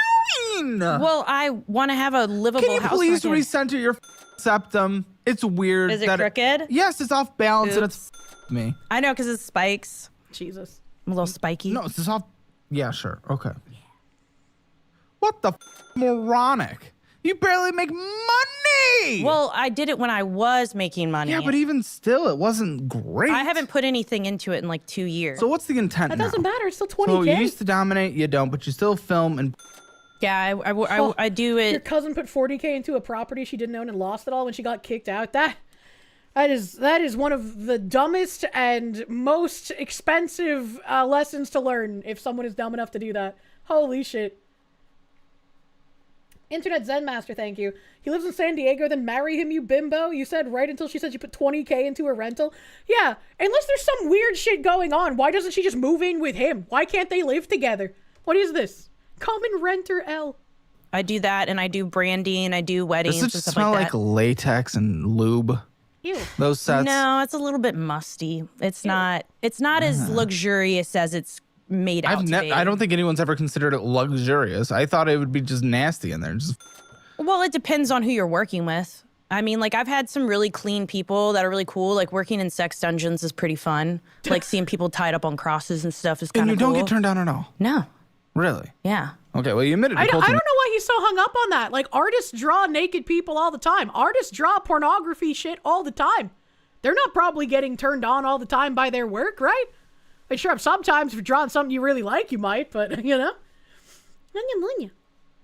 years. Well, I want to have a livable Can you house. for please my kid. recenter your septum? It's weird. Is it that crooked? Yes, it's off balance and it's me. I know, because it's spikes. Jesus. I'm a little spiky. No, it's just off. Yeah, sure. Okay. What the moronic? You barely make money. Well, I did it when I was making money. yeah, but even still, it wasn't great. I haven't put anything into it in like 2 years. So what's the intent That now? doesn't matter. It's still So 20K. you used to dominate, you don't, but you still film and. yeah, I do Your it. cousin put 40K into a property she didn't own and lost it all when she got kicked out. That is one of the dumbest and most expensive lessons to learn if someone is dumb enough to do that. Holy shit. Internet Zen Master, thank you. He lives in San Diego, then marry him, you bimbo. You said right until she said you put 20K into a rental. Yeah, unless there's some weird shit going on, why doesn't she just move in with him? Why can't they live together? What is this? Common renter L. I do that, and I do branding. I do weddings Does it and just stuff smell like like that. latex and lube? Ew. Those sets. No, it's a little bit musty. It's not. It's not as luxurious as it's made out to be. I don't think anyone's ever considered it luxurious. I thought it would be just nasty in there. Just Well, it depends on who you're working with. I mean, like, I've had some really clean people that are really cool. Like, working in sex dungeons is pretty fun. Like, seeing people tied up on crosses and stuff is and kind you of cool. don't get turned down at all. No. Really? Yeah. Okay. Well, you admitted. I don't know why he's so hung up on that. Like, artists draw naked people all the time. Artists draw pornography shit all the time. They're not probably getting turned on all the time by their work, right? Like, sure, sometimes if you're drawing something you really like, you might, but, you know.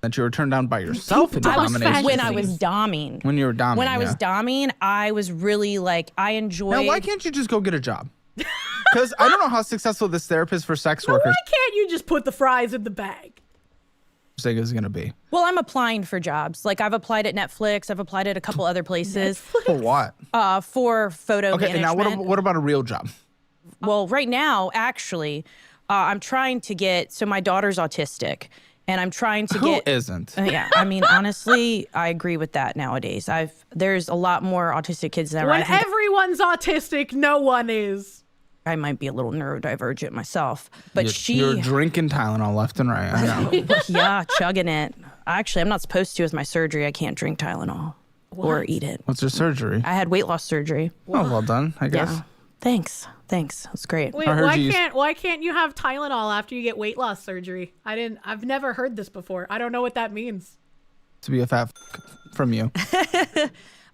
That you were turned down by yourself in I was domination. When I was doming. When you were dominating. When I was doming, I was really, like, I enjoyed... Now, why can't you just go get a job? Because I don't know how successful this therapist for sex Now, workers why can't you just put the fries in the bag? thing is going to be. Well, I'm applying for jobs. Like, I've applied at Netflix. I've applied at a couple other places For what? for photo Okay, and now management. what about a real job? Well, right now, actually, I'm trying to get... So my daughter's autistic, and I'm trying to Who get... isn't? Yeah, I mean, honestly, I agree with that nowadays. There's a lot more autistic kids than ever. When I think everyone's autistic, no one is. I might be a little neurodivergent myself, but You're drinking Tylenol left and right. I know. yeah, chugging it. Actually, I'm not supposed to with my surgery. I can't drink Tylenol or eat it. What's your surgery? I had weight loss surgery. Oh, well done, I guess. Yeah. Thanks. That's great. Wait, I heard you why can't you have Tylenol after you get weight loss surgery? I've never heard this before. I don't know what that means. To be a fat from you.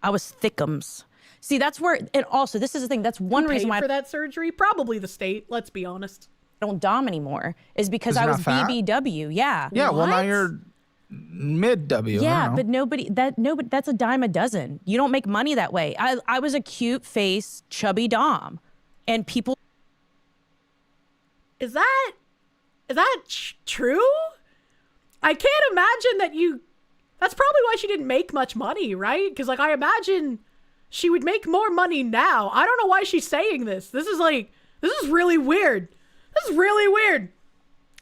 I was thickums. See, that's where, and also this is the thing. That's one Paid reason why for I that surgery? Probably the state, let's be honest. don't dom anymore is because I you're was not fat? BBW. Yeah. Yeah, well, now What? you're mid W. I Yeah, don't know. but nobody, that's a dime a dozen. You don't make money that way. I was a cute face, chubby dom, and people. Is that true? I can't imagine that you... That's probably why she didn't make much money, right? Because, like, I imagine she would make more money now. I don't know why she's saying this. This is really weird. This is really weird.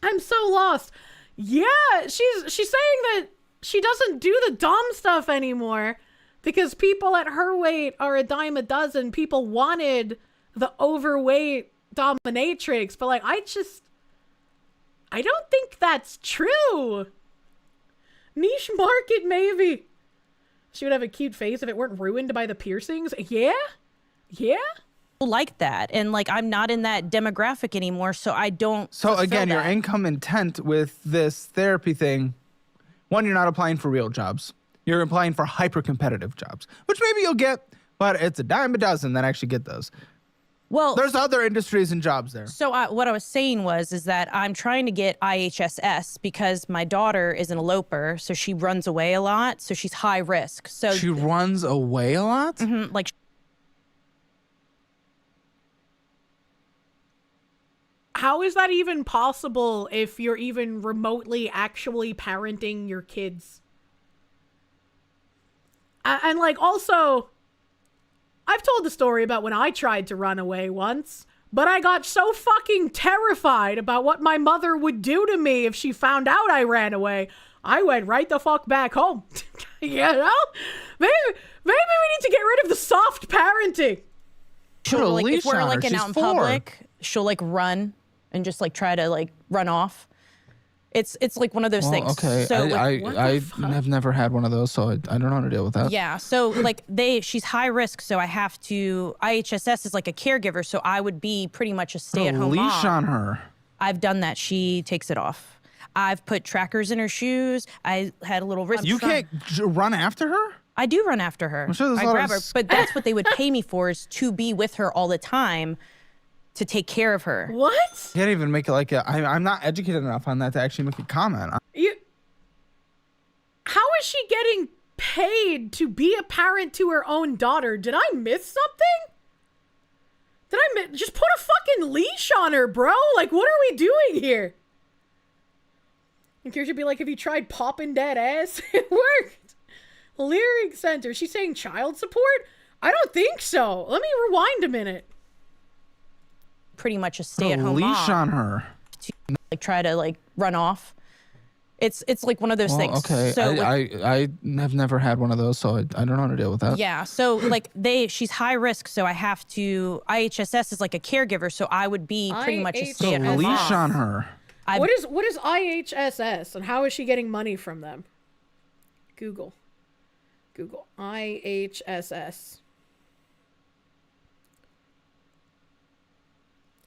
I'm so lost. Yeah, she's saying that she doesn't do the dom stuff anymore because people at her weight are a dime a dozen. People wanted the overweight dominatrix, but, like, I don't think that's true. Niche market, maybe. She would have a cute face if it weren't ruined by the piercings. Yeah? Yeah? Like that. And like, I'm not in that demographic anymore, so I don't. So again, your that. income intent with this therapy thing, one, you're not applying for real jobs. You're applying for hyper-competitive jobs, which maybe you'll get, but it's a dime a dozen that actually get those. Well, There's other industries and jobs there. so what I was saying is that I'm trying to get IHSS because my daughter is an eloper, so she runs away a lot, so she's high risk. So She runs away a lot? like, How is that even possible if you're even remotely actually parenting your kids? And like, also, I've told the story about when I tried to run away once, but I got so fucking terrified about what my mother would do to me if she found out I ran away. I went right the fuck back home. You know? Maybe we need to get rid of the soft parenting. she'll, Put a like, if leash we're on like her. in She's out in 4. public, she'll like run and just like try to like run off. It's like one of those things. Okay, So like, what the I fuck? have never had one of those, so I don't know how to deal with that. yeah, so like she's high risk, so I have to. IHSS is like a caregiver, so I would be pretty much a Put a stay-at-home leash mom. on her. I've done that. She takes it off. I've put trackers in her shoes. I had a little wrist. You can't run after her? I do run after her. sure there's a I lot grab of her, but that's what they would pay me for, is to be with her all the time, to take care of her. What? Can't even make it like I'm not educated enough on that to actually make a comment. How is she getting paid to be a parent to her own daughter? Did I miss something? Just put a fucking leash on her, bro. Like, what are we doing here? And Kirsche should be like, have you tried popping that ass? It worked. Lyric Center. She's saying child support? I don't think so. Let me rewind a minute. Pretty much a Put a stay-at-home leash mom. on her. To, like, try to like run off. It's like one of those things. Okay, So like, I have never had one of those, so I don't know how to deal with that. yeah, so like she's high risk, so I have to. IHSS is like a caregiver, so I would be pretty much a IHSS. Put a stay-at-home leash mom. on her. What is IHSS and how is she getting money from them? Google IHSS.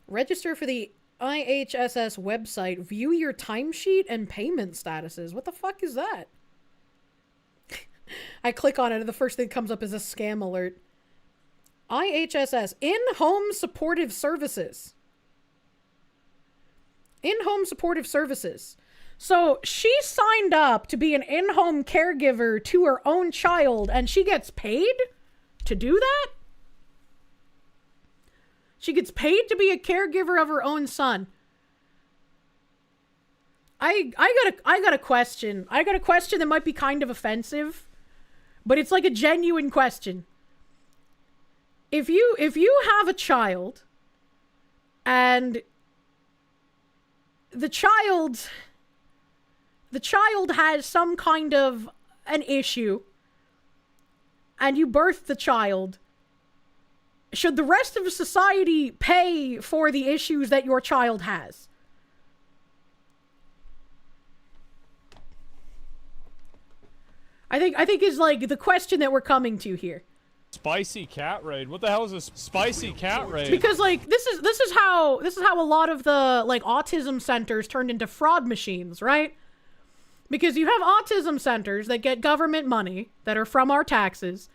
Register for the IHSS website. View your timesheet and payment statuses. What the fuck is that? I click on it and the first thing that comes up is a scam alert. IHSS, in-home supportive services. In-home supportive services. So she signed up to be an in-home caregiver to her own child and she gets paid to do that? She gets paid to be a caregiver of her own son. I got a question. I got a question that might be kind of offensive, but it's like a genuine question. If you have a child and the child has some kind of an issue and you birth the child, should the rest of society pay for the issues that your child has? I think is like the question that we're coming to here. Spicy cat raid. What the hell is this spicy cat raid? Because like this is how a lot of the like autism centers turned into fraud machines, right? Because you have autism centers that get government money that are from our taxes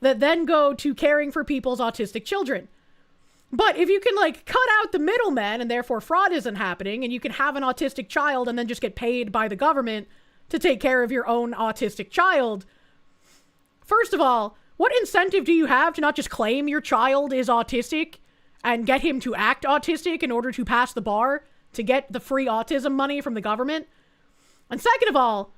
that then go to caring for people's autistic children. But if you can like cut out the middleman and therefore fraud isn't happening and you can have an autistic child and then just get paid by the government to take care of your own autistic child. First of all, what incentive do you have to not just claim your child is autistic and get him to act autistic in order to pass the bar to get the free autism money from the government? And second of all,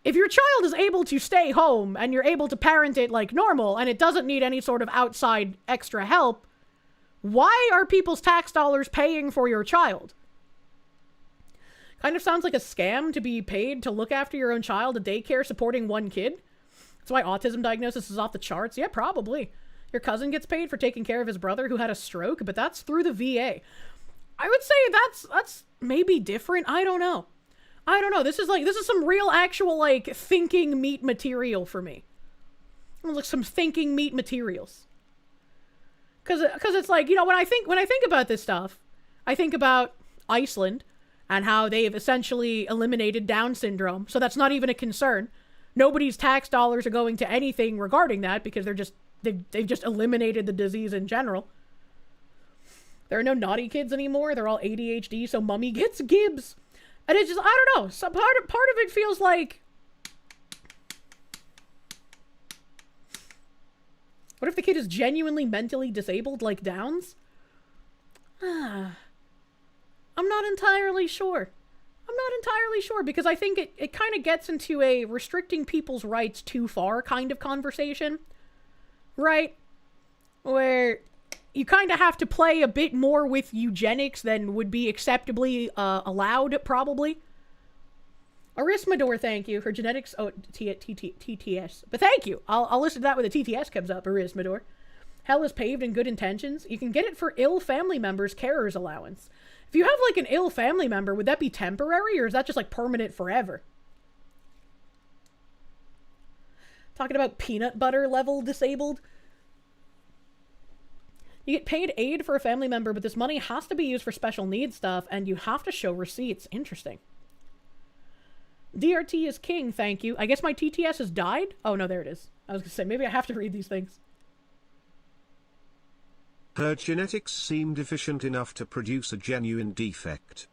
if your child is able to stay home and you're able to parent it like normal and it doesn't need any sort of outside extra help, why are people's tax dollars paying for your child? Kind of sounds like a scam to be paid to look after your own child, a daycare supporting one kid. That's why autism diagnosis is off the charts. Yeah, probably. Your cousin gets paid for taking care of his brother who had a stroke, but that's through the VA. I would say that's maybe different. I don't know. This is some real actual like thinking meat material for me. Like some thinking meat materials. Cause it's like, you know, when I think about this stuff, I think about Iceland and how they've essentially eliminated Down syndrome. So that's not even a concern. Nobody's tax dollars are going to anything regarding that because they've just eliminated the disease in general. There are no naughty kids anymore. They're all ADHD, so mommy gets Gibbs. And it's just, I don't know. Some part of it feels like, what if the kid is genuinely mentally disabled like Downs? I'm not entirely sure. Because I think it kind of gets into a restricting people's rights too far kind of conversation. Right? Where you kind of have to play a bit more with eugenics than would be acceptably allowed, probably. Arismador, thank you for genetics. Oh, TTS. But thank you. I'll listen to that when the TTS comes up, Arismador. Hell is paved in good intentions. You can get it for ill family members' carer's allowance. If you have, like, an ill family member, would that be temporary, or is that just, like, permanent forever? Talking about peanut butter level disabled. You get paid aid for a family member, but this money has to be used for special needs stuff, and you have to show receipts. Interesting. DRT is king, thank you. I guess my TTS has died? Oh, no, there it is. I was gonna say, maybe I have to read these things. Her genetics seem deficient enough to produce a genuine defect.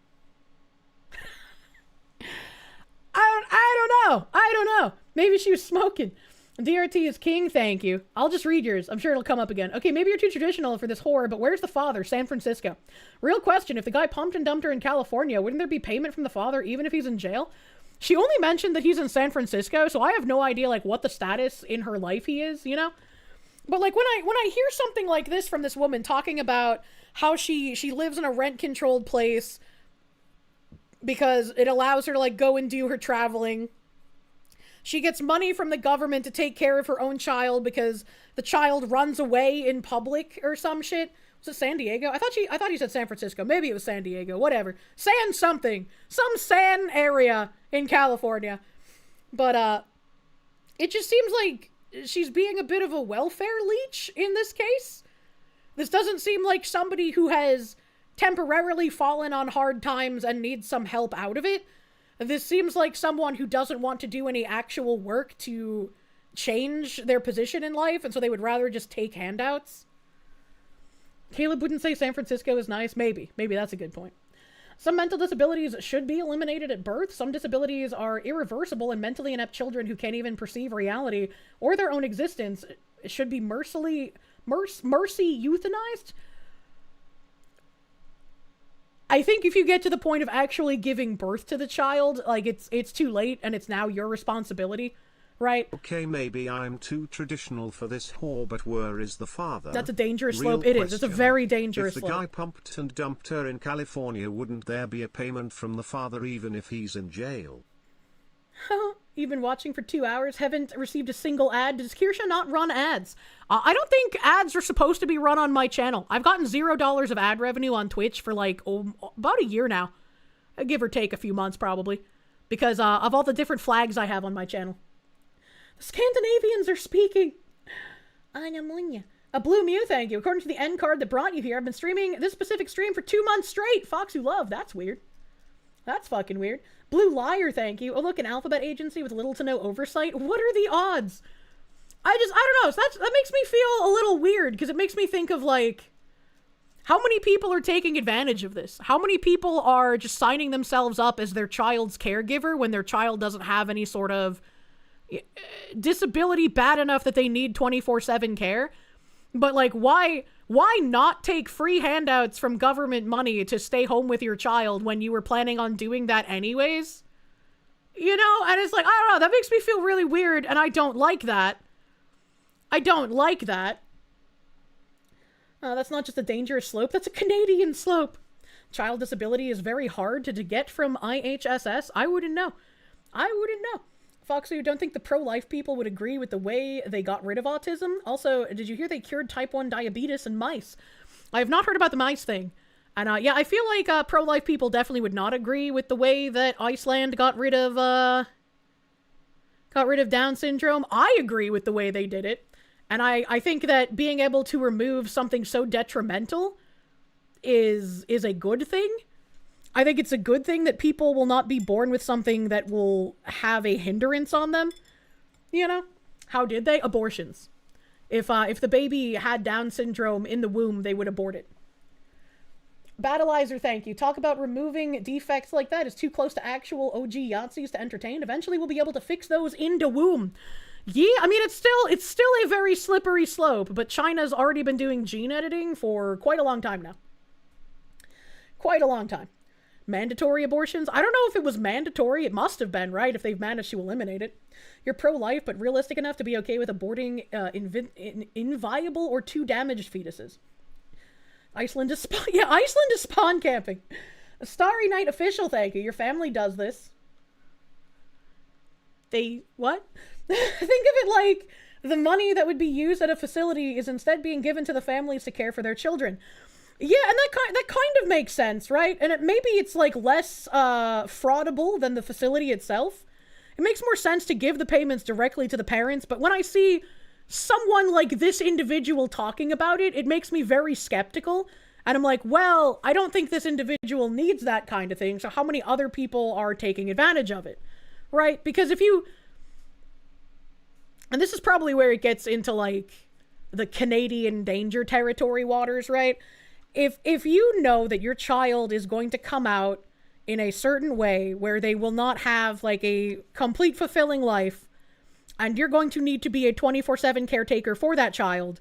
I don't know. Maybe she was smoking. DRT is king, thank you. I'll just read yours. I'm sure it'll come up again. Okay, maybe you're too traditional for this horror, but where's the father? San Francisco. Real question, if the guy pumped and dumped her in California, wouldn't there be payment from the father even if he's in jail? She only mentioned that he's in San Francisco, so I have no idea, like, what the status in her life he is, you know? But, like, when I hear something like this from this woman talking about how she lives in a rent-controlled place because it allows her to, like, go and do her traveling. She gets money from the government to take care of her own child because the child runs away in public or some shit. Was it San Diego? I thought he said San Francisco. Maybe it was San Diego. Whatever. San something. Some San area in California. But, it just seems like she's being a bit of a welfare leech in this case. This doesn't seem like somebody who has temporarily fallen on hard times and needs some help out of it. This seems like someone who doesn't want to do any actual work to change their position in life, and so they would rather just take handouts. Caleb wouldn't say San Francisco is nice. Maybe that's a good point. Some mental disabilities should be eliminated at birth. Some disabilities are irreversible, and mentally inept children who can't even perceive reality or their own existence should be mercy euthanized. I think if you get to the point of actually giving birth to the child, like, it's too late and it's now your responsibility, right? Okay, maybe I'm too traditional for this whore, but where is the father? That's a dangerous Real slope. It is. It's a question. very dangerous If the slope. guy pumped and dumped her in California, wouldn't there be a payment from the father even if he's in jail? You've been watching for 2 hours, haven't received a single ad. Does Kirsche not run ads? I don't think ads are supposed to be run on my channel. I've gotten $0 of ad revenue on Twitch for like about a year now. Give or take a few months probably. Because of all the different flags I have on my channel. The Scandinavians are speaking. A Blue Mew, thank you. According to the end card that brought you here, I've been streaming this specific stream for 2 months straight. Fox who love, that's weird. That's fucking weird. Blue Liar, thank you. Oh, look, an alphabet agency with little to no oversight. What are the odds? I don't know. So that makes me feel a little weird, because it makes me think of, like, how many people are taking advantage of this? How many people are just signing themselves up as their child's caregiver when their child doesn't have any sort of disability bad enough that they need 24/7 care? But, like, why not take free handouts from government money to stay home with your child when you were planning on doing that anyways? You know? And it's like, I don't know, that makes me feel really weird, and I don't like that. That's not just a dangerous slope, that's a Canadian slope. Child disability is very hard to get from IHSS. I wouldn't know. Foxy, you don't think the pro-life people would agree with the way they got rid of autism? Also, did you hear they cured type 1 diabetes in mice? I have not heard about the mice thing. And yeah, I feel like pro-life people definitely would not agree with the way that Iceland got rid of Down syndrome. I agree with the way they did it. And I think that being able to remove something so detrimental is a good thing. I think it's a good thing that people will not be born with something that will have a hindrance on them. You know? How did they? Abortions. If the baby had Down syndrome in the womb, they would abort it. Battleizer, thank you. Talk about removing defects like that is too close to actual OG Yahtzees to entertain. Eventually we'll be able to fix those in the womb. Yeah, I mean, it's still a very slippery slope, but China's already been doing gene editing for quite a long time now. Quite a long time. Mandatory abortions? I don't know if it was mandatory. It must have been, right? If they've managed to eliminate it. You're pro-life, but realistic enough to be okay with aborting inviable or too damaged fetuses. Iceland is spawn camping. A Starry Night official, thank you. Your family does this. What? Think of it like the money that would be used at a facility is instead being given to the families to care for their children. Yeah, and that kind of makes sense, right? And maybe it's like less fraudable than the facility itself. It makes more sense to give the payments directly to the parents, but when I see someone like this individual talking about it, it makes me very skeptical. And I'm like, well, I don't think this individual needs that kind of thing, so how many other people are taking advantage of it? Right? Because if you... And this is probably where it gets into, like, the Canadian danger territory waters, right? If you know that your child is going to come out in a certain way where they will not have, like, a complete fulfilling life, and you're going to need to be a 24/7 caretaker for that child,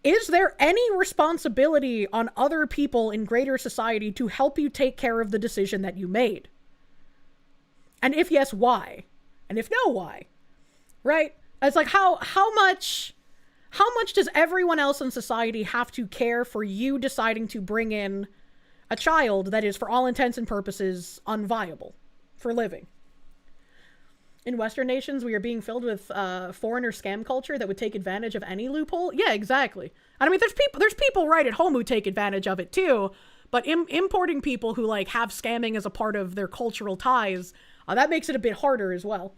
is there any responsibility on other people in greater society to help you take care of the decision that you made? And if yes, why? And if no, why? Right? It's like, how much does everyone else in society have to care for you deciding to bring in a child that is, for all intents and purposes, unviable for living? In Western nations, we are being filled with foreigner scam culture that would take advantage of any loophole. Yeah, exactly. And I mean, there's people right at home who take advantage of it too, but importing people who like have scamming as a part of their cultural ties, that makes it a bit harder as well.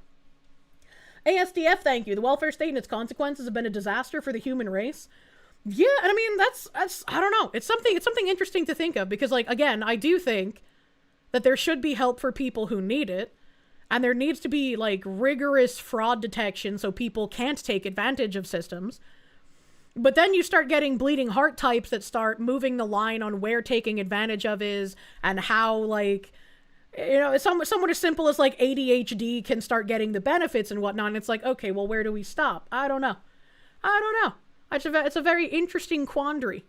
ASDF, thank you. The welfare state and its consequences have been a disaster for the human race. Yeah, and I mean, that's I don't know. It's something interesting to think of because, like, again, I do think that there should be help for people who need it. And there needs to be, like, rigorous fraud detection so people can't take advantage of systems. But then you start getting bleeding heart types that start moving the line on where taking advantage of is and how, like, you know, somewhat as simple as, like, ADHD can start getting the benefits and whatnot. And it's like, okay, well, where do we stop? I don't know. It's a very interesting quandary.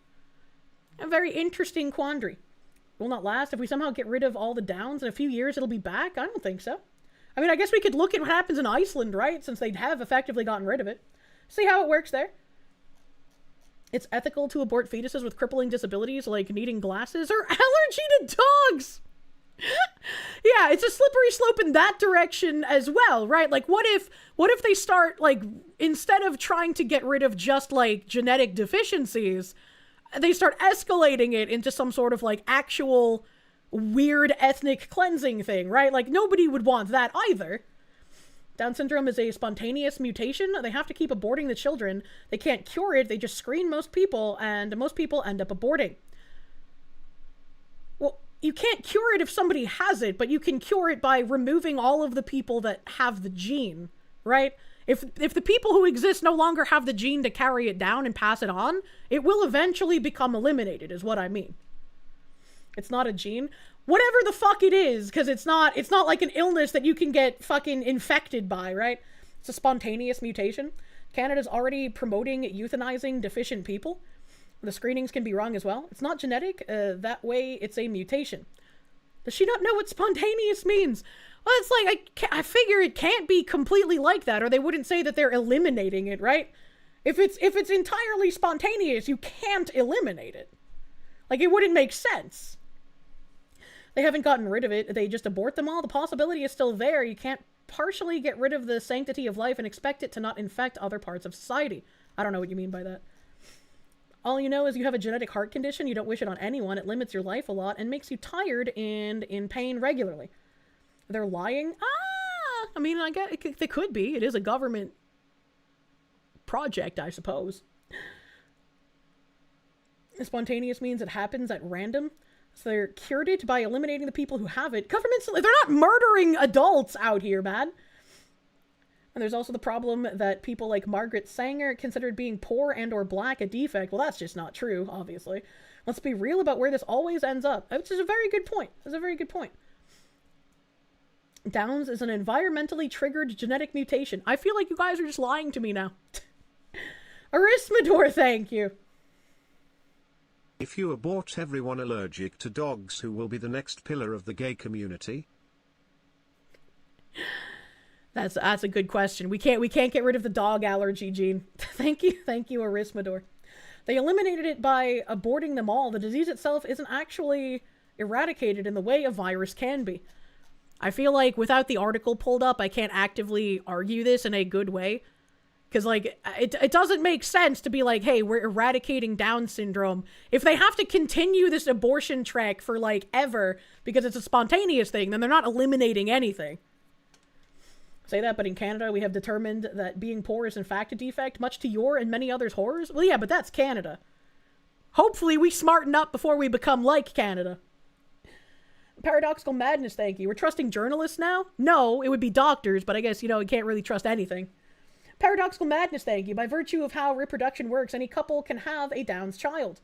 A very interesting quandary. Will not last. If we somehow get rid of all the downs in a few years, it'll be back? I don't think so. I mean, I guess we could look at what happens in Iceland, right? Since they have effectively gotten rid of it. See how it works there. It's ethical to abort fetuses with crippling disabilities like needing glasses or allergy to dogs. Yeah, it's a slippery slope in that direction as well, right? Like, what if they start, like, instead of trying to get rid of just, like, genetic deficiencies, they start escalating it into some sort of, like, actual weird ethnic cleansing thing, right? Like, nobody would want that either. Down syndrome is a spontaneous mutation. They have to keep aborting the children. They can't cure it. They just screen most people, and most people end up aborting. Well, you can't cure it if somebody has it, but you can cure it by removing all of the people that have the gene, right? If the people who exist no longer have the gene to carry it down and pass it on, it will eventually become eliminated, is what I mean. It's not a gene. Whatever the fuck it is, because it's not like an illness that you can get fucking infected by, right? It's a spontaneous mutation. Canada's already promoting euthanizing deficient people. The screenings can be wrong as well. It's not genetic. That way, it's a mutation. Does she not know what spontaneous means? Well, it's like, I figure it can't be completely like that, or they wouldn't say that they're eliminating it, right? If it's entirely spontaneous, you can't eliminate it. Like, it wouldn't make sense. They haven't gotten rid of it. They just abort them all. The possibility is still there. You can't partially get rid of the sanctity of life and expect it to not infect other parts of society. I don't know what you mean by that. All you know is you have a genetic heart condition, you don't wish it on anyone, it limits your life a lot, and makes you tired and in pain regularly. They're lying? I mean, I guess they could be. It is a government project, I suppose. Spontaneous means it happens at random. So they're cured it by eliminating the people who have it. Governments, they're not murdering adults out here, man. And there's also the problem that people like Margaret Sanger considered being poor and or black a defect. Well, that's just not true, obviously. Let's be real about where this always ends up. Which is a very good point. That's a very good point. Downs is an environmentally triggered genetic mutation. I feel like you guys are just lying to me now. Arismador, thank you. If you abort everyone allergic to dogs, who will be the next pillar of the gay community? That's a good question. We can't get rid of the dog allergy gene. Thank you, Arismador. They eliminated it by aborting them all. The disease itself isn't actually eradicated in the way a virus can be. I feel like without the article pulled up, I can't actively argue this in a good way. Because, like, it doesn't make sense to be like, hey, we're eradicating Down syndrome. If they have to continue this abortion trek for, like, ever, because it's a spontaneous thing, then they're not eliminating anything. Say that, but in Canada, we have determined that being poor is in fact a defect, much to your and many others' horrors. Well, yeah, but that's Canada. Hopefully we smarten up before we become like Canada. Paradoxical madness, thank you. We're trusting journalists now? No, it would be doctors, but I guess, you can't really trust anything. Paradoxical madness, thank you. By virtue of how reproduction works, any couple can have a Down's child.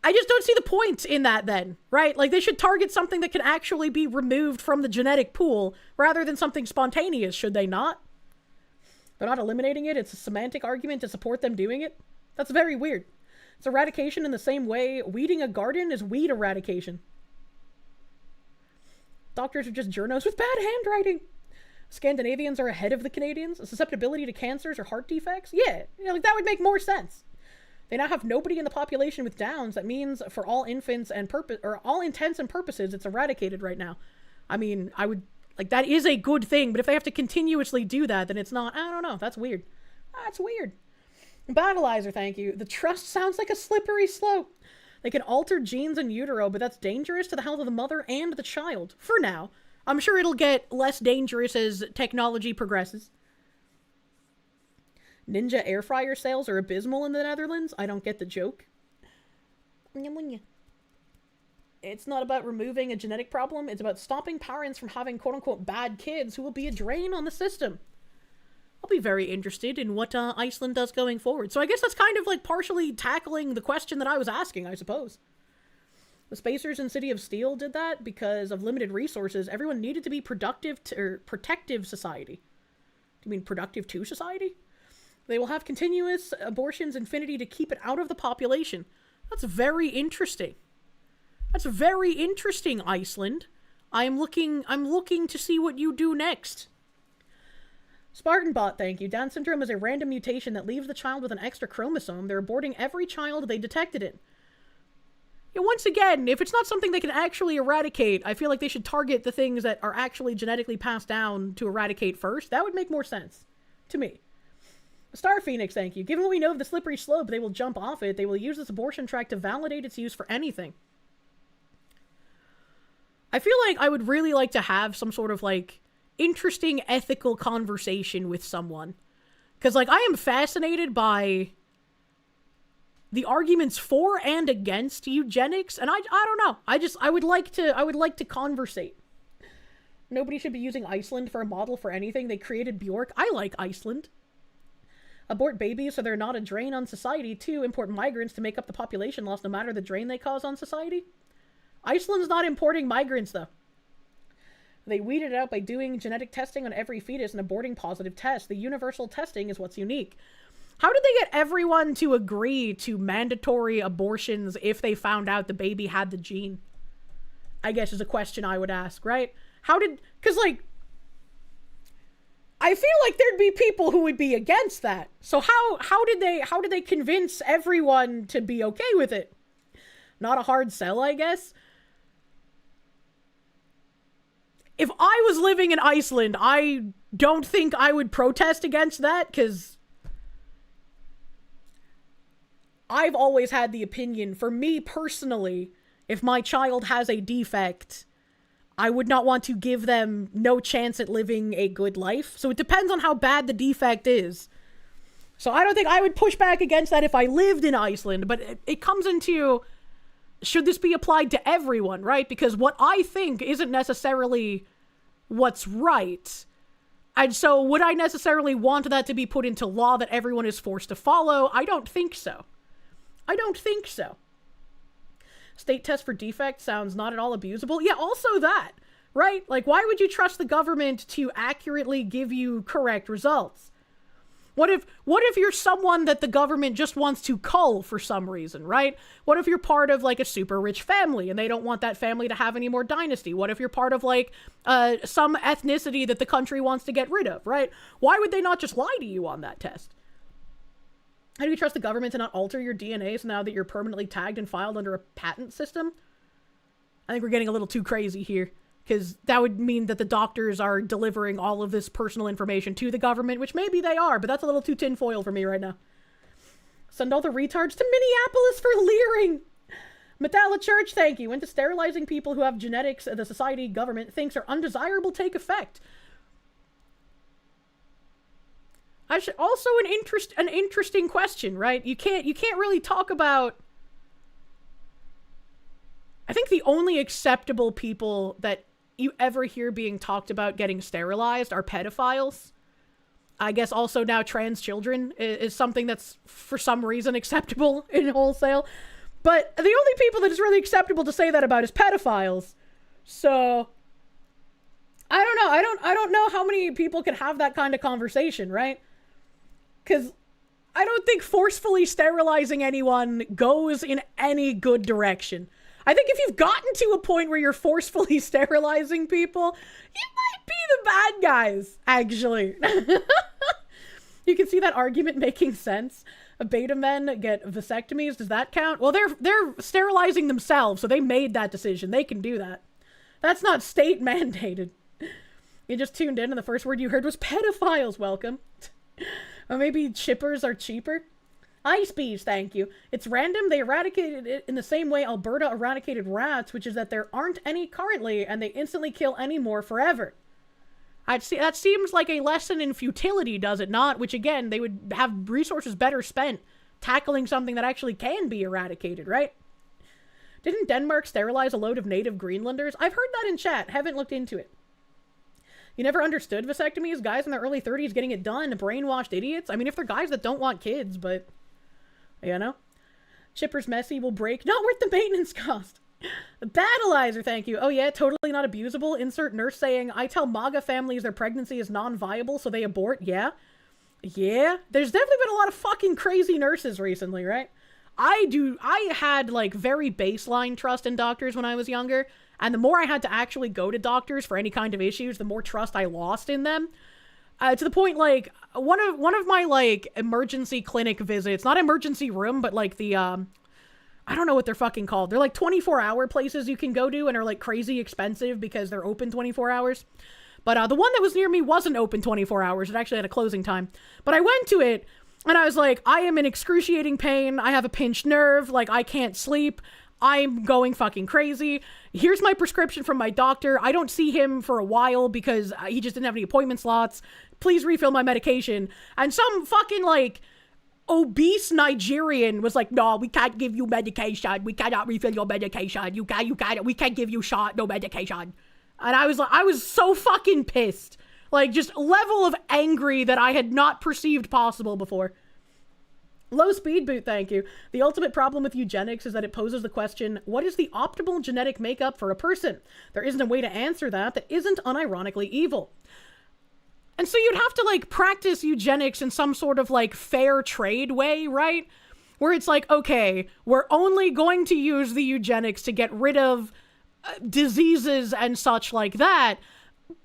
I just don't see the point in that then, right? Like, they should target something that can actually be removed from the genetic pool rather than something spontaneous, should they not? They're not eliminating it. It's a semantic argument to support them doing it. That's very weird. It's eradication in the same way weeding a garden is weed eradication. Doctors are just journos with bad handwriting. Scandinavians are ahead of the Canadians. A susceptibility to cancers or heart defects? Yeah, like that would make more sense. They now have nobody in the population with Downs. That means for all infants and all intents and purposes, it's eradicated right now. I mean, I would, like, that is a good thing, but if they have to continuously do that, then it's not, I don't know, that's weird. That's weird. Battleizer, thank you. The trust sounds like a slippery slope. They can alter genes in utero, but that's dangerous to the health of the mother and the child. For now. I'm sure it'll get less dangerous as technology progresses. Ninja air fryer sales are abysmal in the Netherlands. I don't get the joke. It's not about removing a genetic problem. It's about stopping parents from having quote-unquote bad kids who will be a drain on the system. I'll be very interested in what Iceland does going forward. So I guess that's kind of like partially tackling the question that I was asking, I suppose. The Spacers in City of Steel did that because of limited resources. Everyone needed to be protective society. Do you mean productive to society? They will have continuous abortions infinity to keep it out of the population. That's very interesting. That's very interesting, Iceland. I'm looking to see what you do next. Spartanbot, thank you. Down syndrome is a random mutation that leaves the child with an extra chromosome. They're aborting every child they detected in. Once again, if it's not something they can actually eradicate, I feel like they should target the things that are actually genetically passed down to eradicate first. That would make more sense to me. Star Phoenix, thank you. Given what we know of the slippery slope, they will jump off it. They will use this abortion track to validate its use for anything. I feel like I would really like to have some sort of, like, interesting ethical conversation with someone. Because, like, I am fascinated by the arguments for and against eugenics, and I don't know. I would like to conversate. Nobody should be using Iceland for a model for anything. They created Bjork. I like Iceland. Abort babies so they're not a drain on society. 2, import migrants to make up the population loss no matter the drain they cause on society. Iceland's not importing migrants, though. They weeded it out by doing genetic testing on every fetus and aborting positive tests. The universal testing is what's unique. How did they get everyone to agree to mandatory abortions if they found out the baby had the gene? I guess is a question I would ask, right? Because, like, I feel like there'd be people who would be against that. So how did they convince everyone to be okay with it? Not a hard sell, I guess. If I was living in Iceland, I don't think I would protest against that, because I've always had the opinion, for me personally, if my child has a defect, I would not want to give them no chance at living a good life. So it depends on how bad the defect is. So I don't think I would push back against that if I lived in Iceland, but it comes into, should this be applied to everyone, right? Because what I think isn't necessarily what's right. And so would I necessarily want that to be put into law that everyone is forced to follow? I don't think so. I don't think so. State test for defect sounds not at all abusable. Yeah, also that, right? Like, why would you trust the government to accurately give you correct results? What if you're someone that the government just wants to cull for some reason, right? What if you're part of like a super rich family and they don't want that family to have any more dynasty? What if you're part of like some ethnicity that the country wants to get rid of, right? Why would they not just lie to you on that test? How do you trust the government to not alter your DNA so now that you're permanently tagged and filed under a patent system? I think we're getting a little too crazy here, because that would mean that the doctors are delivering all of this personal information to the government, which maybe they are, but that's a little too tinfoil for me right now. Send all the retards to Minneapolis for leering. Metalla Church, thank you. Into sterilizing people who have genetics the society government thinks are undesirable take effect. Also an interesting question, right? You can't really talk about... I think the only acceptable people that you ever hear being talked about getting sterilized are pedophiles. I guess also now trans children is something that's for some reason acceptable in wholesale. But the only people that it's really acceptable to say that about is pedophiles. So I don't know. I don't know how many people can have that kind of conversation, right? Because I don't think forcefully sterilizing anyone goes in any good direction. I think if you've gotten to a point where you're forcefully sterilizing people, you might be the bad guys, actually. You can see that argument making sense. Beta men get vasectomies. Does that count? Well, they're sterilizing themselves, so they made that decision. They can do that. That's not state mandated. You just tuned in and the first word you heard was pedophiles. Welcome. Or maybe chippers are cheaper. Ice bees, thank you. It's random. They eradicated it in the same way Alberta eradicated rats, which is that there aren't any currently, and they instantly kill any more forever. That seems like a lesson in futility, does it not? Which, again, they would have resources better spent tackling something that actually can be eradicated, right? Didn't Denmark sterilize a load of native Greenlanders? I've heard that in chat. Haven't looked into it. You never understood vasectomies? Guys in their early 30s getting it done, brainwashed idiots? I mean, if they're guys that don't want kids, but... You know? Chipper's messy will break. Not worth the maintenance cost. Battleizer, thank you. Oh yeah, totally not abusable. Insert nurse saying, I tell MAGA families their pregnancy is non-viable, so they abort. Yeah. Yeah. There's definitely been a lot of fucking crazy nurses recently, right? I had, like, very baseline trust in doctors when I was younger, and the more I had to actually go to doctors for any kind of issues, the more trust I lost in them. To the point, like, one of my, like, emergency clinic visits, not emergency room, but, like, the, I don't know what they're fucking called. They're, like, 24-hour places you can go to and are, like, crazy expensive because they're open 24 hours. But, the one that was near me wasn't open 24 hours. It actually had a closing time. But I went to it, and I was like, I am in excruciating pain. I have a pinched nerve. Like, I can't sleep. I'm going fucking crazy. Here's my prescription from my doctor. I don't see him for a while because he just didn't have any appointment slots. Please refill my medication. And some fucking, like, obese Nigerian was like, no, we can't give you medication. We cannot refill your medication. We can't give you no medication. And I was so fucking pissed. Like, just level of angry that I had not perceived possible before. Low speed boot, thank you. The ultimate problem with eugenics is that it poses the question, what is the optimal genetic makeup for a person? There isn't a way to answer that isn't unironically evil. And so you'd have to, like, practice eugenics in some sort of, like, fair trade way, right? Where it's like, okay, we're only going to use the eugenics to get rid of diseases and such like that.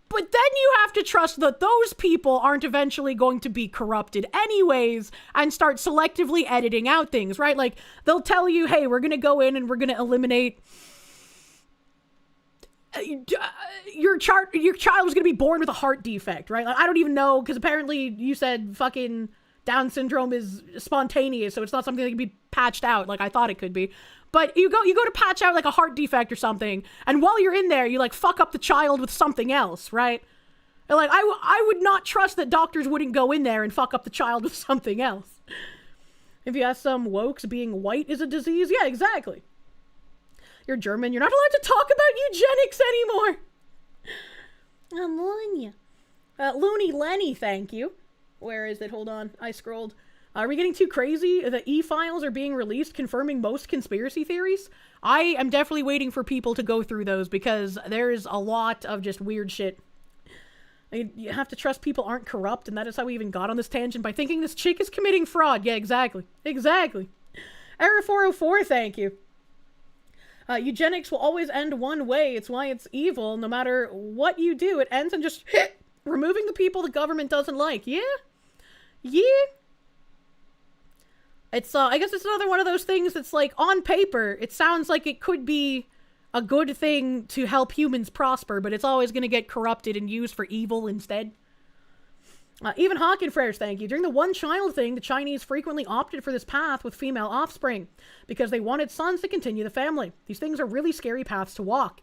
But then you have to trust that those people aren't eventually going to be corrupted anyways and start selectively editing out things, right? Like, they'll tell you, hey, we're going to go in and we're going to eliminate... your child is going to be born with a heart defect, right? Like, I don't even know, because apparently you said fucking Down syndrome is spontaneous, so it's not something that can be patched out like I thought it could be. But you go to patch out like a heart defect or something, and while you're in there, you like fuck up the child with something else, right? And like I would not trust that doctors wouldn't go in there and fuck up the child with something else. If you ask some wokes, being white is a disease, yeah, exactly. You're German, you're not allowed to talk about eugenics anymore. I'm on you. Looney Lenny, thank you. Where is it? Hold on, I scrolled. Are we getting too crazy? The e-files are being released confirming most conspiracy theories. I am definitely waiting for people to go through those because there's a lot of just weird shit. I mean, you have to trust people aren't corrupt, and that is how we even got on this tangent, by thinking this chick is committing fraud. Yeah, exactly. Exactly. Error 404, thank you. Eugenics will always end one way. It's why it's evil. No matter what you do, it ends in just removing the people the government doesn't like. Yeah? Yeah? It's, I guess it's another one of those things that's like, on paper, it sounds like it could be a good thing to help humans prosper, but it's always going to get corrupted and used for evil instead. Even Hawkenfresh, thank you. During the one-child thing, the Chinese frequently opted for this path with female offspring because they wanted sons to continue the family. These things are really scary paths to walk.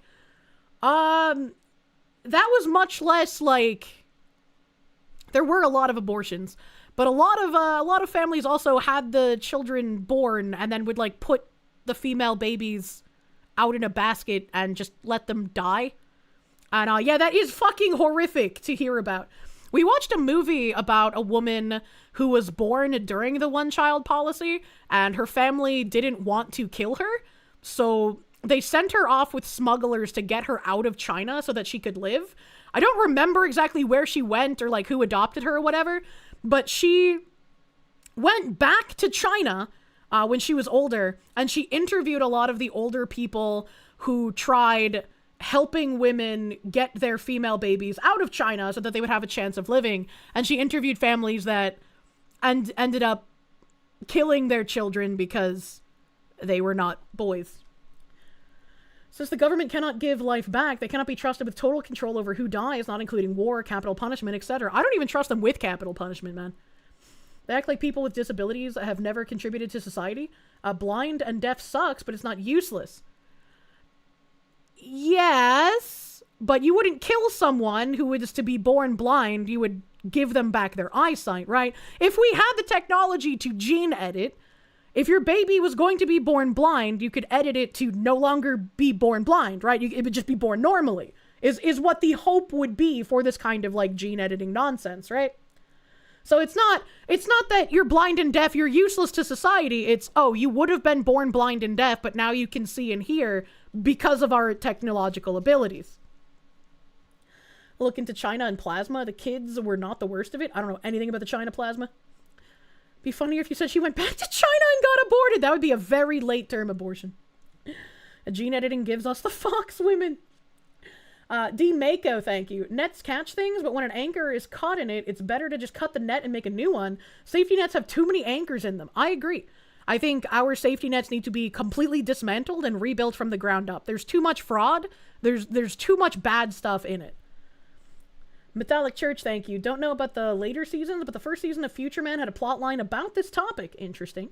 That was much less like... There were a lot of abortions, but a lot of families also had the children born and then would like put the female babies out in a basket and just let them die. And yeah, that is fucking horrific to hear about. We watched a movie about a woman who was born during the one-child policy, and her family didn't want to kill her, so they sent her off with smugglers to get her out of China so that she could live. I don't remember exactly where she went or like who adopted her or whatever, but she went back to China when she was older, and she interviewed a lot of the older people who tried helping women get their female babies out of China so that they would have a chance of living. And she interviewed families that ended up killing their children because they were not boys. Since the government cannot give life back, they cannot be trusted with total control over who dies, not including war, capital punishment, etc. I don't even trust them with capital punishment, man. They act like people with disabilities have never contributed to society. Blind and deaf sucks, but it's not useless. Yes, but you wouldn't kill someone who was to be born blind. You would give them back their eyesight, right? If we had the technology to gene edit, if your baby was going to be born blind, you could edit it to no longer be born blind, right? It would just be born normally, is what the hope would be for this kind of like gene editing nonsense, right? So it's not that you're blind and deaf, you're useless to society. It's, oh, you would have been born blind and deaf, but now you can see and hear because of our technological abilities. Look into China and plasma. The kids were not the worst of it. I don't know anything about the China plasma. Be funnier if you said she went back to China and got aborted. That would be a very late term abortion. Gene editing gives us the fox women. D. Mako, thank you. Nets catch things, but when an anchor is caught in it, it's better to just cut the net and make a new one. Safety nets have too many anchors in them. I agree. I think our safety nets need to be completely dismantled and rebuilt from the ground up. There's too much fraud. There's too much bad stuff in it. Metallic Church, thank you. Don't know about the later seasons, but the first season of Future Man had a plot line about this topic. Interesting.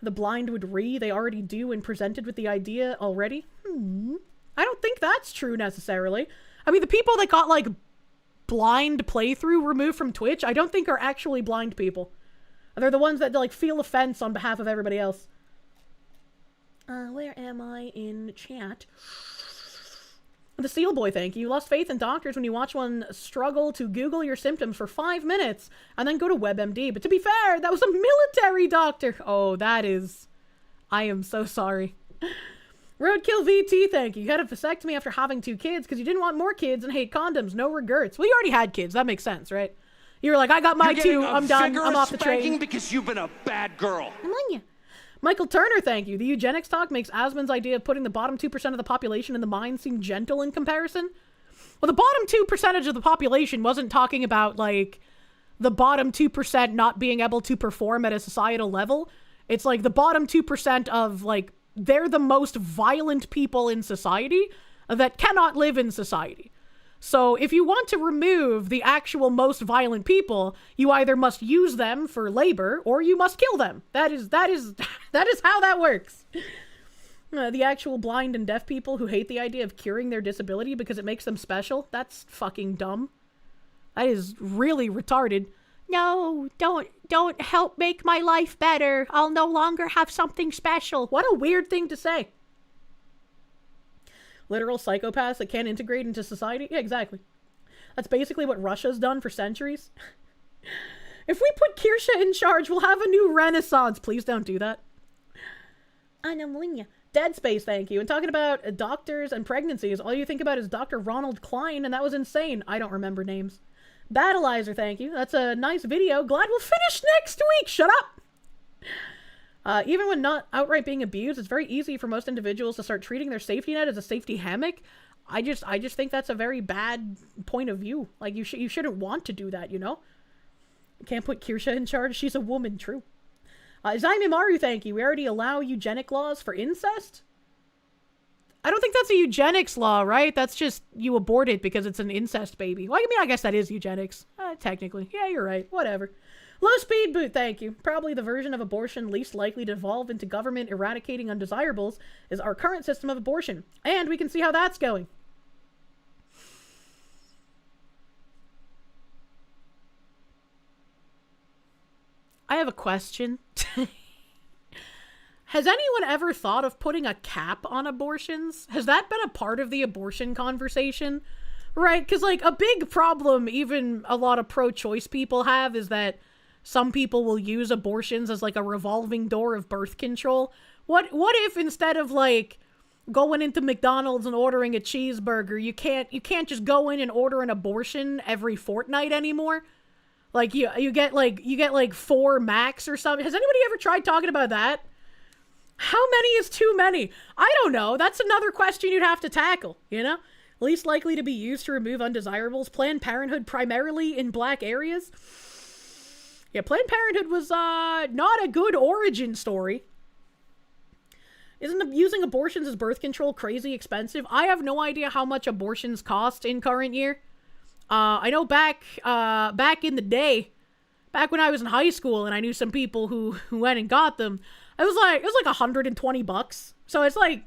The blind would they already do and presented with the idea already. I don't think that's true necessarily. I mean, the people that got like blind playthrough removed from Twitch, I don't think are actually blind people. They're the ones that like feel offense on behalf of everybody else. Where am I in chat? The Seal Boy, thank you. You lost faith in doctors when you watch one struggle to Google your symptoms for 5 minutes and then go to WebMD. But to be fair, that was a military doctor. Oh, that is... I am so sorry. Roadkill VT, thank you. You had a vasectomy after having 2 kids because you didn't want more kids and hate condoms. No regrets. Well, you already had kids. That makes sense, right? You were like, I got my 2. I'm done. I'm off the train. Because you've been a bad girl. I'm on you. Michael Turner, thank you. The eugenics talk makes Asman's idea of putting the bottom 2% of the population in the mine seem gentle in comparison. Well, the bottom 2% of the population wasn't talking about, like, the bottom 2% not being able to perform at a societal level. It's like the bottom 2% of, like, they're the most violent people in society that cannot live in society. So if you want to remove the actual most violent people, you either must use them for labor or you must kill them. That is how that works. The actual blind and deaf people who hate the idea of curing their disability because it makes them special, that's fucking dumb. That is really retarded. No, don't help make my life better. I'll no longer have something special. What a weird thing to say. Literal psychopaths that can't integrate into society? Yeah, exactly. That's basically what Russia's done for centuries. If we put Kirsche in charge, we'll have a new renaissance. Please don't do that. Dead Space, thank you. And talking about doctors and pregnancies, all you think about is Dr. Ronald Klein, and that was insane. I don't remember names. Battleizer, thank you. That's a nice video. Glad we'll finish next week. Shut up! Even when not outright being abused, it's very easy for most individuals to start treating their safety net as a safety hammock. I just think that's a very bad point of view. Like, you shouldn't want to do that, you know? You can't put Kirsche in charge. She's a woman, true. Zaimimaru, thank you. We already allow eugenic laws for incest? I don't think that's a eugenics law, right? That's just you abort it because it's an incest baby. Well, I mean, I guess that is eugenics. Technically. Yeah, you're right. Whatever. Low speed boot, thank you. Probably the version of abortion least likely to evolve into government eradicating undesirables is our current system of abortion. And we can see how that's going. I have a question. Has anyone ever thought of putting a cap on abortions? Has that been a part of the abortion conversation? Right? Because, like, a big problem even a lot of pro-choice people have is that some people will use abortions as, like, a revolving door of birth control. What if instead of, like, going into McDonald's and ordering a cheeseburger, you can't just go in and order an abortion every fortnight anymore? Like, you get like 4 max or something. Has anybody ever tried talking about that? How many is too many? I don't know. That's another question you'd have to tackle, you know? Least likely to be used to remove undesirables. Planned Parenthood primarily in black areas. Yeah, Planned Parenthood was not a good origin story. Isn't using abortions as birth control crazy expensive? I have no idea how much abortions cost in current year. I know back in the day, back when I was in high school and I knew some people who went and got them, it was like $120. So it's like,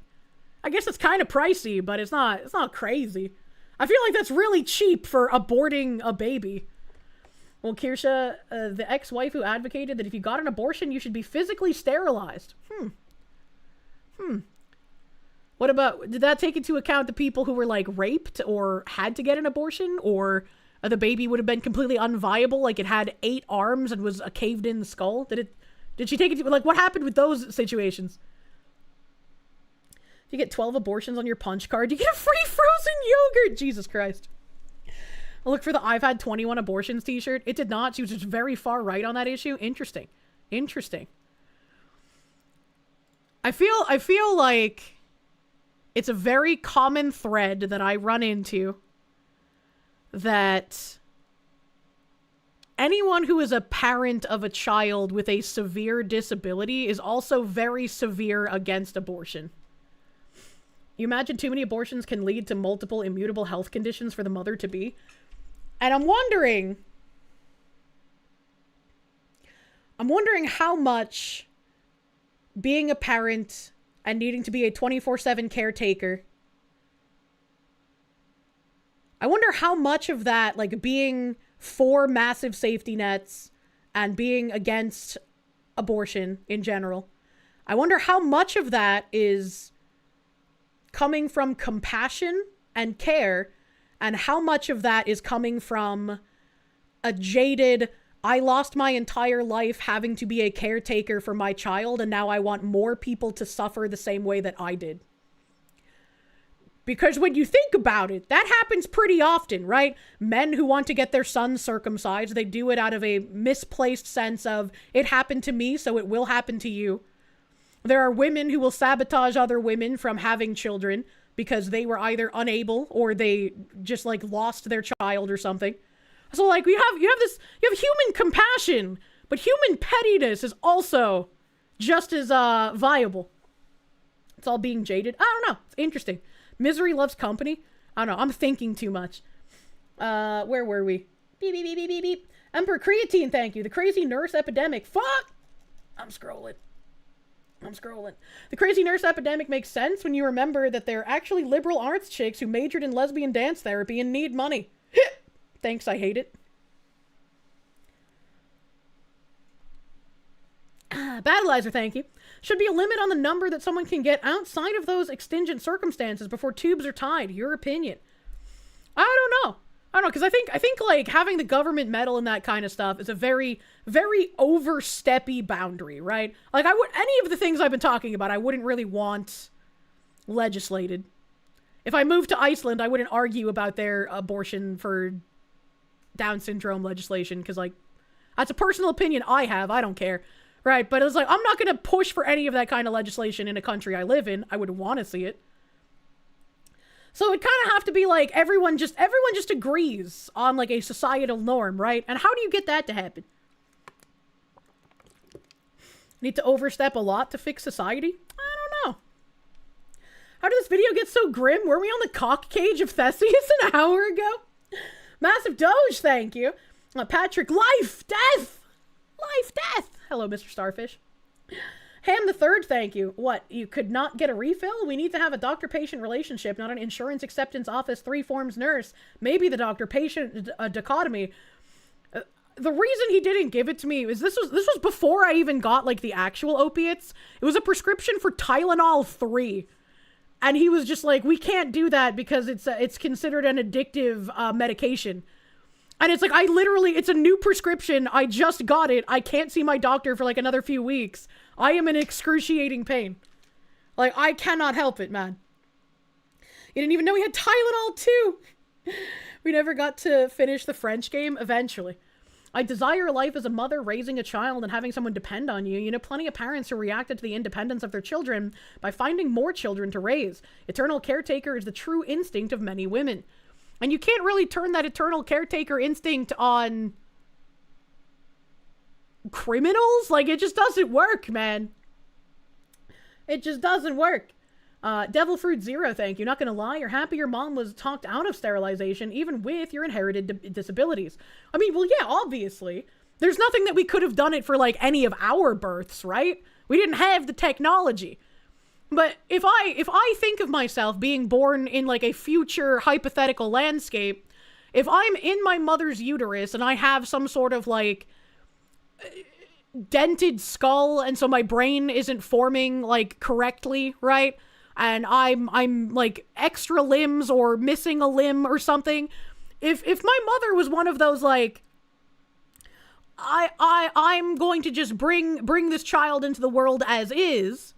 I guess it's kind of pricey, but it's not crazy. I feel like that's really cheap for aborting a baby. Well, Kirsche, the ex-wife who advocated that if you got an abortion, you should be physically sterilized. What about, did that take into account the people who were, like, raped or had to get an abortion? Or the baby would have been completely unviable, like it had 8 arms and was a caved-in skull? Did she take it to, like, what happened with those situations? If you get 12 abortions on your punch card, you get a free frozen yogurt! Jesus Christ. I'll look for the I've had 21 abortions t-shirt. It did not. She was just very far right on that issue. Interesting. I feel like it's a very common thread that I run into that anyone who is a parent of a child with a severe disability is also very severe against abortion. You imagine too many abortions can lead to multiple immutable health conditions for the mother-to-be. And I'm wondering how much being a parent and needing to be a 24/7 caretaker, I wonder how much of that, like being for massive safety nets and being against abortion in general, I wonder how much of that is coming from compassion and care, and how much of that is coming from a jaded, I lost my entire life having to be a caretaker for my child, and now I want more people to suffer the same way that I did. Because when you think about it, that happens pretty often, right? Men who want to get their sons circumcised, they do it out of a misplaced sense of, it happened to me, so it will happen to you. There are women who will sabotage other women from having children because they were either unable or they just, like, lost their child or something. So, like, you have human compassion, but human pettiness is also just as viable. It's all being jaded. I don't know. It's interesting. Misery loves company. I don't know. I'm thinking too much. Where were we? Beep, beep, beep, beep, beep, beep. Emperor Creatine, thank you. The crazy nurse epidemic. Fuck! I'm scrolling. The crazy nurse epidemic makes sense when you remember that they're actually liberal arts chicks who majored in lesbian dance therapy and need money. Thanks, I hate it. Battleizer, thank you. Should be a limit on the number that someone can get outside of those extingent circumstances before tubes are tied. Your opinion? I don't know, because I think like having the government meddle in that kind of stuff is a very, very oversteppy boundary, right? Like any of the things I've been talking about, I wouldn't really want legislated. If I moved to Iceland, I wouldn't argue about their abortion for Down syndrome legislation, because like, that's a personal opinion I have, I don't care. Right, but it's like, I'm not gonna push for any of that kind of legislation in a country I live in. I would want to see it. So it kind of have to be like everyone just agrees on like a societal norm, right? And how do you get that to happen? Need to overstep a lot to fix society? I don't know. How did this video get so grim? Were we on the cock cage of Theseus an hour ago? Massive Doge, thank you. Patrick, life, death! Life, death! Hello, Mr. Starfish. Ham the Third, thank you. What, you could not get a refill? We need to have a doctor-patient relationship, not an insurance acceptance office 3 forms nurse. Maybe the doctor-patient dichotomy. The reason he didn't give it to me is this was before I even got like the actual opiates. It was a prescription for Tylenol 3. And he was just like, we can't do that because it's considered an addictive medication. And it's like, it's a new prescription. I just got it. I can't see my doctor for like another few weeks. I am in excruciating pain. Like, I cannot help it, man. You didn't even know we had Tylenol too. We never got to finish the French game. Eventually. I desire a life as a mother raising a child and having someone depend on you. You know, plenty of parents who reacted to the independence of their children by finding more children to raise. Eternal caretaker is the true instinct of many women. And you can't really turn that eternal caretaker instinct on criminals. Like, it just doesn't work, man. It just doesn't work. Devil Fruit Zero, thank you. Not gonna lie, you're happy your mom was talked out of sterilization, even with your inherited disabilities. I mean, well, yeah, obviously. There's nothing that we could have done it for, like, any of our births, right? We didn't have the technology. But if I think of myself being born in like a future hypothetical landscape, if I'm in my mother's uterus and I have some sort of like dented skull and so my brain isn't forming like correctly, right? And I'm like extra limbs or missing a limb or something. If my mother was one of those like I'm going to just bring this child into the world as is,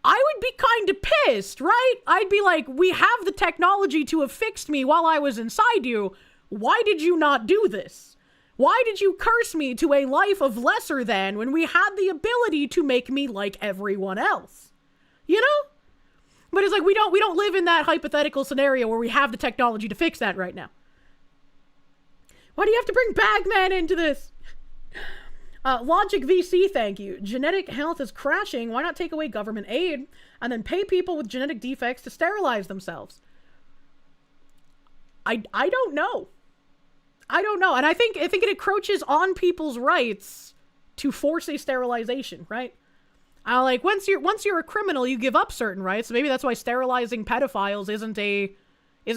I would be kind of pissed, right? I'd be like, we have the technology to have fixed me while I was inside you. Why did you not do this? Why did you curse me to a life of lesser than when we had the ability to make me like everyone else? You know? But it's like, we don't live in that hypothetical scenario where we have the technology to fix that right now. Why do you have to bring Bagman into this? Logic VC, thank you. Genetic health is crashing. Why not take away government aid and then pay people with genetic defects to sterilize themselves? I don't know. I don't know. And I think it encroaches on people's rights to force a sterilization, right? Like once you're a criminal, you give up certain rights. So maybe that's why sterilizing pedophiles isn't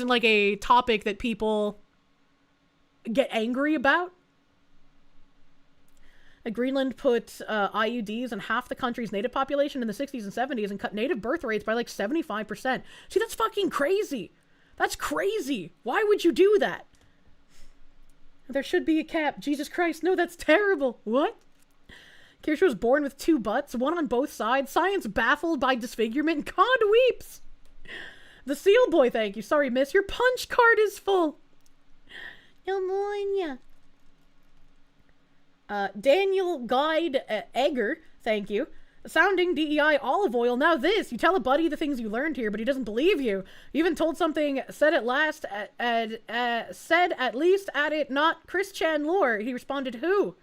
like a topic that people get angry about. Greenland put IUDs in half the country's native population in the 60s and 70s and cut native birth rates by like 75%. See, that's fucking crazy. That's crazy. Why would you do that? There should be a cap. Jesus Christ. No, that's terrible. What? Kirsche was born with 2 butts, one on both sides. Science baffled by disfigurement. God weeps. The Seal Boy, thank you. Sorry, miss. Your punch card is full. Daniel Guide Egger, thank you. Sounding DEI olive oil. Now this, you tell a buddy the things you learned here, but he doesn't believe you. You even told something said at least at it, not Chris Chan lore. He responded, who?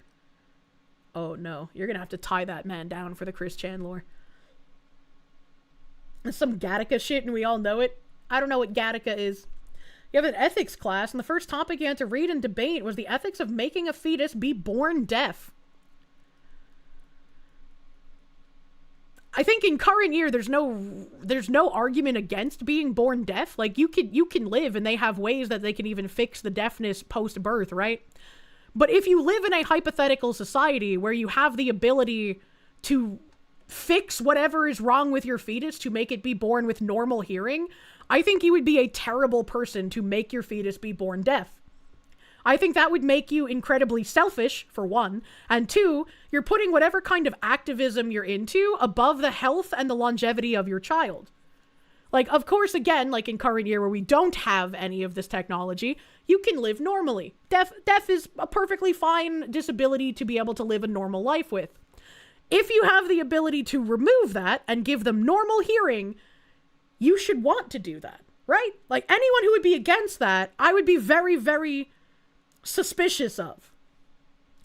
Oh no, you're gonna have to tie that man down for the Chris Chan lore. It's some Gattaca shit and we all know it. I don't know what Gattaca is. You have an ethics class, and the first topic you had to read and debate was the ethics of making a fetus be born deaf. I think in current year, there's no argument against being born deaf. Like, you can live, and they have ways that they can even fix the deafness post-birth, right? But if you live in a hypothetical society where you have the ability to fix whatever is wrong with your fetus to make it be born with normal hearing, I think you would be a terrible person to make your fetus be born deaf. I think that would make you incredibly selfish, for one, and two, you're putting whatever kind of activism you're into above the health and the longevity of your child. Like, of course, again, like in current year where we don't have any of this technology, you can live normally. Deaf is a perfectly fine disability to be able to live a normal life with. If you have the ability to remove that and give them normal hearing, you should want to do that, right? Like, anyone who would be against that, I would be very, very suspicious of.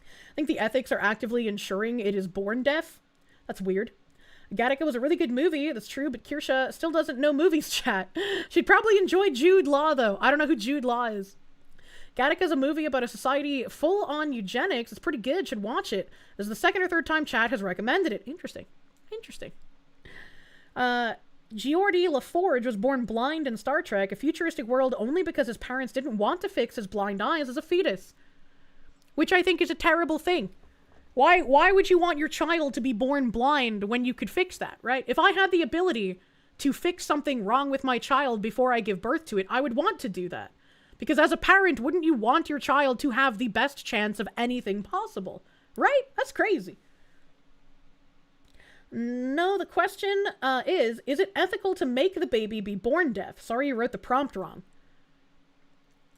I think the ethics are actively ensuring it is born deaf. That's weird. Gattaca was a really good movie, that's true, but Kirsche still doesn't know movies, chat. She'd probably enjoy Jude Law, though. I don't know who Jude Law is. Gattaca's a movie about a society full on eugenics. It's pretty good, should watch it. This is the second or third time chat has recommended it. Interesting. Geordie LaForge was born blind in Star Trek, a futuristic world only because his parents didn't want to fix his blind eyes as a fetus. Which I think is a terrible thing. Why would you want your child to be born blind when you could fix that, right? If I had the ability to fix something wrong with my child before I give birth to it, I would want to do that. Because as a parent, wouldn't you want your child to have the best chance of anything possible? Right? That's crazy. No, the question is it ethical to make the baby be born deaf? Sorry, you wrote the prompt wrong.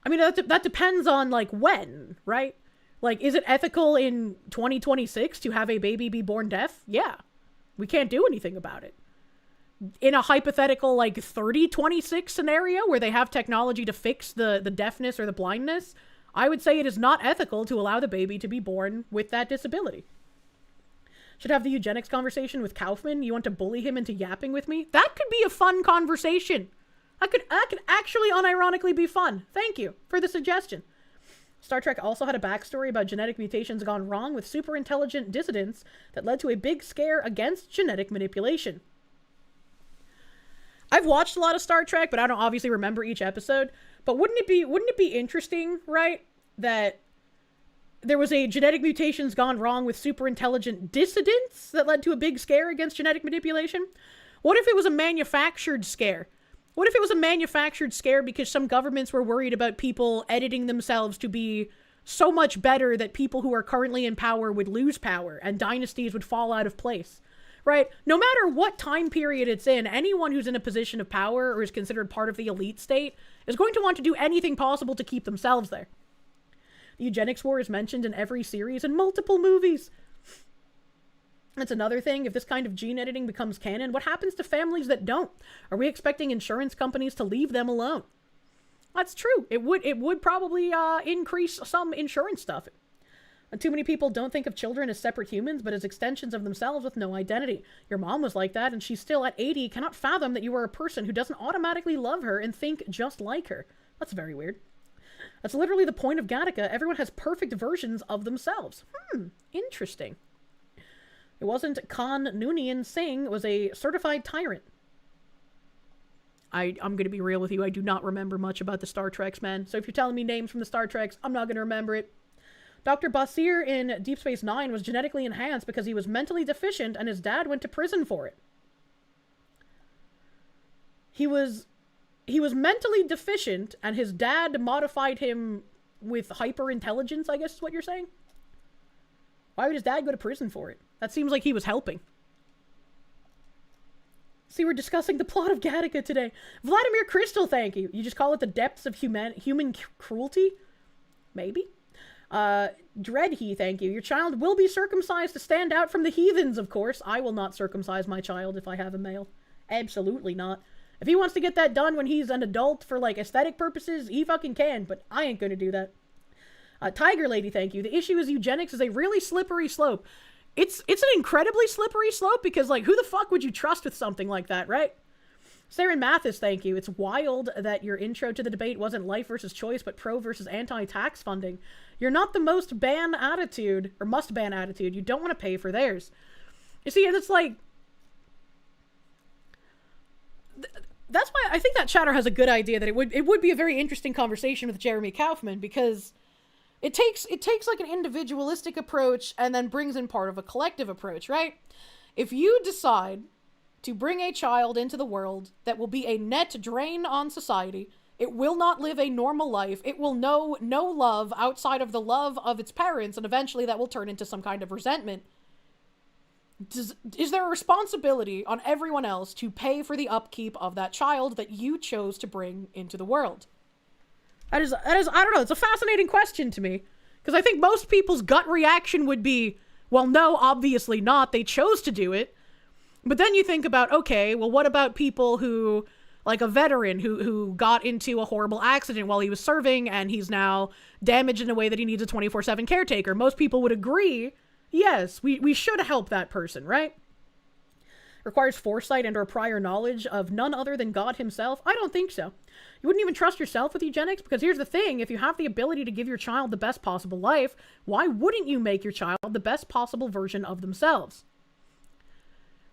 I mean, that depends on, like, when, right? Like, is it ethical in 2026 to have a baby be born deaf? Yeah. We can't do anything about it. In a hypothetical, like, 3026 scenario where they have technology to fix the deafness or the blindness, I would say it is not ethical to allow the baby to be born with that disability. Should have the eugenics conversation with Kaufman. You want to bully him into yapping with me? That could be a fun conversation. That could actually unironically be fun. Thank you for the suggestion. Star Trek also had a backstory about genetic mutations gone wrong with super intelligent dissidents that led to a big scare against genetic manipulation. I've watched a lot of Star Trek, but I don't obviously remember each episode. But wouldn't it be interesting, right, that there was a genetic mutations gone wrong with super intelligent dissidents that led to a big scare against genetic manipulation? What if it was a manufactured scare? What if it was a manufactured scare because some governments were worried about people editing themselves to be so much better that people who are currently in power would lose power and dynasties would fall out of place, right? No matter what time period it's in, anyone who's in a position of power or is considered part of the elite state is going to want to do anything possible to keep themselves there. The eugenics war is mentioned in every series and multiple movies. That's another thing. If this kind of gene editing becomes canon, what happens to families that don't? Are we expecting insurance companies to leave them alone? That's true. It would probably increase some insurance stuff. Too many people don't think of children as separate humans, but as extensions of themselves with no identity. Your mom was like that, and she's still at 80, cannot fathom that you are a person who doesn't automatically love her and think just like her. That's very weird. That's literally the point of Gattaca. Everyone has perfect versions of themselves. Interesting. It wasn't Khan Noonien Singh, it was a certified tyrant. I'm going to be real with you. I do not remember much about the Star Treks, man. So if you're telling me names from the Star Treks, I'm not going to remember it. Dr. Basir in Deep Space Nine was genetically enhanced because he was mentally deficient and his dad went to prison for it. He was mentally deficient and his dad modified him with hyper-intelligence, I guess is what you're saying? Why would his dad go to prison for it? That seems like he was helping. See, we're discussing the plot of Gattaca today. Vladimir Crystal, thank you. You just call it the depths of human cruelty? Maybe. Dreadhe, thank you. Your child will be circumcised to stand out from the heathens, of course. I will not circumcise my child if I have a male. Absolutely not. If he wants to get that done when he's an adult for, like, aesthetic purposes, he fucking can, but I ain't gonna do that. Tiger Lady, thank you. The issue is eugenics is a really slippery slope. It's an incredibly slippery slope because, like, who the fuck would you trust with something like that, right? Saren Mathis, thank you. It's wild that your intro to the debate wasn't life versus choice, but pro versus anti-tax funding. You're not the most ban attitude, or must ban attitude. You don't want to pay for theirs. You see, it's like... That's why I think that chatter has a good idea that it would be a very interesting conversation with Jeremy Kaufman, because it takes like an individualistic approach and then brings in part of a collective approach, right? If you decide to bring a child into the world that will be a net drain on society, it will not live a normal life, it will know no love outside of the love of its parents, and eventually that will turn into some kind of resentment. Is there a responsibility on everyone else to pay for the upkeep of that child that you chose to bring into the world? That is, I don't know, it's a fascinating question to me. Because I think most people's gut reaction would be, well, no, obviously not, they chose to do it. But then you think about, okay, well, what about people who, like a veteran who got into a horrible accident while he was serving and he's now damaged in a way that he needs a 24/7 caretaker? Most people would agree, yes, we should help that person, right? Requires foresight and or prior knowledge of none other than God himself? I don't think so. You wouldn't even trust yourself with eugenics, because here's the thing, if you have the ability to give your child the best possible life, why wouldn't you make your child the best possible version of themselves?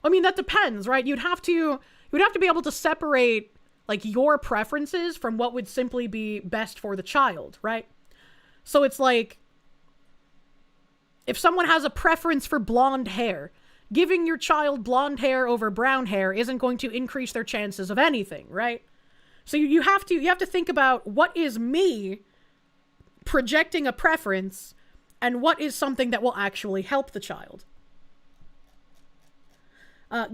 I mean, that depends, right? You'd have to be able to separate, like, your preferences from what would simply be best for the child, right? So it's like, if someone has a preference for blonde hair, giving your child blonde hair over brown hair isn't going to increase their chances of anything, right? So you have to think about what is me projecting a preference and what is something that will actually help the child.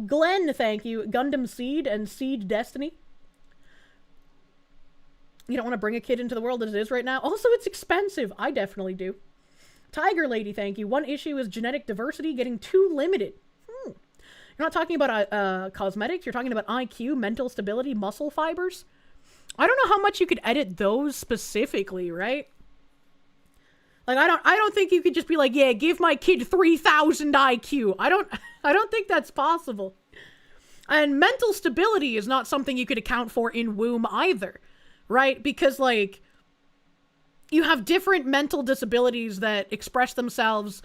Glenn, thank you. Gundam Seed and Seed Destiny. You don't want to bring a kid into the world as it is right now. Also, it's expensive. I definitely do. Tiger Lady, thank you. One issue is genetic diversity getting too limited. You're not talking about cosmetics. You're talking about IQ, mental stability, muscle fibers. I don't know how much you could edit those specifically, right? Like, I don't think you could just be like, yeah, give my kid 3,000 IQ. I don't think that's possible. And mental stability is not something you could account for in womb either, right? Because, like, you have different mental disabilities that express themselves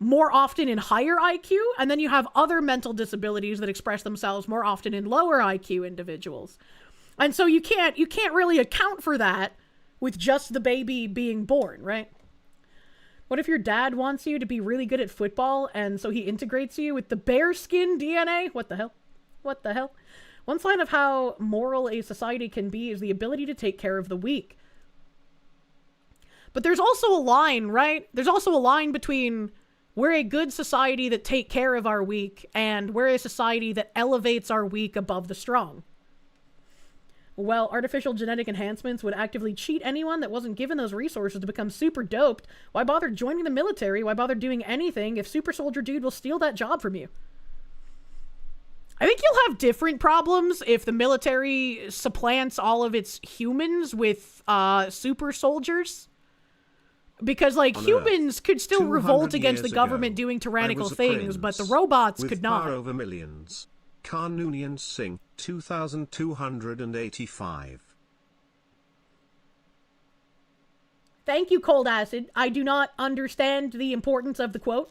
more often in higher IQ, and then you have other mental disabilities that express themselves more often in lower IQ individuals. And so you can't really account for that with just the baby being born, right? What if your dad wants you to be really good at football, and so he integrates you with the bearskin DNA? What the hell? What the hell? One sign of how moral a society can be is the ability to take care of the weak. But there's also a line, right? There's also a line between we're a good society that take care of our weak, and we're a society that elevates our weak above the strong. Well, artificial genetic enhancements would actively cheat anyone that wasn't given those resources to become super doped. Why bother joining the military? Why bother doing anything if Super Soldier Dude will steal that job from you? I think you'll have different problems if the military supplants all of its humans with super soldiers. Because, like, humans could still revolt against the government doing tyrannical things, but the robots could not. Power over millions. Carnoonian Singh, 2285. Thank you, Cold Acid. I do not understand the importance of the quote.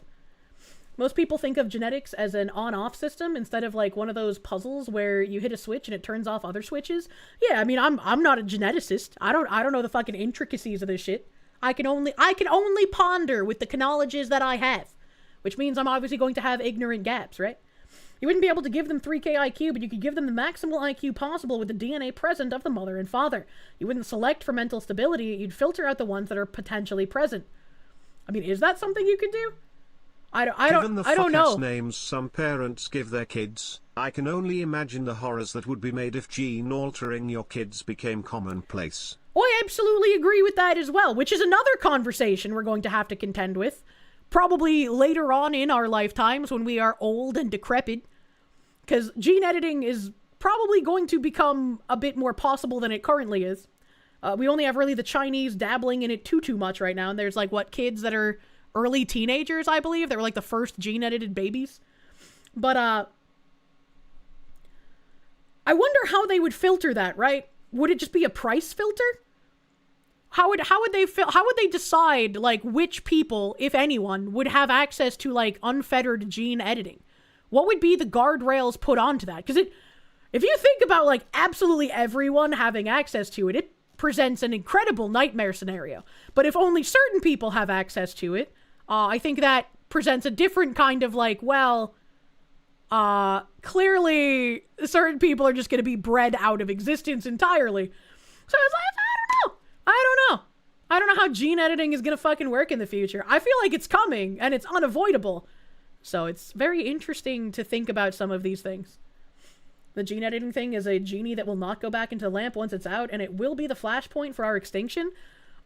Most people think of genetics as an on-off system instead of like one of those puzzles where you hit a switch and it turns off other switches. Yeah, I mean, I'm not a geneticist. I don't know the fucking intricacies of this shit. I can only ponder with the knowledges that I have, which means I'm obviously going to have ignorant gaps, right? You wouldn't be able to give them 3K IQ, but you could give them the maximal IQ possible with the DNA present of the mother and father. You wouldn't select for mental stability, you'd filter out the ones that are potentially present. I mean, is that something you could do? I don't know. Names some parents give their kids, I can only imagine the horrors that would be made if gene altering your kids became commonplace. Oh, I absolutely agree with that as well, which is another conversation we're going to have to contend with. Probably later on in our lifetimes when we are old and decrepit. Because gene editing is probably going to become a bit more possible than it currently is. We only have really the Chinese dabbling in it too much right now. And there's like, what, kids that are early teenagers, I believe. They were like the first gene edited babies. But, I wonder how they would filter that, right? Would it just be a price filter? How would they decide, like, which people, if anyone, would have access to, like, unfettered gene editing? What would be the guardrails put onto that? Because if you think about, like, absolutely everyone having access to it, it presents an incredible nightmare scenario. But if only certain people have access to it, I think that presents a different kind of, like, well, clearly certain people are just going to be bred out of existence entirely. So it's like, I don't know how gene editing is going to fucking work in the future. I feel like it's coming and it's unavoidable. So it's very interesting to think about some of these things. The gene editing thing is a genie that will not go back into the lamp once it's out, and it will be the flashpoint for our extinction.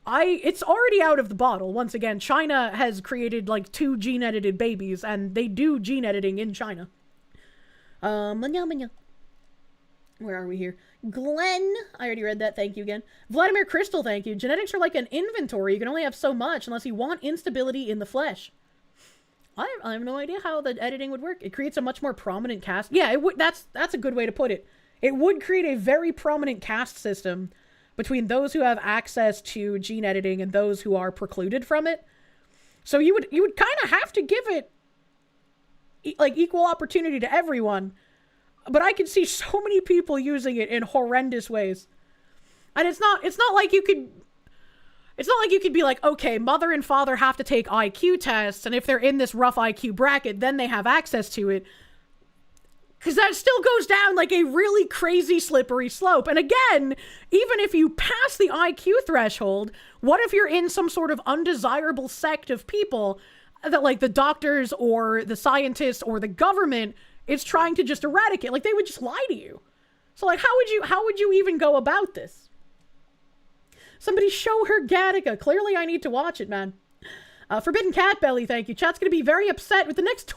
It's already out of the bottle. Once again, China has created like 2 gene-edited babies, and they do gene editing in China. Where are we here? Glenn, I already read that, thank you again. Vladimir Crystal, thank you. Genetics are like an inventory. You can only have so much unless you want instability in the flesh. I have no idea how the editing would work. It creates a much more prominent caste. Yeah, it would. That's a good way to put it. It would create a very prominent caste system between those who have access to gene editing and those who are precluded from it. So you would kind of have to give it like equal opportunity to everyone. But I can see so many people using it in horrendous ways. And it's not like you could be like, okay, mother and father have to take IQ tests, and if they're in this rough IQ bracket, then they have access to it. Because that still goes down like a really crazy slippery slope. And again, even if you pass the IQ threshold, what if you're in some sort of undesirable sect of people that like the doctors or the scientists or the government is trying to just eradicate? Like they would just lie to you. So like how would you even go about this? Somebody show her Gattaca. Clearly I need to watch it, man. Forbidden Cat Belly, thank you. Chat's gonna be very upset with the next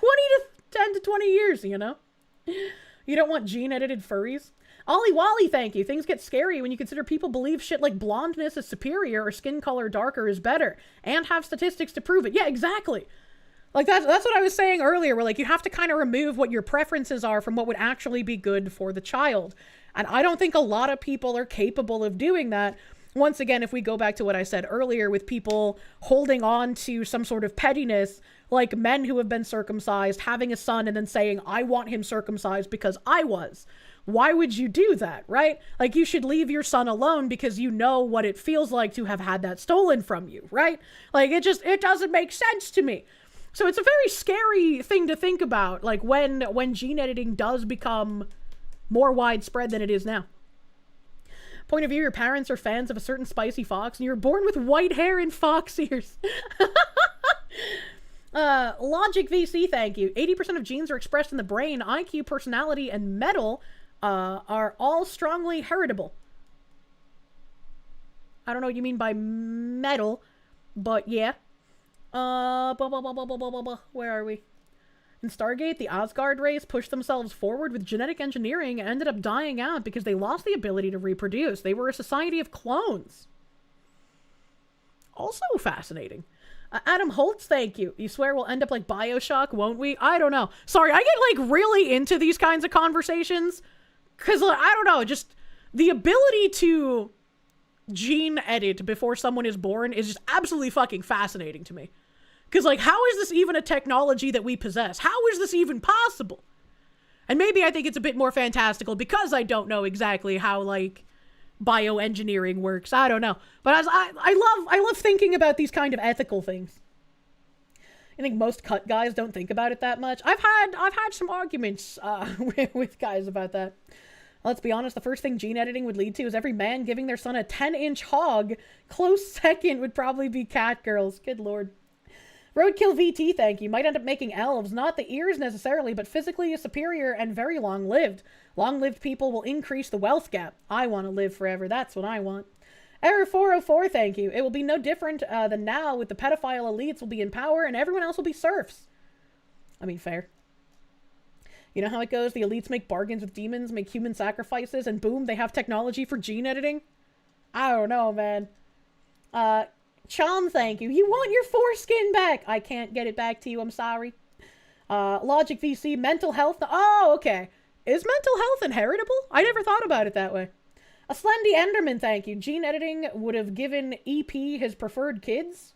10 to 20 years, you know? You don't want gene-edited furries? Ollie Wally, thank you. Things get scary when you consider people believe shit like blondness is superior or skin color darker is better, and have statistics to prove it. Yeah, exactly. Like that's what I was saying earlier, where like you have to kind of remove what your preferences are from what would actually be good for the child. And I don't think a lot of people are capable of doing that. Once again, if we go back to what I said earlier with people holding on to some sort of pettiness, like men who have been circumcised, having a son and then saying, I want him circumcised because I was. Why would you do that, right? Like you should leave your son alone because you know what it feels like to have had that stolen from you, right? Like it doesn't make sense to me. So it's a very scary thing to think about, like when gene editing does become more widespread than it is now. Point of view, your parents are fans of a certain spicy fox and you were born with white hair and fox ears. Logic VC, thank you. 80% of genes are expressed in the brain. IQ, personality, and metal are all strongly heritable. I don't know what you mean by metal, but yeah. Where are we? In Stargate, the Asgard race pushed themselves forward with genetic engineering and ended up dying out because they lost the ability to reproduce. They were a society of clones. Also fascinating. Adam Holtz, thank you. You swear we'll end up like BioShock, won't we? I don't know. Sorry, I get like really into these kinds of conversations because I don't know, just the ability to gene edit before someone is born is just absolutely fucking fascinating to me. Because, like, how is this even a technology that we possess? How is this even possible? And maybe I think it's a bit more fantastical because I don't know exactly how, like, bioengineering works. I don't know. But I love thinking about these kind of ethical things. I think most cut guys don't think about it that much. I've had some arguments with guys about that. Let's be honest, the first thing gene editing would lead to is every man giving their son a 10-inch hog. Close second would probably be cat girls. Good lord. Roadkill VT, thank you. Might end up making elves. Not the ears necessarily, but physically superior and very long-lived. Long-lived people will increase the wealth gap. I want to live forever. That's what I want. Error 404, thank you. It will be no different than now with the pedophile elites will be in power and everyone else will be serfs. I mean, fair. You know how it goes? The elites make bargains with demons, make human sacrifices, and boom, they have technology for gene editing? I don't know, man. Chom, thank you. You want your foreskin back. I can't get it back to you. I'm sorry. Logic VC, mental health. Oh, okay. Is mental health inheritable? I never thought about it that way. A Slendy Enderman, thank you. Gene editing would have given EP his preferred kids?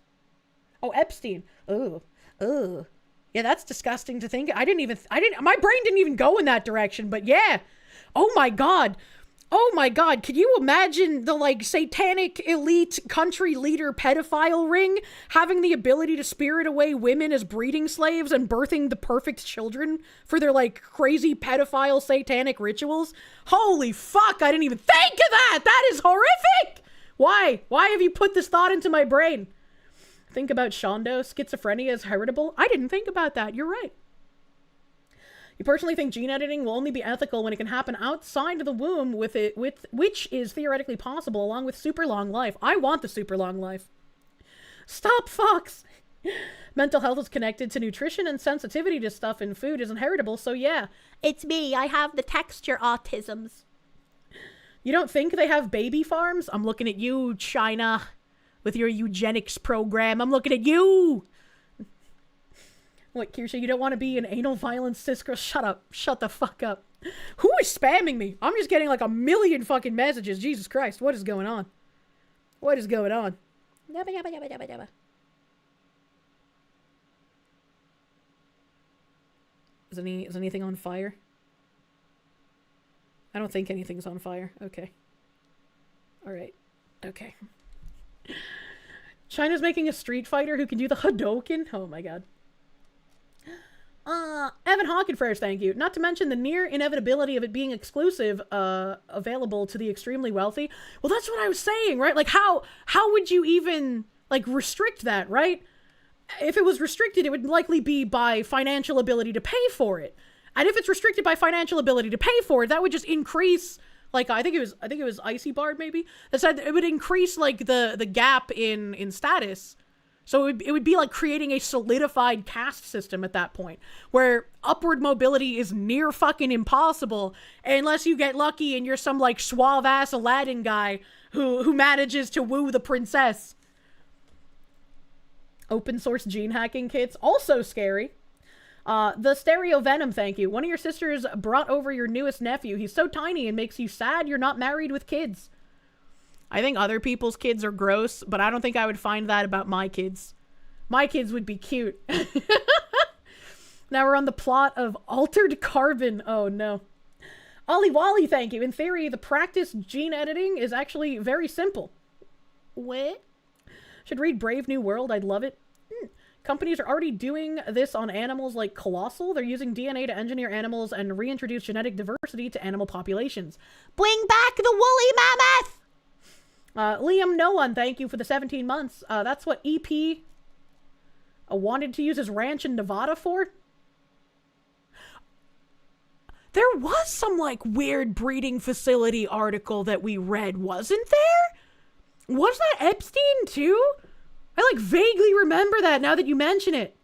Oh, Epstein. Ugh. Ugh. Yeah, that's disgusting to think. My brain didn't even go in that direction, but yeah. Oh my god. Oh my god, can you imagine the, like, satanic elite country leader pedophile ring having the ability to spirit away women as breeding slaves and birthing the perfect children for their, like, crazy pedophile satanic rituals? Holy fuck, I didn't even think of that! That is horrific! Why? Why have you put this thought into my brain? Think about Shondo, schizophrenia is heritable? I didn't think about that, you're right. You personally think gene editing will only be ethical when it can happen outside of the womb which is theoretically possible along with super long life. I want the super long life. Stop, Fox! Mental health is connected to nutrition and sensitivity to stuff in food is inheritable, so yeah. It's me, I have the texture autisms. You don't think they have baby farms? I'm looking at you, China, with your eugenics program. I'm looking at you! What, Kirsche, you don't want to be an anal violence cis girl? Shut up. Shut the fuck up. Who is spamming me? I'm just getting like a million fucking messages. Jesus Christ, what is going on? What is going on? Yabba, yabba, yabba, yabba, yabba. Is anything on fire? I don't think anything's on fire. Okay. Alright. Okay. China's making a Street Fighter who can do the Hadouken? Oh my god. Evan Hawkenfresh, thank you. Not to mention the near inevitability of it being exclusive, available to the extremely wealthy. Well, that's what I was saying, right? Like, how would you even, like, restrict that, right? If it was restricted, it would likely be by financial ability to pay for it. And if it's restricted by financial ability to pay for it, that would just increase, like, I think it was Icy Bard, maybe, that said it would increase, like, the gap in status. So it would be like creating a solidified caste system at that point, where upward mobility is near fucking impossible unless you get lucky and you're some like suave-ass Aladdin guy who manages to woo the princess. Open source gene hacking kits, also scary. The Stereo Venom, thank you. One of your sisters brought over your newest nephew. He's so tiny and makes you sad you're not married with kids. I think other people's kids are gross, but I don't think I would find that about my kids. My kids would be cute. Now we're on the plot of Altered Carbon. Oh no. Ollie Wally, thank you. In theory, the practice gene editing is actually very simple. What? Should read Brave New World, I'd love it. Companies are already doing this on animals like Colossal. They're using DNA to engineer animals and reintroduce genetic diversity to animal populations. Bring back the woolly mammoth! Liam No One, thank you for the 17 months. That's what EP wanted to use his ranch in Nevada for? There was some, like, weird breeding facility article that we read, wasn't there? Was that Epstein, too? I, like, vaguely remember that now that you mention it.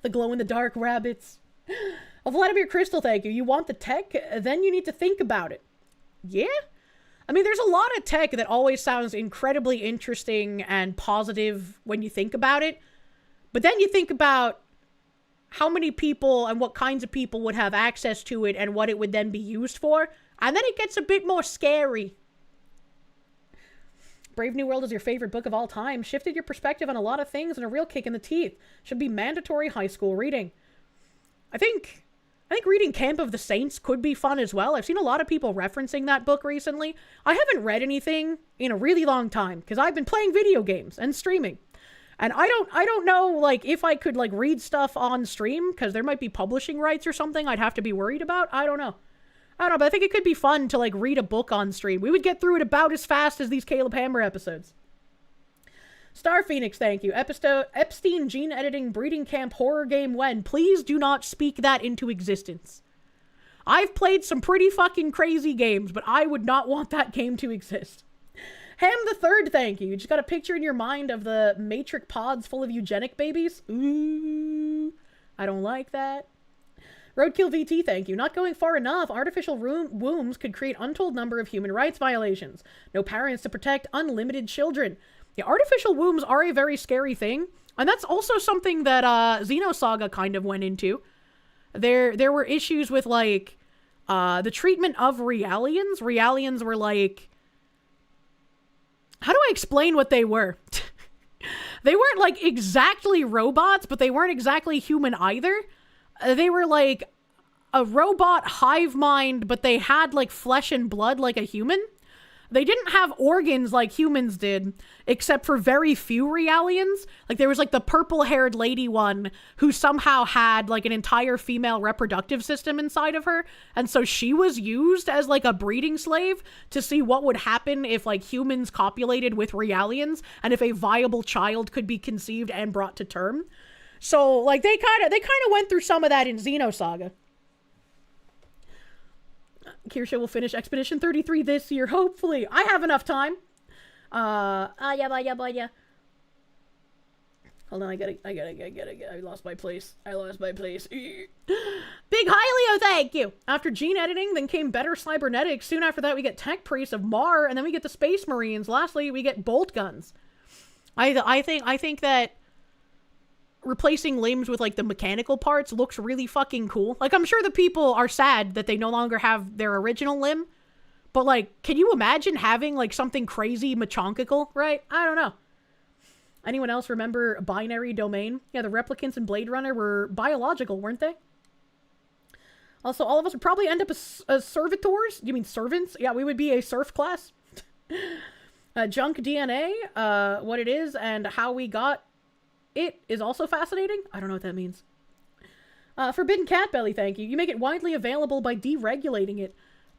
The glow-in-the-dark rabbits. Oh, Vladimir Crystal, thank you. You want the tech? Then you need to think about it. Yeah? I mean, there's a lot of tech that always sounds incredibly interesting and positive when you think about it. But then you think about how many people and what kinds of people would have access to it and what it would then be used for. And then it gets a bit more scary. Brave New World is your favorite book of all time. Shifted your perspective on a lot of things and a real kick in the teeth. Should be mandatory high school reading. I think reading Camp of the Saints could be fun as well. I've seen a lot of people referencing that book recently. I haven't read anything in a really long time because I've been playing video games and streaming. And I don't know, like, if I could, like, read stuff on stream because there might be publishing rights or something I'd have to be worried about. I don't know, but I think it could be fun to, like, read a book on stream. We would get through it about as fast as these Caleb Hammer episodes. Star Phoenix, thank you. Epstein gene editing breeding camp horror game when? Please do not speak that into existence. I've played some pretty fucking crazy games, but I would not want that game to exist. Ham the Third, thank you. You just got a picture in your mind of the matrix pods full of eugenic babies? Ooh, I don't like that. Roadkill VT, thank you. Not going far enough. Artificial wombs could create untold number of human rights violations. No parents to protect unlimited children. Yeah, artificial wombs are a very scary thing. And that's also something that Xenosaga kind of went into. There were issues with, like, The treatment of realians. Realians were like... How do I explain what they were? They weren't like exactly robots, but they weren't exactly human either. They were like a robot hive mind, but they had like flesh and blood like a human. They didn't have organs like humans did, except for very few realians. Like there was like the purple-haired lady one who somehow had like an entire female reproductive system inside of her. And so she was used as like a breeding slave to see what would happen if like humans copulated with realians and if a viable child could be conceived and brought to term. So like they kind of went through some of that in Xenosaga. Kirsche will finish Expedition 33 this year, hopefully. I have enough time. Yeah. Hold on, I lost my place. Big Hylio, thank you! After gene editing, then came better cybernetics. Soon after that, we get tech priests of Mar, and then we get the Space Marines. Lastly, we get bolt guns. I think that replacing limbs with like the mechanical parts looks really fucking cool. Like I'm sure the people are sad that they no longer have their original limb, but like can you imagine having like something crazy mechanical, right? I don't know. Anyone else remember binary domain? Yeah, the replicants in Blade Runner were biological, weren't they? Also, all of us would probably end up as servitors. You mean servants? Yeah, we would be a serf class. Junk DNA, what it is and how we got it is also fascinating. I don't know what that means. Forbidden Cat Belly, thank you. You make it widely available by deregulating it.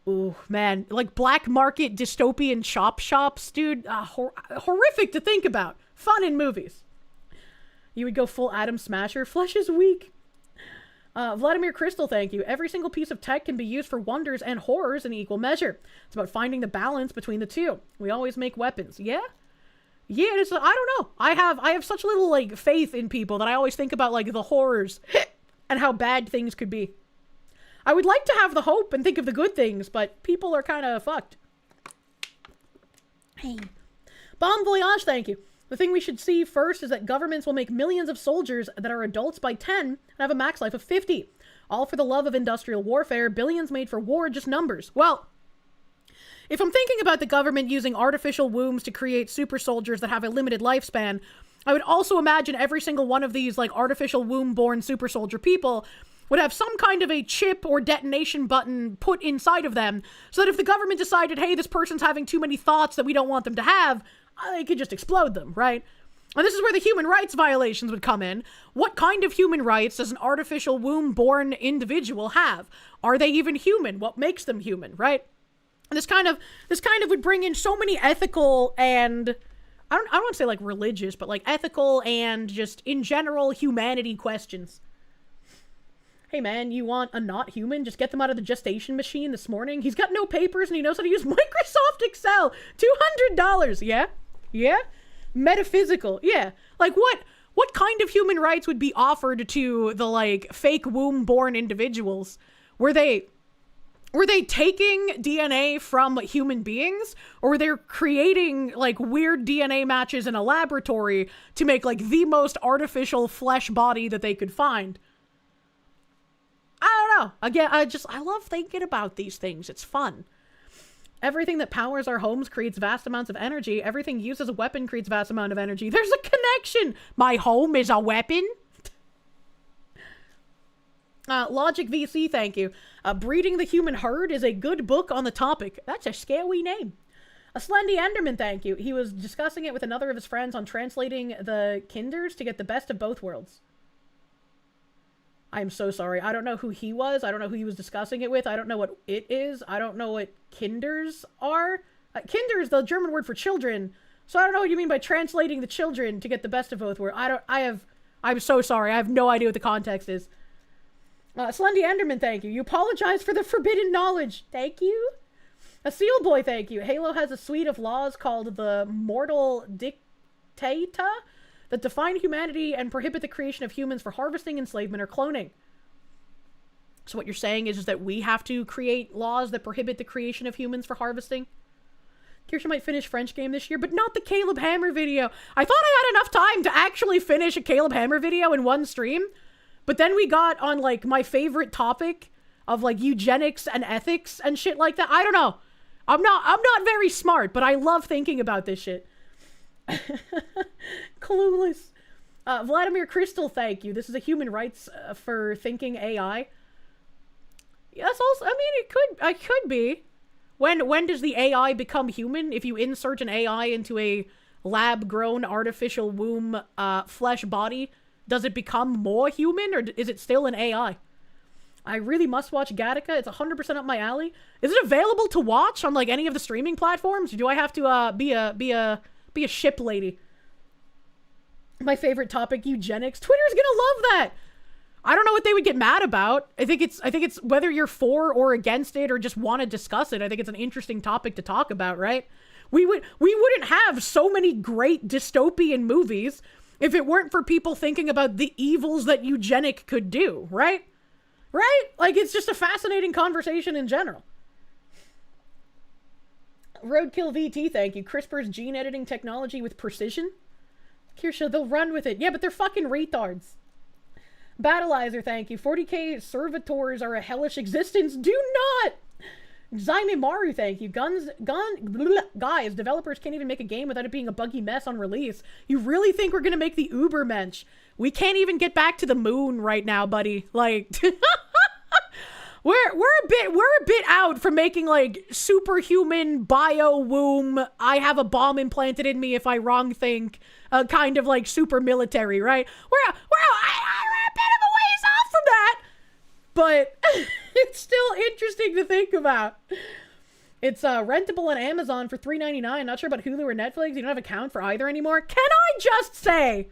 Ooh, man. Like black market dystopian shops, dude. Horrific to think about. Fun in movies. You would go full Atom Smasher. Flesh is weak. Vladimir Crystal, thank you. Every single piece of tech can be used for wonders and horrors in equal measure. It's about finding the balance between the two. We always make weapons. Yeah? Yeah, I don't know. I have such little like faith in people that I always think about like the horrors and how bad things could be. I would like to have the hope and think of the good things, but people are kind of fucked. Hey. Bon voyage, thank you. The thing we should see first is that governments will make millions of soldiers that are adults by 10 and have a max life of 50. All for the love of industrial warfare, billions made for war, just numbers. Well, if I'm thinking about the government using artificial wombs to create super soldiers that have a limited lifespan, I would also imagine every single one of these like artificial womb-born super soldier people would have some kind of a chip or detonation button put inside of them so that if the government decided, hey, this person's having too many thoughts that we don't want them to have, they could just explode them, right? And this is where the human rights violations would come in. What kind of human rights does an artificial womb-born individual have? Are they even human? What makes them human, right? And this kind of would bring in so many ethical and I don't want to say like religious, but like ethical and just in general humanity questions. Hey man, you want a not human? Just get them out of the gestation machine this morning. He's got no papers and he knows how to use Microsoft Excel. $200. Yeah? Yeah? Metaphysical. Yeah. Like what kind of human rights would be offered to the like fake womb-born individuals? Were they taking DNA from human beings, or were they creating like weird DNA matches in a laboratory to make like the most artificial flesh body that they could find? I don't know. Again, I love thinking about these things. It's fun. Everything that powers our homes creates vast amounts of energy. Everything used as a weapon creates vast amount of energy. There's a connection. My home is a weapon. Logic VC, thank you. Breeding the Human Herd is a good book on the topic. That's a scary name. A Slendy Enderman, thank you. He was discussing it with another of his friends on translating the Kinders to get the best of both worlds. I'm so sorry. I don't know who he was. I don't know who he was discussing it with. I don't know what it is. I don't know what Kinders are. Kinder is the German word for children. So I don't know what you mean by translating the children to get the best of both worlds. I'm so sorry. I have no idea what the context is. Slendy Enderman, thank you. You apologize for the forbidden knowledge. Thank you. A Seal Boy, thank you. Halo has a suite of laws called the Mortal Dictata that define humanity and prohibit the creation of humans for harvesting, enslavement, or cloning. So what you're saying is that we have to create laws that prohibit the creation of humans for harvesting? Kirsche might finish French game this year, but not the Caleb Hammer video. I thought I had enough time to actually finish a Caleb Hammer video in one stream, but then we got on, like, my favorite topic of like eugenics and ethics and shit like that. I don't know. I'm not very smart, but I love thinking about this shit. Clueless. Vladimir Crystal, thank you. This is a human rights for thinking AI. Yes, also, I mean, it could be. When does the AI become human? If you insert an AI into a lab-grown artificial womb flesh body, does it become more human, or is it still an AI? I really must watch Gattaca. It's 100% up my alley. Is it available to watch on like any of the streaming platforms? Or do I have to be a ship lady? My favorite topic, eugenics. Twitter's gonna love that. I don't know what they would get mad about. I think it's whether you're for or against it or just want to discuss it. I think it's an interesting topic to talk about, right? We wouldn't have so many great dystopian movies if it weren't for people thinking about the evils that eugenic could do, right? Right? Like, it's just a fascinating conversation in general. Roadkill VT, thank you. CRISPR's gene editing technology with precision. Kirsche, they'll run with it. Yeah, but they're fucking retards. Battleizer, thank you. 40k servitors are a hellish existence. Do not! Zaime Maru, thank you. Guys, developers can't even make a game without it being a buggy mess on release. You really think we're gonna make the Ubermensch? We can't even get back to the moon right now, buddy. Like, we're a bit out from making like superhuman bio womb. I have a bomb implanted in me if I wrong think. Kind of like super military, right? We're a bit of a ways off from that, but it's still interesting to think about. It's rentable on Amazon for $3.99. Not sure about Hulu or Netflix. You don't have an account for either anymore. Can I just say,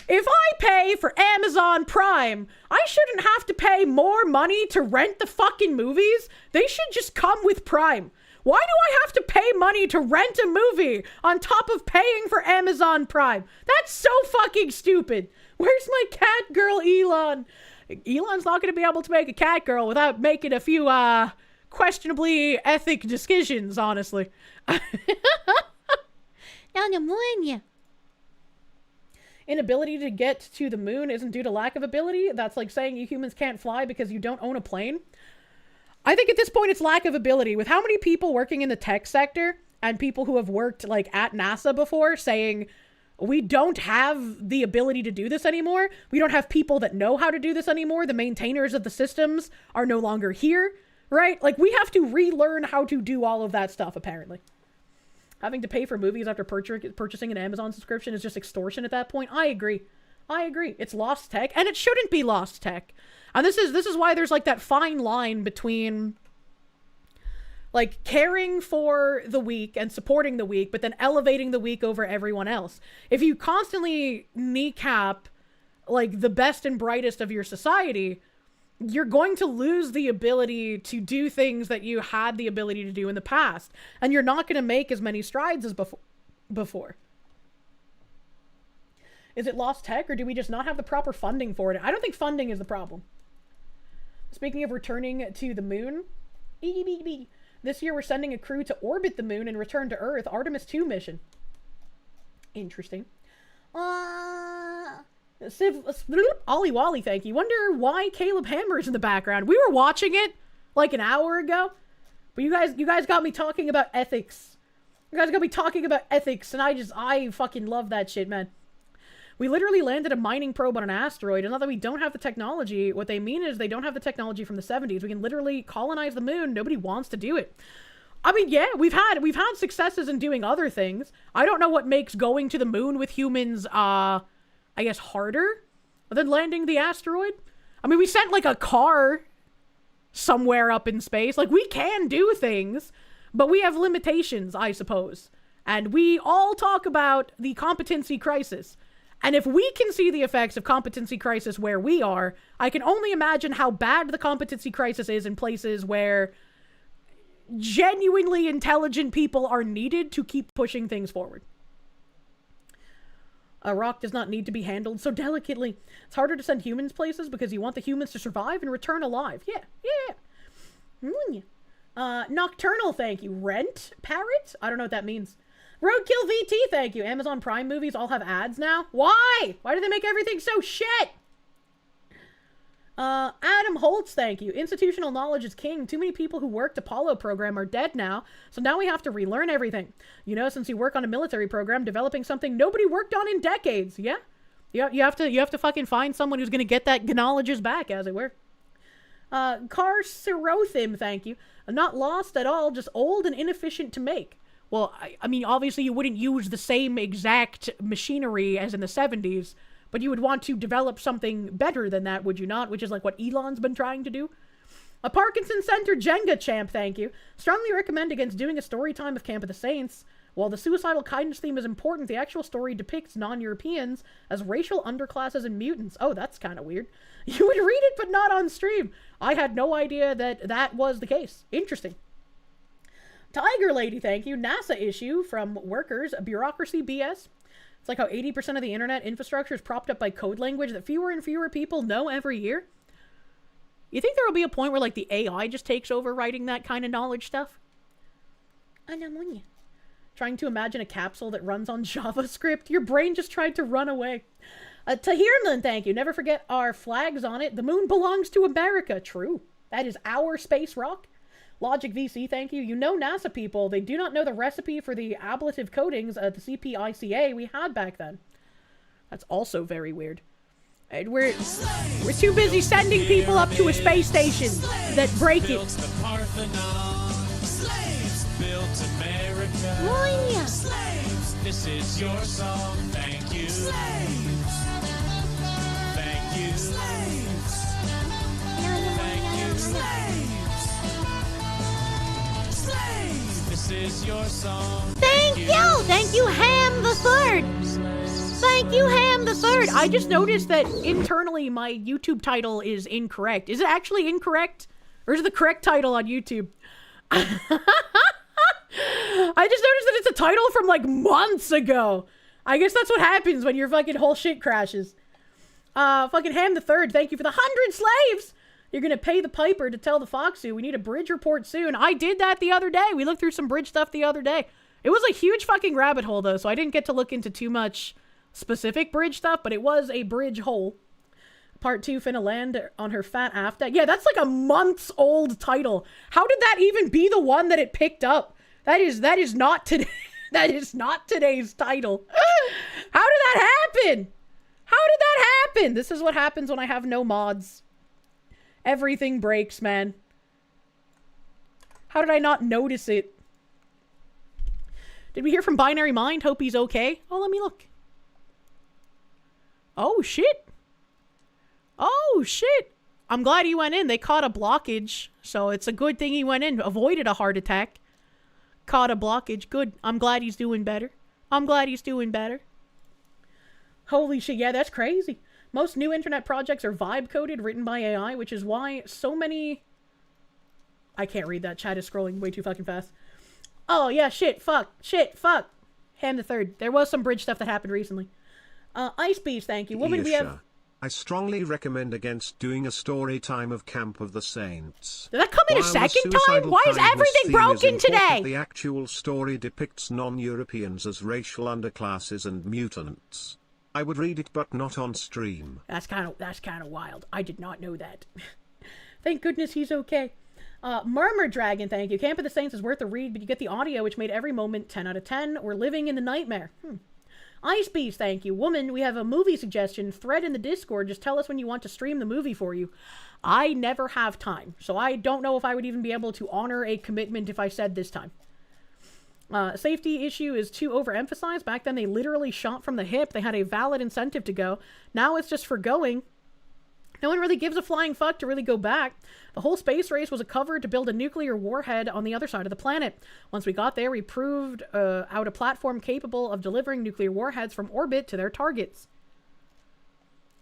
if I pay for Amazon Prime, I shouldn't have to pay more money to rent the fucking movies. They should just come with Prime. Why do I have to pay money to rent a movie on top of paying for Amazon Prime? That's so fucking stupid. Where's my cat girl, Elon? Elon's not going to be able to make a cat girl without making a few, questionably ethic decisions, honestly. Inability to get to the moon isn't due to lack of ability. That's like saying you humans can't fly because you don't own a plane. I think at this point it's lack of ability. With how many people working in the tech sector and people who have worked like at NASA before saying, we don't have the ability to do this anymore. We don't have people that know how to do this anymore. The maintainers of the systems are no longer here, right? Like, we have to relearn how to do all of that stuff, apparently. Having to pay for movies after purchasing an Amazon subscription is just extortion at that point. I agree. It's lost tech, and it shouldn't be lost tech. And this is why there's like that fine line between like caring for the weak and supporting the weak, but then elevating the weak over everyone else. If you constantly kneecap like the best and brightest of your society, you're going to lose the ability to do things that you had the ability to do in the past. And you're not going to make as many strides as before. Is it lost tech, or do we just not have the proper funding for it? I don't think funding is the problem. Speaking of returning to the moon, this year we're sending a crew to orbit the moon and return to Earth. Artemis 2 mission. Interesting. Ollie Wally, thank you. Wonder why Caleb Hammer's in the background. We were watching it like an hour ago, but you guys got me talking about ethics. You guys got me talking about ethics, and I fucking love that shit, man. We literally landed a mining probe on an asteroid, and not that we don't have the technology. What they mean is they don't have the technology from the 70s. We can literally colonize the moon. Nobody wants to do it. I mean, yeah, we've had successes in doing other things. I don't know what makes going to the moon with humans, I guess, harder than landing the asteroid. I mean, we sent like a car somewhere up in space. Like, we can do things, but we have limitations, I suppose. And we all talk about the competency crisis. And if we can see the effects of competency crisis where we are, I can only imagine how bad the competency crisis is in places where genuinely intelligent people are needed to keep pushing things forward. A rock does not need to be handled so delicately. It's harder to send humans places because you want the humans to survive and return alive. Yeah. Nocturnal, thank you. Rent? Parrot? I don't know what that means. Roadkill VT, thank you. Amazon Prime movies all have ads now. Why? Why do they make everything so shit? Adam Holtz, thank you. Institutional knowledge is king. Too many people who worked Apollo program are dead now, so now we have to relearn everything. You know, since you work on a military program, developing something nobody worked on in decades. Yeah, you have to fucking find someone who's gonna get that knowledge back, as it were. Car Sirothim, thank you. Not lost at all, just old and inefficient to make. Well, I mean, obviously you wouldn't use the same exact machinery as in the 70s, but you would want to develop something better than that, would you not? Which is like what Elon's been trying to do. A Parkinson Center Jenga champ, thank you. Strongly recommend against doing a story time of Camp of the Saints. While the suicidal kindness theme is important, the actual story depicts non-Europeans as racial underclasses and mutants. Oh, that's kind of weird. You would read it, but not on stream. I had no idea that was the case. Interesting. Tiger Lady, thank you. NASA issue from workers, bureaucracy BS. It's like how 80% of the internet infrastructure is propped up by code language that fewer and fewer people know every year. You think there will be a point where like the AI just takes over writing that kind of knowledge stuff? Trying to imagine a capsule that runs on JavaScript. Your brain just tried to run away. Tahirman, thank you. Never forget our flags on it. The moon belongs to America. True. That is our space rock. Logic VC, thank you. You know NASA people, they do not know the recipe for the ablative coatings at the CPICA we had back then. That's also very weird. And we're too busy sending people up to a space station that break it. Slaves built America. Moinia. Slaves, this is your song. Thank you. Slaves. Thank you. Slaves. Thank you. Slaves. This is your song. Thank you! Thank you, Ham the Third! Thank you, Ham the Third! I just noticed that internally my YouTube title is incorrect. Is it actually incorrect? Or is it the correct title on YouTube? I just noticed that it's a title from like months ago. I guess that's what happens when your fucking whole shit crashes. Fucking Ham the Third, thank you for the 100 slaves! You're gonna pay the piper to tell the Foxu we need a bridge report soon. I did that the other day. We looked through some bridge stuff the other day. It was a huge fucking rabbit hole though, so I didn't get to look into too much specific bridge stuff, but it was a bridge hole. Part 2 finna land on her fat after. Yeah, that's like a month's old title. How did that even be the one that it picked up? That is not today. That is not today's title. How did that happen? How did that happen? This is what happens when I have no mods. Everything breaks, man. How did I not notice it? Did we hear from Binary Mind? Hope he's okay. Oh, let me look. Oh, shit. Oh, shit. I'm glad he went in. They caught a blockage, so it's a good thing he went in. Avoided a heart attack. Caught a blockage. Good. I'm glad he's doing better. I'm glad he's doing better. Holy shit. Yeah, that's crazy. Most new internet projects are vibe coded, written by AI, which is why so many... I can't read that. Chat is scrolling way too fucking fast. Oh, yeah, shit, fuck. Ham the Third. There was some bridge stuff that happened recently. Ice Beast, thank you. Woman, we have... I strongly recommend against doing a story time of Camp of the Saints. Did that come in a second time? Why is everything broken today? The actual story depicts non-Europeans as racial underclasses and mutants. I would read it, but not on stream. That's kind of wild. I did not know that. Thank goodness he's okay. Murmur Dragon, thank you. Camp of the Saints is worth a read, but you get the audio, which made every moment 10 out of 10. We're living in a nightmare. Ice Beast, thank you. Woman, we have a movie suggestion. Thread in the Discord. Just tell us when you want to stream the movie for you. I never have time, so I don't know if I would even be able to honor a commitment if I said this time. Safety issue is too overemphasized. Back then, they literally shot from the hip. They had a valid incentive to go. Now it's just for going. No one really gives a flying fuck to really go back. The whole space race was a cover to build a nuclear warhead on the other side of the planet. Once we got there, we proved out a platform capable of delivering nuclear warheads from orbit to their targets.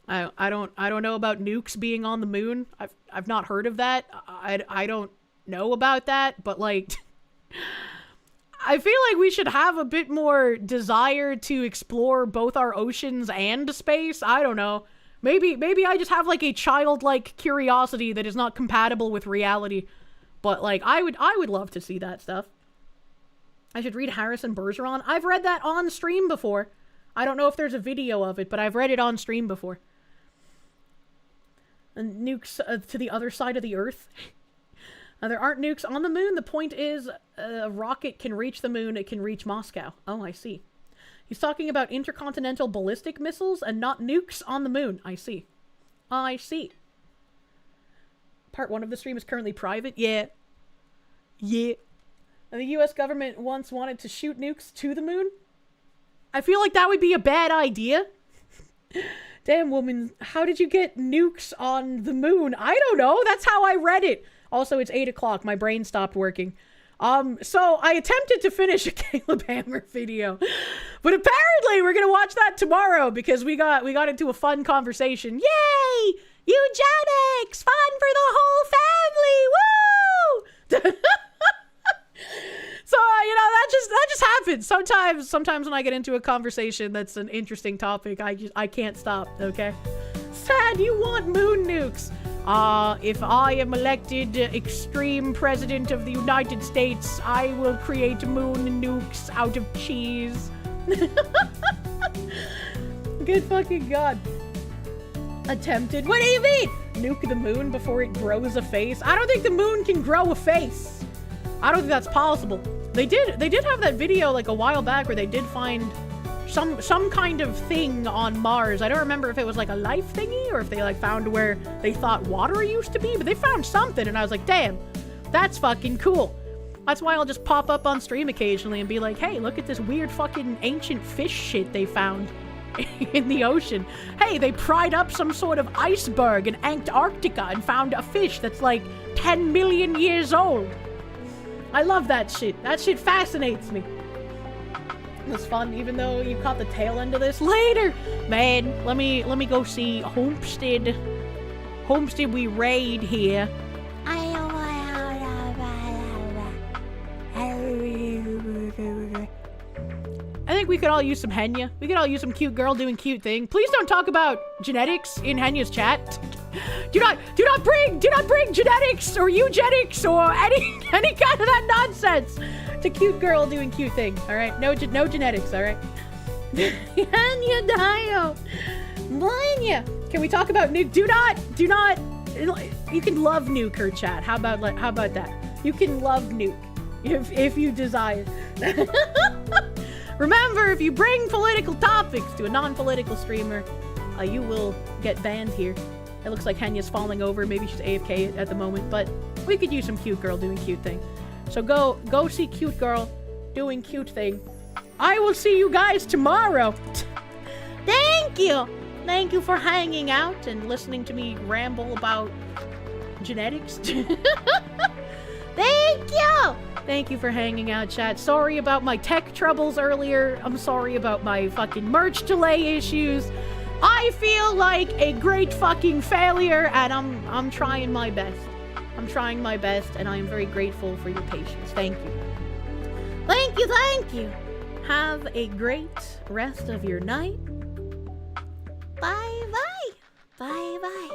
I don't know about nukes being on the moon. I've not heard of that. I don't know about that, but like I feel like we should have a bit more desire to explore both our oceans and space. I don't know. Maybe I just have like a childlike curiosity that is not compatible with reality. But like I would love to see that stuff. I should read Harrison Bergeron. I've read that on stream before. I don't know if there's a video of it, but I've read it on stream before. and nukes to the other side of the Earth. There aren't nukes on the moon. The point is, a rocket can reach the moon. It can reach Moscow. Oh, I see. He's talking about intercontinental ballistic missiles and not nukes on the moon. I see. I see. Part 1 of the stream is currently private. Yeah. Yeah. And the US government once wanted to shoot nukes to the moon. I feel like that would be a bad idea. Damn, woman. How did you get nukes on the moon? I don't know. That's how I read it. Also, it's 8 o'clock. My brain stopped working. So I attempted to finish a Caleb Hammer video, but apparently we're gonna watch that tomorrow because we got into a fun conversation. Yay! Eugenics! Fun for the whole family! Woo! So, that just happens. Sometimes when I get into a conversation that's an interesting topic, I can't stop, okay? Sad, you want moon nukes. If I am elected extreme president of the United States, I will create moon nukes out of cheese. Good fucking god. Attempted. What do you mean? Nuke the moon before it grows a face? I don't think the moon can grow a face. I don't think that's possible. They did have that video like a while back where they did find some kind of thing on Mars. I don't remember if it was like a life thingy or if they like found where they thought water used to be, but they found something and I was like, damn, that's fucking cool. That's why I'll just pop up on stream occasionally and be like, hey, look at this weird fucking ancient fish shit they found in the ocean. Hey, they pried up some sort of iceberg in Antarctica and found a fish that's like 10 million years old. I love that shit. That shit fascinates me. It was fun, even though you caught the tail end of this later. Man, let me go see Homestead. Homestead we raid here. I think we could all use some Henya. We could all use some cute girl doing cute thing. Please don't talk about genetics in Henya's chat. Do not bring genetics or eugenics or any kind of that nonsense to cute girl doing cute thing. All right, no genetics. All right. Henya Dio, Blanya. Can we talk about nuke? Do not. You can love nuke her chat. How about that? You can love nuke if you desire. Remember, if you bring political topics to a non-political streamer, you will get banned here. It looks like Henya's falling over. Maybe she's AFK at the moment, but we could use some cute girl doing cute thing. So go see cute girl doing cute thing. I will see you guys tomorrow. Thank you. Thank you for hanging out and listening to me ramble about genetics. Thank you. Thank you for hanging out, chat. Sorry about my tech troubles earlier. I'm sorry about my fucking merch delay issues. I feel like a great fucking failure, and I'm trying my best. I'm trying my best, and I am very grateful for your patience. Thank you. Thank you, thank you. Have a great rest of your night. Bye-bye. Bye-bye.